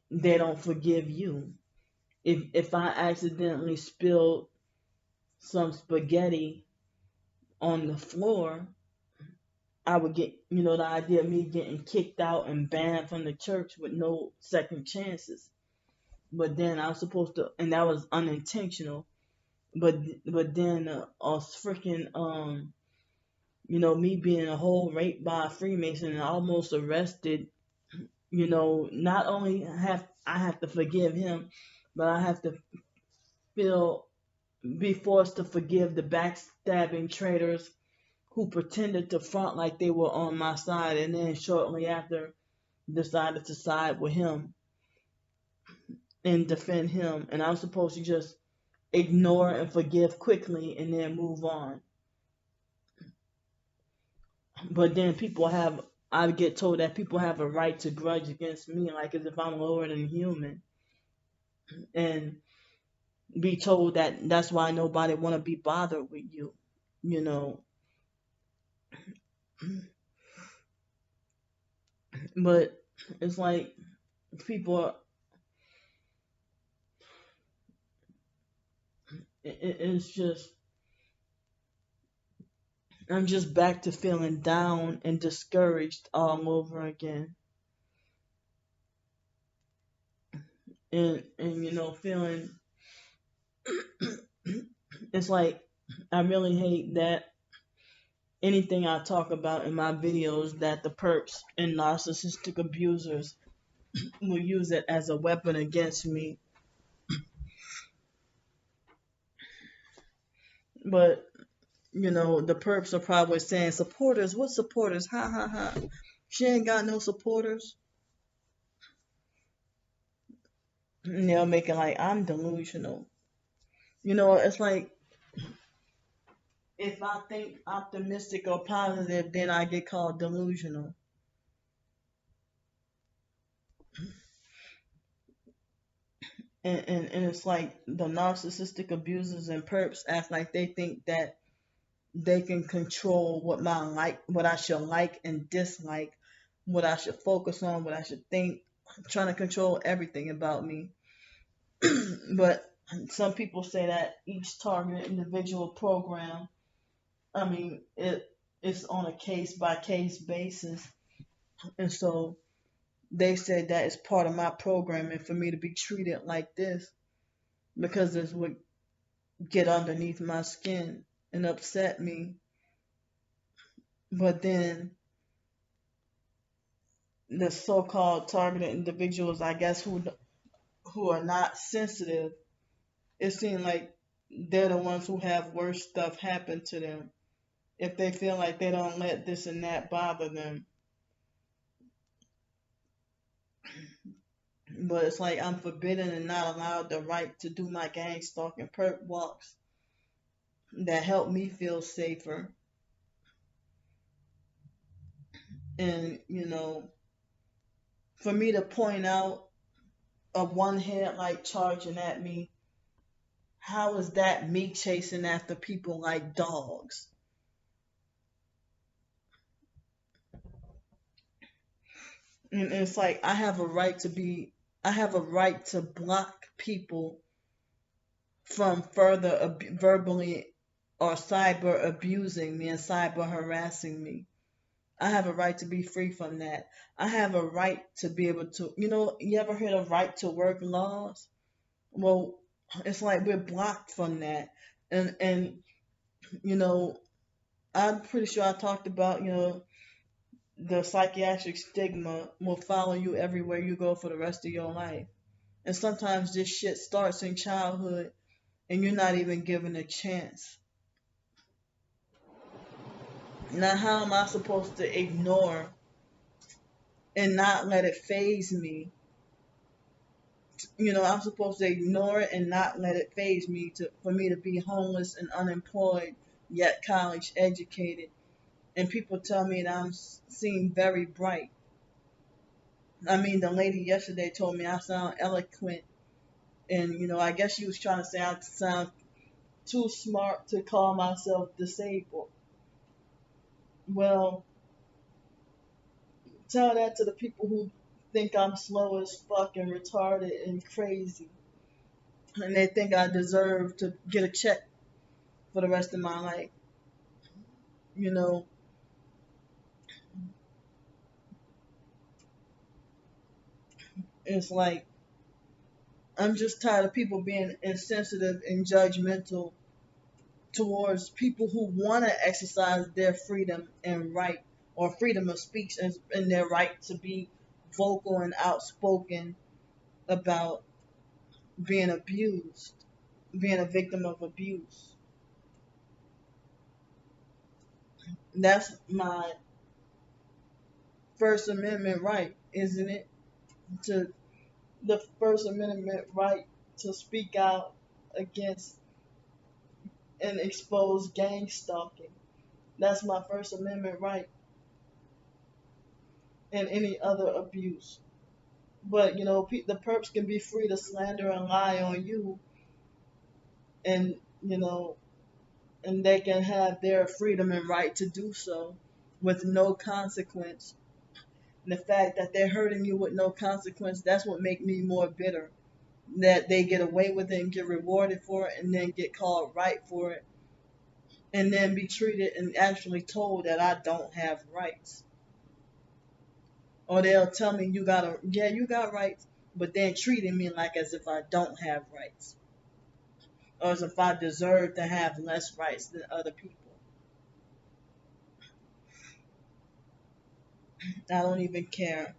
they don't forgive you. If I accidentally spilled some spaghetti on the floor, I would get the idea of me getting kicked out and banned from the church with no second chances. But then I was supposed to, and that was unintentional. But then a freaking me being a whole raped by a Freemason and almost arrested. Not only I have to forgive him, but I have to feel be forced to forgive the backstabbing traitors who pretended to front like they were on my side and then shortly after decided to side with him and defend him. And I'm supposed to just ignore and forgive quickly and then move on. But then I get told that people have a right to grudge against me, like as if I'm lower than human, and be told that that's why nobody want to be bothered with you, you know. But it's like people, it's just, I'm just back to feeling down and discouraged all over again. And feeling it's like I really hate that anything I talk about in my videos that the perps and narcissistic abusers will use it as a weapon against me. But the perps are probably saying, supporters, what supporters? Ha ha ha. She ain't got no supporters. And they'll make it like I'm delusional. It's like if I think optimistic or positive, then I get called delusional. And it's like the narcissistic abusers and perps act like they think that they can control what I should like and dislike, what I should focus on, what I should think, trying to control everything about me. But some people say that each targeted individual program, I mean, it's on a case by case basis. And so they said that it's part of my programming for me to be treated like this because this would get underneath my skin and upset me. But then the so-called targeted individuals, I guess, who are not sensitive, it seems like they're the ones who have worse stuff happen to them if they feel like they don't let this and that bother them. But it's like I'm forbidden and not allowed the right to do my gang stalking perp walks that help me feel safer. And, for me to point out a one headlight charging at me, how is that me chasing after people like dogs? And it's like I have a right to block people from further verbally or cyber abusing me and cyber harassing me. I have a right to be free from that. I have a right to be able to, you ever heard of right to work laws? Well, it's like we're blocked from that. And you know, I'm pretty sure I talked about, the psychiatric stigma will follow you everywhere you go for the rest of your life. And sometimes this shit starts in childhood and you're not even given a chance. Now, how am I supposed to ignore and not let it phase me? I'm supposed to ignore it and not let it phase me for me to be homeless and unemployed, yet college educated. And people tell me that seem very bright. I mean, the lady yesterday told me I sound eloquent, and I guess she was trying to say I sound too smart to call myself disabled. Well, tell that to the people who think I'm slow as fuck and retarded and crazy, and they think I deserve to get a check for the rest of my life. You know, it's like I'm just tired of people being insensitive and judgmental towards people who want to exercise their freedom and right or freedom of speech and their right to be vocal and outspoken about being abused, being a victim of abuse. That's my First Amendment right, isn't it? To the First Amendment right to speak out against and expose gang stalking. That's my First Amendment right and any other abuse. But the perps can be free to slander and lie on you, and and they can have their freedom and right to do so with no consequence. And the fact that they're hurting you with no consequence, that's what makes me more bitter. That they get away with it and get rewarded for it, and then get called right for it, and then be treated and actually told that I don't have rights. Or they'll tell me you got rights, but then treating me like as if I don't have rights. Or as if I deserve to have less rights than other people. I don't even care.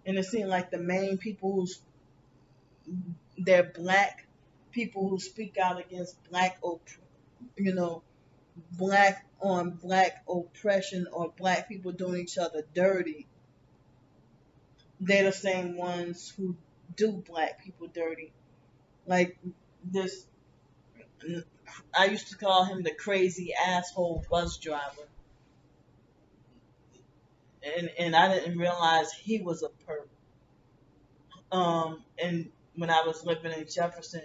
And it seems like the main people who's they're black people who speak out against you know, black on black oppression or black people doing each other dirty. They're the same ones who do black people dirty. Like this, I used to call him the crazy asshole bus driver, and I didn't realize he was a perp. And when I was living in Jefferson,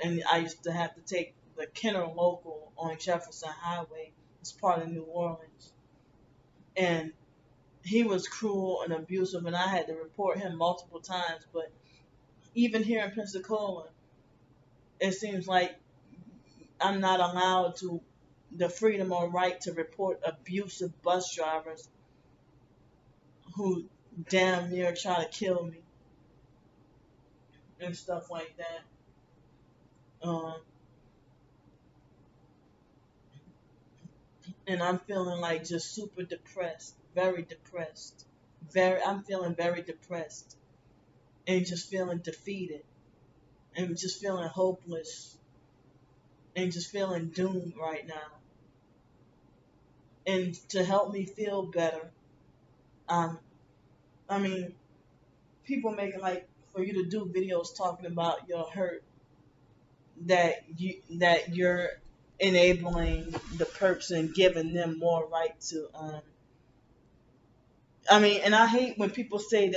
and I used to have to take the Kenner Local on Jefferson Highway. It's part of New Orleans, and he was cruel and abusive, and I had to report him multiple times. But even here in Pensacola, it seems like I'm not allowed to the freedom or right to report abusive bus drivers who damn near try to kill me and stuff like that. Um, and I'm feeling like just super depressed, very depressed. I'm feeling very depressed and just feeling defeated and just feeling hopeless and just feeling doomed right now. And to help me feel better, um, I mean, people make it like for you to do videos talking about your hurt that you're enabling the person, giving them more right to I mean, and I hate when people say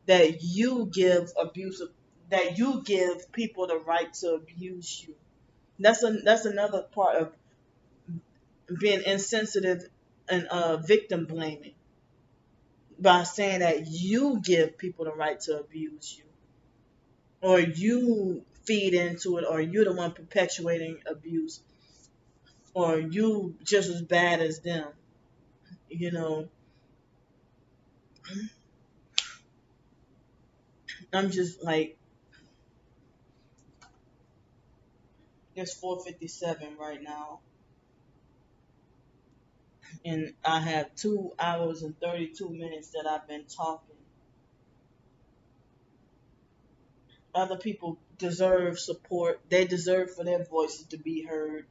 that you give abusive that you give people the right to abuse you. That's another part of being insensitive and victim blaming by saying that you give people the right to abuse you or you feed into it or you're the one perpetuating abuse or you just as bad as them. You know, I'm just like it's 4:57 right now, and I have 2 hours and 32 minutes that I've been talking. Other people deserve support. They deserve for their voices to be heard.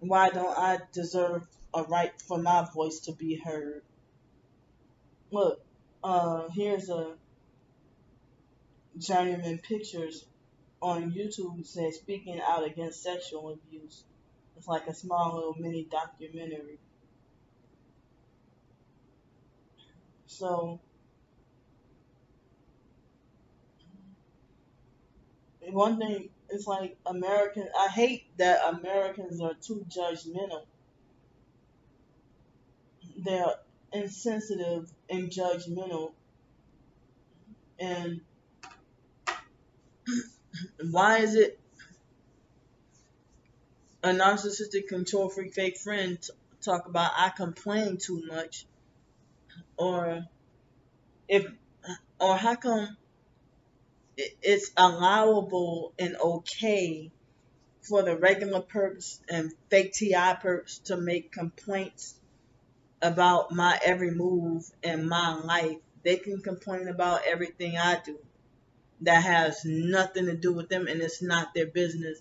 Why don't I deserve a right for my voice to be heard? Look, here's a Journeyman Pictures on YouTube who says speaking out against sexual abuse. It's like a small little mini documentary. So one thing it's like American. I hate that Americans are too judgmental. They're insensitive and judgmental. And why is it a narcissistic control freak fake friend talk about I complain too much, or if or how come it's allowable and okay for the regular perps and fake TI perps to make complaints about my every move in my life. They can complain about everything I do that has nothing to do with them and it's not their business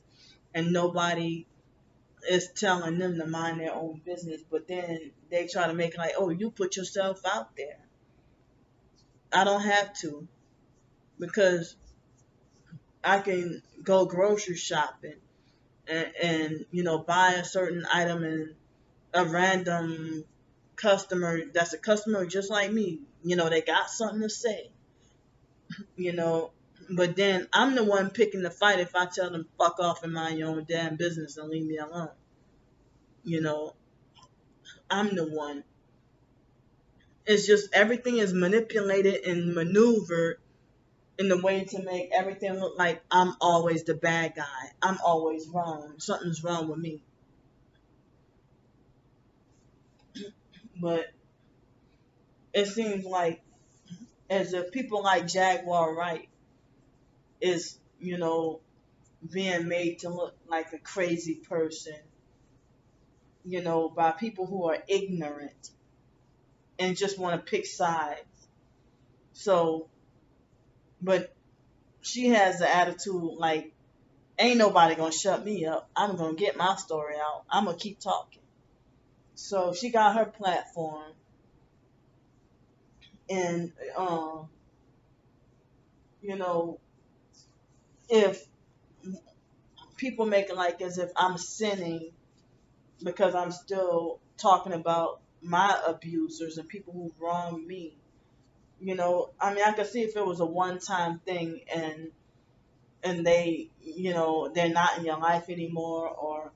and nobody is telling them to mind their own business, but then they try to make it like, oh, you put yourself out there. I don't have to because I can go grocery shopping and buy a certain item and a random customer that's a customer just like me, they got something to say, you know. But then I'm the one picking the fight if I tell them fuck off and mind your own damn business and leave me alone. You know, I'm the one. It's just everything is manipulated and maneuvered in the way to make everything look like I'm always the bad guy. I'm always wrong. Something's wrong with me. But it seems like as if people like Jaguar Wright is, being made to look like a crazy person, by people who are ignorant. and just want to pick sides. So, but she has the attitude like, ain't nobody gonna shut me up. I'm gonna get my story out. I'm gonna keep talking. So she got her platform, and you know, if people make it like as if I'm sinning because I'm still talking about my abusers and people who wronged me. I mean, I could see if it was a one-time thing and they, they're not in your life anymore, or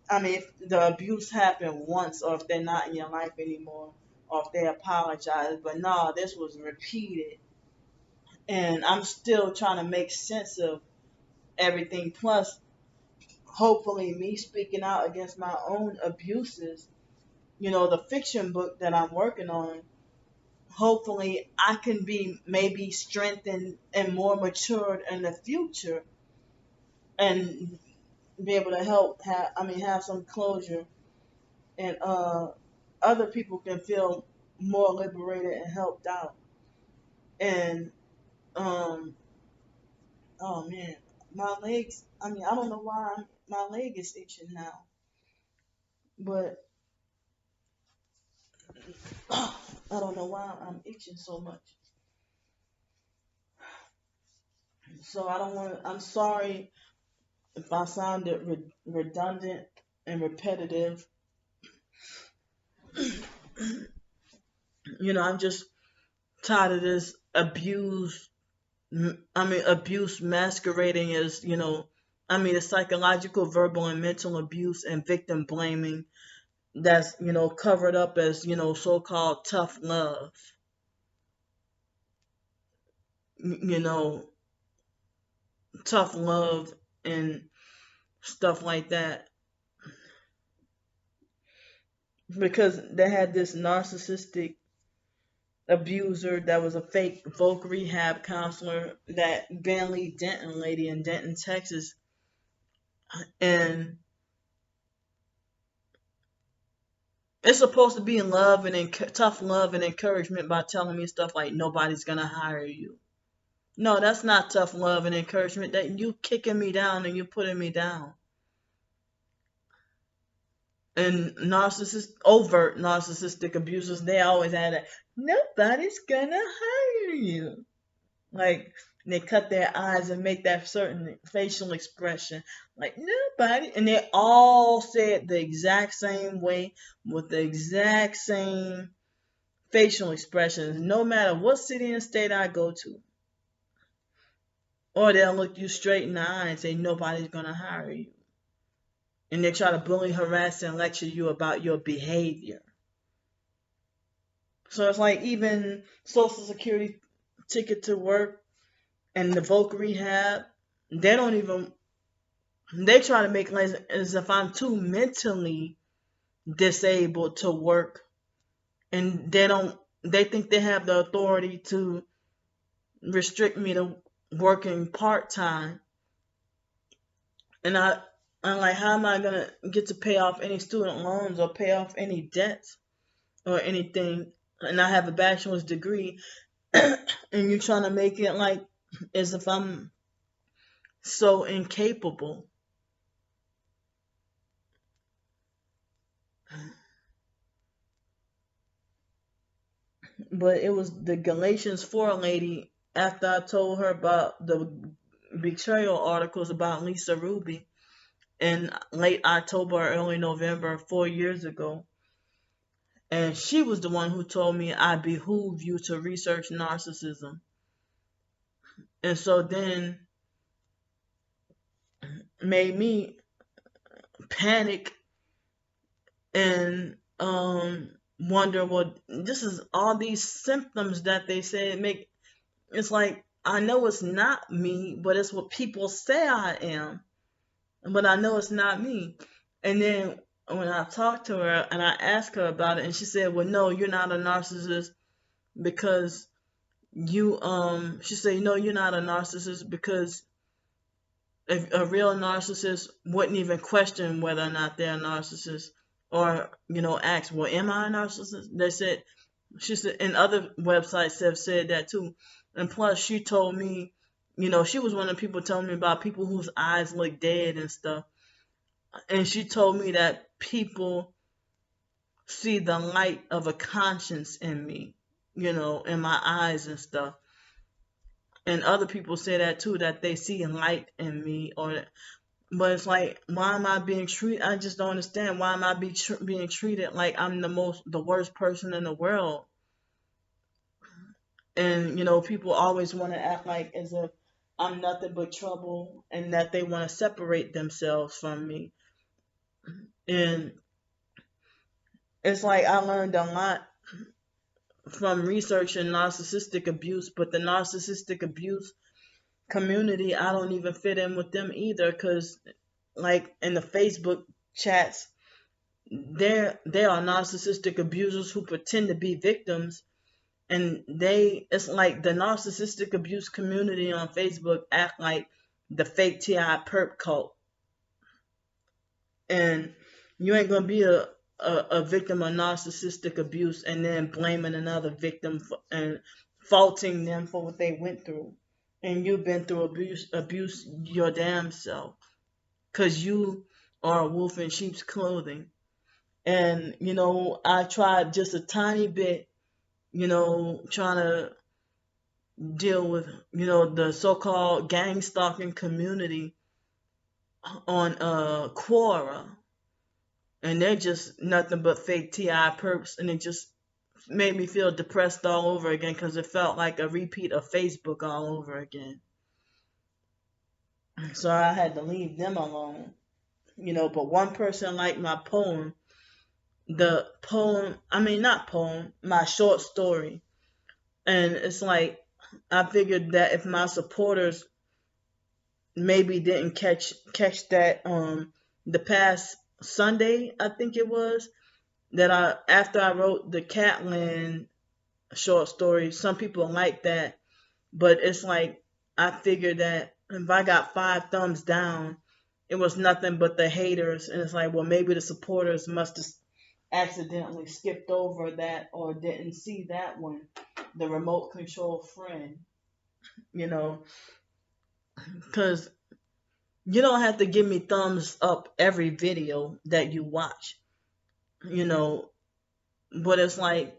I mean, if the abuse happened once, or if they're not in your life anymore, or if they apologize. But no, this was repeated, and I'm still trying to make sense of everything. Plus, hopefully, me speaking out against my own abuses, the fiction book that I'm working on, hopefully I can be maybe strengthened and more matured in the future and be able to help have some closure, and other people can feel more liberated and helped out. And um oh man, my legs, I mean, I don't know why my leg is itching now, but I don't know why I'm itching so much. So I don't want to, I'm sorry if I sounded redundant and repetitive. I'm just tired of this abuse masquerading as, the psychological, verbal, and mental abuse and victim blaming that's, covered up as, so-called tough love, you know, tough love and stuff like that. Because they had this narcissistic abuser that was a fake voc rehab counselor, that Bentley Denton lady in Denton, Texas, and it's supposed to be love and tough love and encouragement by telling me stuff like nobody's gonna hire you. No, that's not tough love and encouragement. That you kicking me down and you putting me down. And overt narcissistic abusers, they always had that. Nobody's gonna hire you. Like they cut their eyes and make that certain facial expression, like nobody, and they all say it the exact same way with the exact same facial expressions, no matter what city and state I go to. Or they'll look you straight in the eye and say nobody's gonna hire you, and they try to bully, harass, and lecture you about your behavior. So it's like even Social Security ticket to work and the voc rehab, they don't even they try to make it as if I'm too mentally disabled to work, and they think they have the authority to restrict me to working part-time. And I'm like, how am I gonna get to pay off any student loans or pay off any debts or anything? And I have a bachelor's degree, and you're trying to make it like as if I'm so incapable. But it was the Galatians 4 lady, after I told her about the betrayal articles about Lisa Ruby in late October or early November 4 years ago. And she was the one who told me I behoove you to research narcissism. And so then made me panic and wonder, well, this is all these symptoms that they say make. It's like, I know it's not me, but it's what people say I am, but I know it's not me. And then when I talked to her and I asked her about it, and she said, well, no, you're not a narcissist because she said, no, you're not a narcissist because a real narcissist wouldn't even question whether or not they're a narcissist, or asked, well, am I a narcissist? She said, and other websites have said that too. And plus, she told me, she was one of the people telling me about people whose eyes look dead and stuff. And she told me that people see the light of a conscience in me, in my eyes and stuff. And other people say that too, that they see light in me, but it's like, why am I being treated? I just don't understand. Why am I being treated like I'm the worst person in the world? And people always want to act like as if I'm nothing but trouble, and that they want to separate themselves from me. And it's like I learned a lot from researching narcissistic abuse, but the narcissistic abuse community, I don't even fit in with them either, because like in the Facebook chats, there are narcissistic abusers who pretend to be victims, and it's like the narcissistic abuse community on Facebook act like the fake TI perp cult. And you ain't gonna be a victim of narcissistic abuse and then blaming another victim and faulting them for what they went through. And you've been through abuse your damn self, because you are a wolf in sheep's clothing. And I tried just a tiny bit, trying to deal with the so-called gang stalking community on Quora, and they're just nothing but fake TI perps, and it just made me feel depressed all over again, because it felt like a repeat of Facebook all over again. So I had to leave them alone, but one person liked my poem. Not poem, my short story. And it's like, I figured that if my supporters maybe didn't catch that the past Sunday, I think it was, that after I wrote the Catland short story, some people like that, but it's like, I figured that if I got 5 thumbs down, it was nothing but the haters. And it's like, well, maybe the supporters must have accidentally skipped over that, or didn't see that one, the remote control friend, because you don't have to give me thumbs up every video that you watch, you know, but it's like,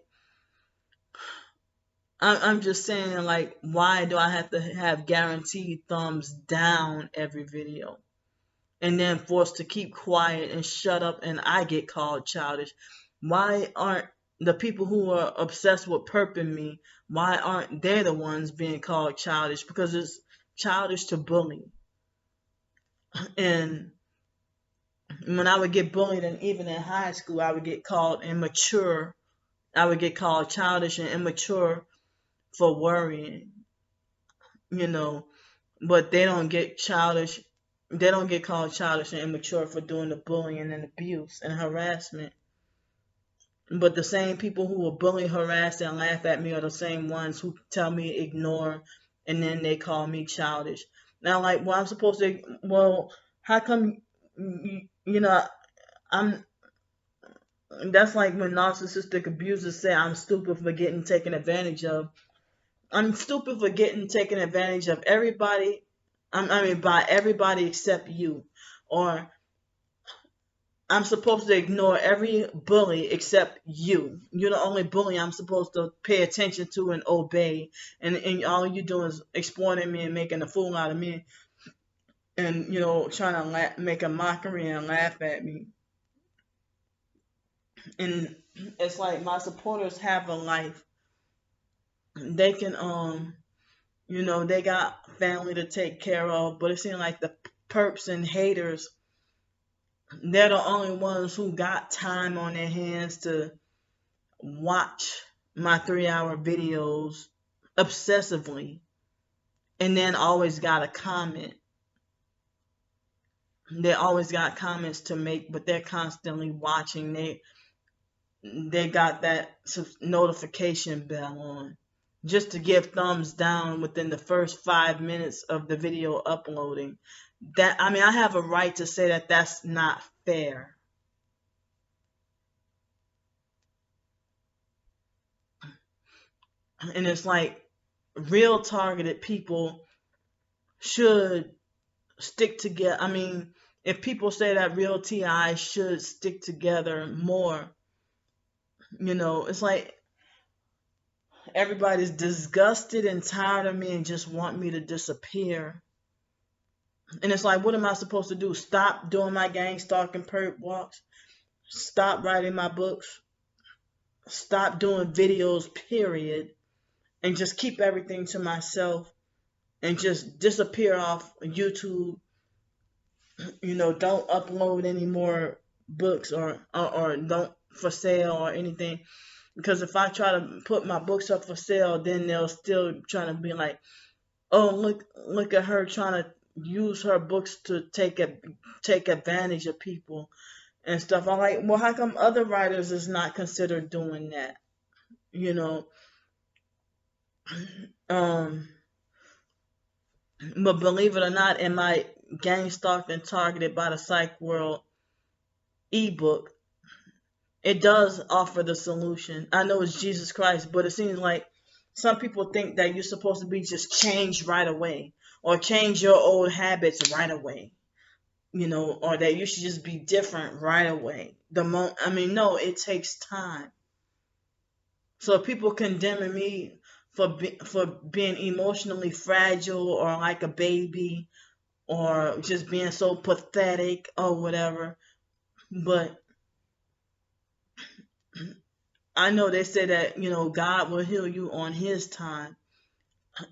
I'm just saying, like, why do I have to have guaranteed thumbs down every video, and then forced to keep quiet and shut up, and I get called childish? Why aren't the people who are obsessed with perping me, why aren't they the ones being called childish? Because it's childish to bully. And when I would get bullied, and even in high school, I would get called immature. I would get called childish and immature for worrying, you know, but they don't get childish. They don't get called childish and immature for doing the bullying and abuse and harassment. But the same people who will bully, harass, and laugh at me are the same ones who tell me ignore, and then they call me childish. Now, like, well, I'm supposed to, well, how come, you know, I'm, that's like when narcissistic abusers say I'm stupid for getting taken advantage of. I'm stupid for getting taken advantage of everybody. By everybody except you. Or I'm supposed to ignore every bully except you. You're the only bully I'm supposed to pay attention to and obey. And all you do is exploiting me and making a fool out of me. And, trying to make a mockery and laugh at me. And it's like, my supporters have a life. They can, they got family to take care of. But it seems like the perps and haters, they're the only ones who got time on their hands to watch my 3-hour videos obsessively, and then always got a comment. They always got comments to make, but they're constantly watching. They got that notification bell on just to give thumbs down within the first 5 minutes of the video uploading. I have a right to say that that's not fair. And it's like real targeted people should stick together. I mean, if people say that real TI should stick together more, it's like everybody's disgusted and tired of me and just want me to disappear. And it's like, what am I supposed to do? Stop doing my gang stalking perp walks? Stop writing my books? Stop doing videos, period, and just keep everything to myself and just disappear off YouTube? Don't upload any more books or don't for sale or anything. Because if I try to put my books up for sale, then they'll still trying to be like, oh, look at her trying to use her books to take advantage of people and stuff. I'm like, well, how come other writers is not considered doing that? You know, um, but believe it or not, in my gang stalked and targeted by the Psych World ebook, it does offer the solution. I know it's Jesus Christ, but it seems like some people think that you're supposed to be just changed right away or change your old habits right away, or that you should just be different right away. I mean, no, it takes time. So people condemning me for being emotionally fragile or like a baby or just being so pathetic or whatever. But I know they say that, God will heal you on his time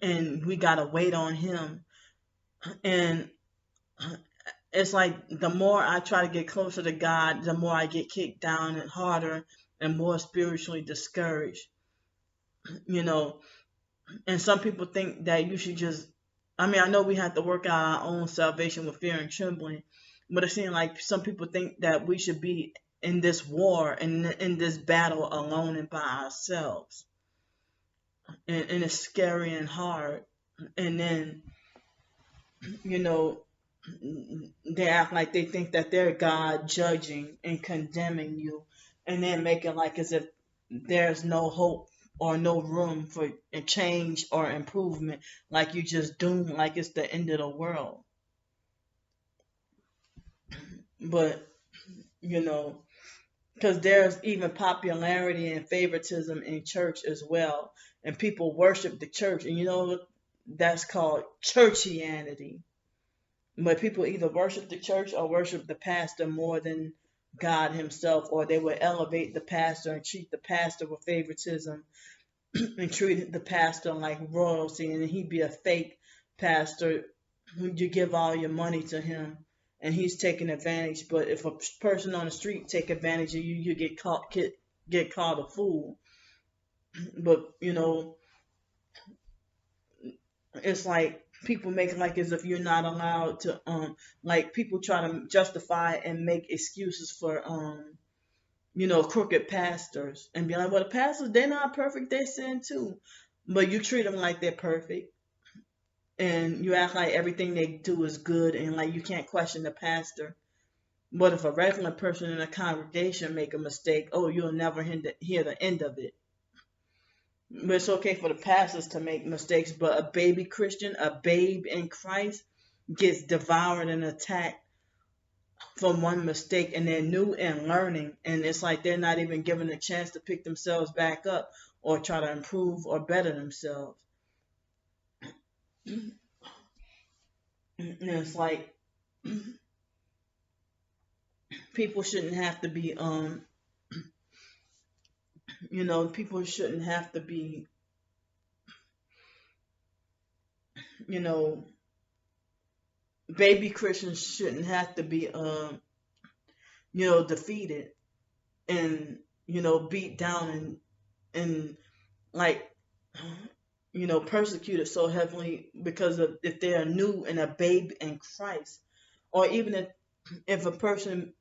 and we got to wait on him. And it's like the more I try to get closer to God, the more I get kicked down and harder and more spiritually discouraged, you know. And some people think that you should just, I mean, I know we have to work out our own salvation with fear and trembling, but it seems like some people think that we should be in this war and in this battle alone and by ourselves. And it's scary and hard. And then, you know, they act like they think that they're God judging and condemning you and then making like as if there's no hope or no room for a change or improvement, like you just doomed, like it's the end of the world. But, you know, because there's even popularity and favoritism in church as well. And people worship the church. And that's called churchianity. But people either worship the church or worship the pastor more than God himself, or they would elevate the pastor and treat the pastor with favoritism and treat the pastor like royalty, and he'd be a fake pastor. You give all your money to him and he's taking advantage. But if a person on the street take advantage of you, you get called a fool. But it's like people make it like as if you're not allowed to like people try to justify and make excuses for crooked pastors and be like, well, the pastors, they're not perfect, they sin too. But you treat them like they're perfect and you act like everything they do is good and like you can't question the pastor. But if a regular person in a congregation make a mistake, oh, you'll never hear the end of it. But it's okay for the pastors to make mistakes, but a baby Christian, a babe in Christ, gets devoured and attacked from one mistake, and they're new and learning, and it's like they're not even given a chance to pick themselves back up or try to improve or better themselves. And it's like people shouldn't have to be people shouldn't have to be baby Christians shouldn't have to be defeated and beat down and like persecuted so heavily because of if they are new and a babe in Christ, or even if a person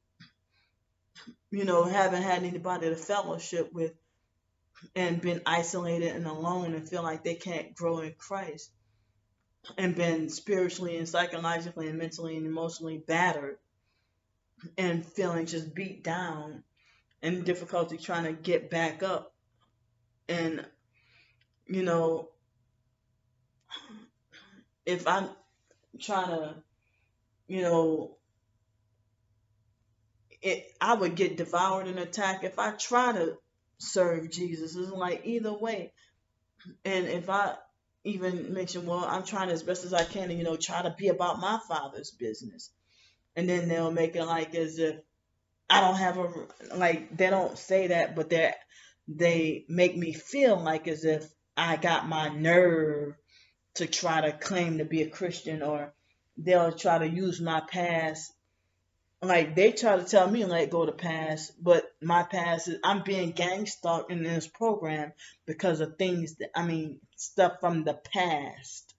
haven't had anybody to fellowship with and been isolated and alone and feel like they can't grow in Christ and been spiritually and psychologically and mentally and emotionally battered and feeling just beat down and difficulty trying to get back up. And you know, if I'm trying to, you know, I would get devoured and attacked if I try to serve Jesus. It's like either way. And if I even mention, well, I'm trying as best as I can to, try to be about my father's business. And then they'll make it like as if I don't have like they don't say that, but they make me feel like as if I got my nerve to try to claim to be a Christian, or they'll try to use my past. Like they try to tell me let go of the past, but my past is I'm being gang stalked in this program because of things that stuff from the past.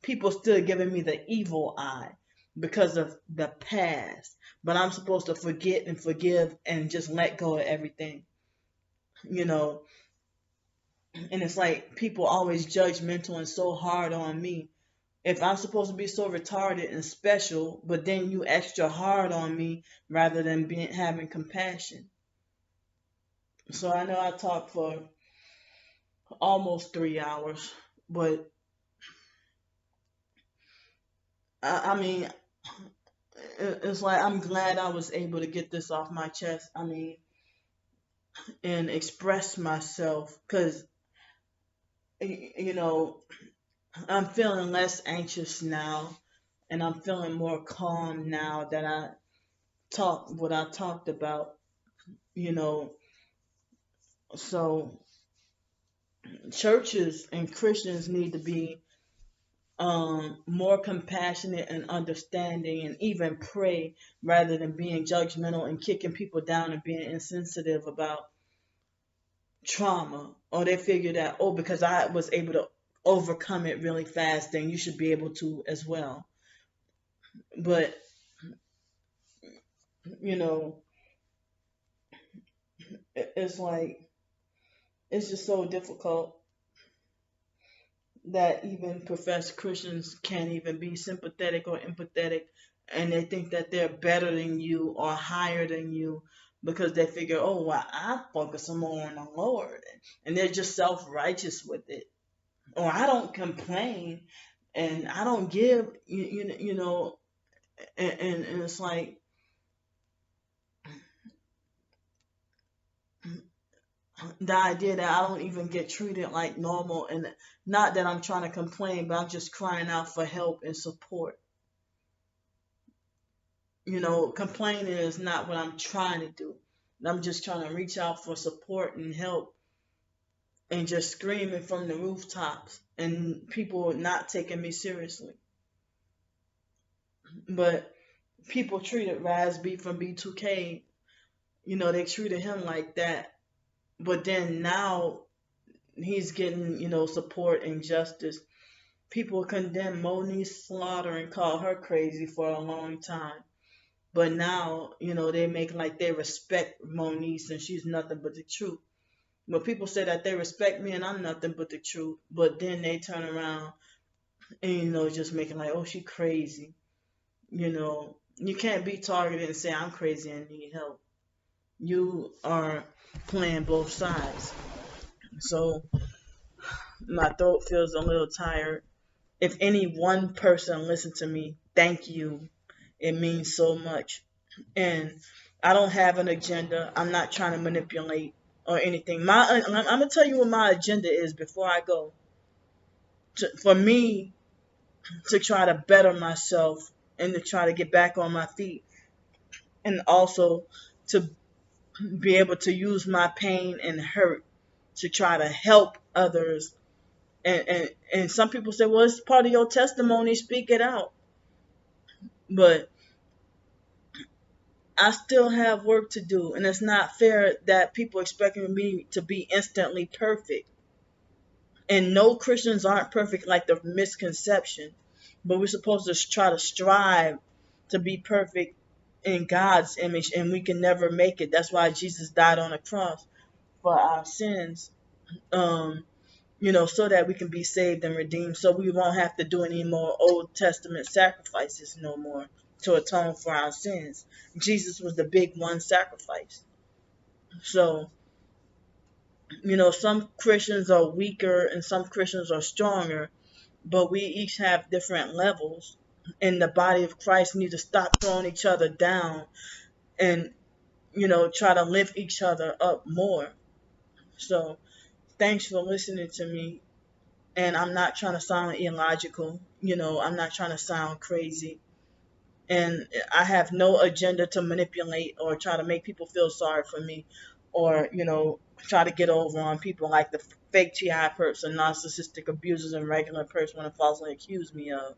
People still giving me the evil eye because of the past, but I'm supposed to forget and forgive and just let go of everything, you know. And it's like people always judgmental and so hard on me. If I'm supposed to be so retarded and special, but then you extra hard on me rather than being having compassion. So I know I talked for almost 3 hours, but I mean, it's like I'm glad I was able to get this off my chest. And express myself because you know I'm feeling less anxious now, and I'm feeling more calm now that I talked what I talked about. You know, so churches and Christians need to be more compassionate and understanding, and even pray rather than being judgmental and kicking people down and being insensitive about trauma. Or they figure that, oh, because I was able to overcome it really fast, then you should be able to as well. But you know, it's like it's just so difficult that even professed Christians can't even be sympathetic or empathetic, and they think that they're better than you or higher than you because they figure, oh, well, I focus more on the Lord, and they're just self righteous with it. Or I don't complain, and I don't give, and it's like the idea that I don't even get treated like normal, and not that I'm trying to complain, but I'm just crying out for help and support. Complaining is not what I'm trying to do. I'm just trying to reach out for support and help, and just screaming from the rooftops and people not taking me seriously. But people treated Raz B from B2K, they treated him like that. But then now he's getting, support and justice. People condemn Monique Slaughter and call her crazy for a long time. But now, they make like they respect Monique and she's nothing but the truth. But people say that they respect me and I'm nothing but the truth. But then they turn around and, just making like, oh, she crazy. You can't be targeted and say I'm crazy and need help. You are playing both sides. So my throat feels a little tired. If any one person listened to me, thank you. It means so much. And I don't have an agenda. I'm not trying to manipulate or anything. I'm gonna tell you what my agenda is before I go. For me to try to better myself and to try to get back on my feet, and also to be able to use my pain and hurt to try to help others. And some people say, well, it's part of your testimony, speak it out. But I still have work to do, and it's not fair that people expecting me to be instantly perfect. And no, Christians aren't perfect, like the misconception, but we're supposed to try to strive to be perfect in God's image, and we can never make it. That's why Jesus died on the cross for our sins, so that we can be saved and redeemed, so we won't have to do any more Old Testament sacrifices no more to atone for our sins. Jesus was the big one sacrifice. So Some Christians are weaker and some Christians are stronger, but we each have different levels. And the body of Christ need to stop throwing each other down and, try to lift each other up more. So thanks for listening to me. And I'm not trying to sound illogical. I'm not trying to sound crazy. And I have no agenda to manipulate or try to make people feel sorry for me, or try to get over on people like the fake TI person, narcissistic abusers, and regular person want to falsely accuse me of.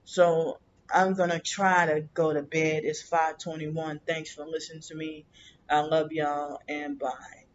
So I'm gonna try to go to bed. It's 5:21. Thanks for listening to me. I love y'all and bye.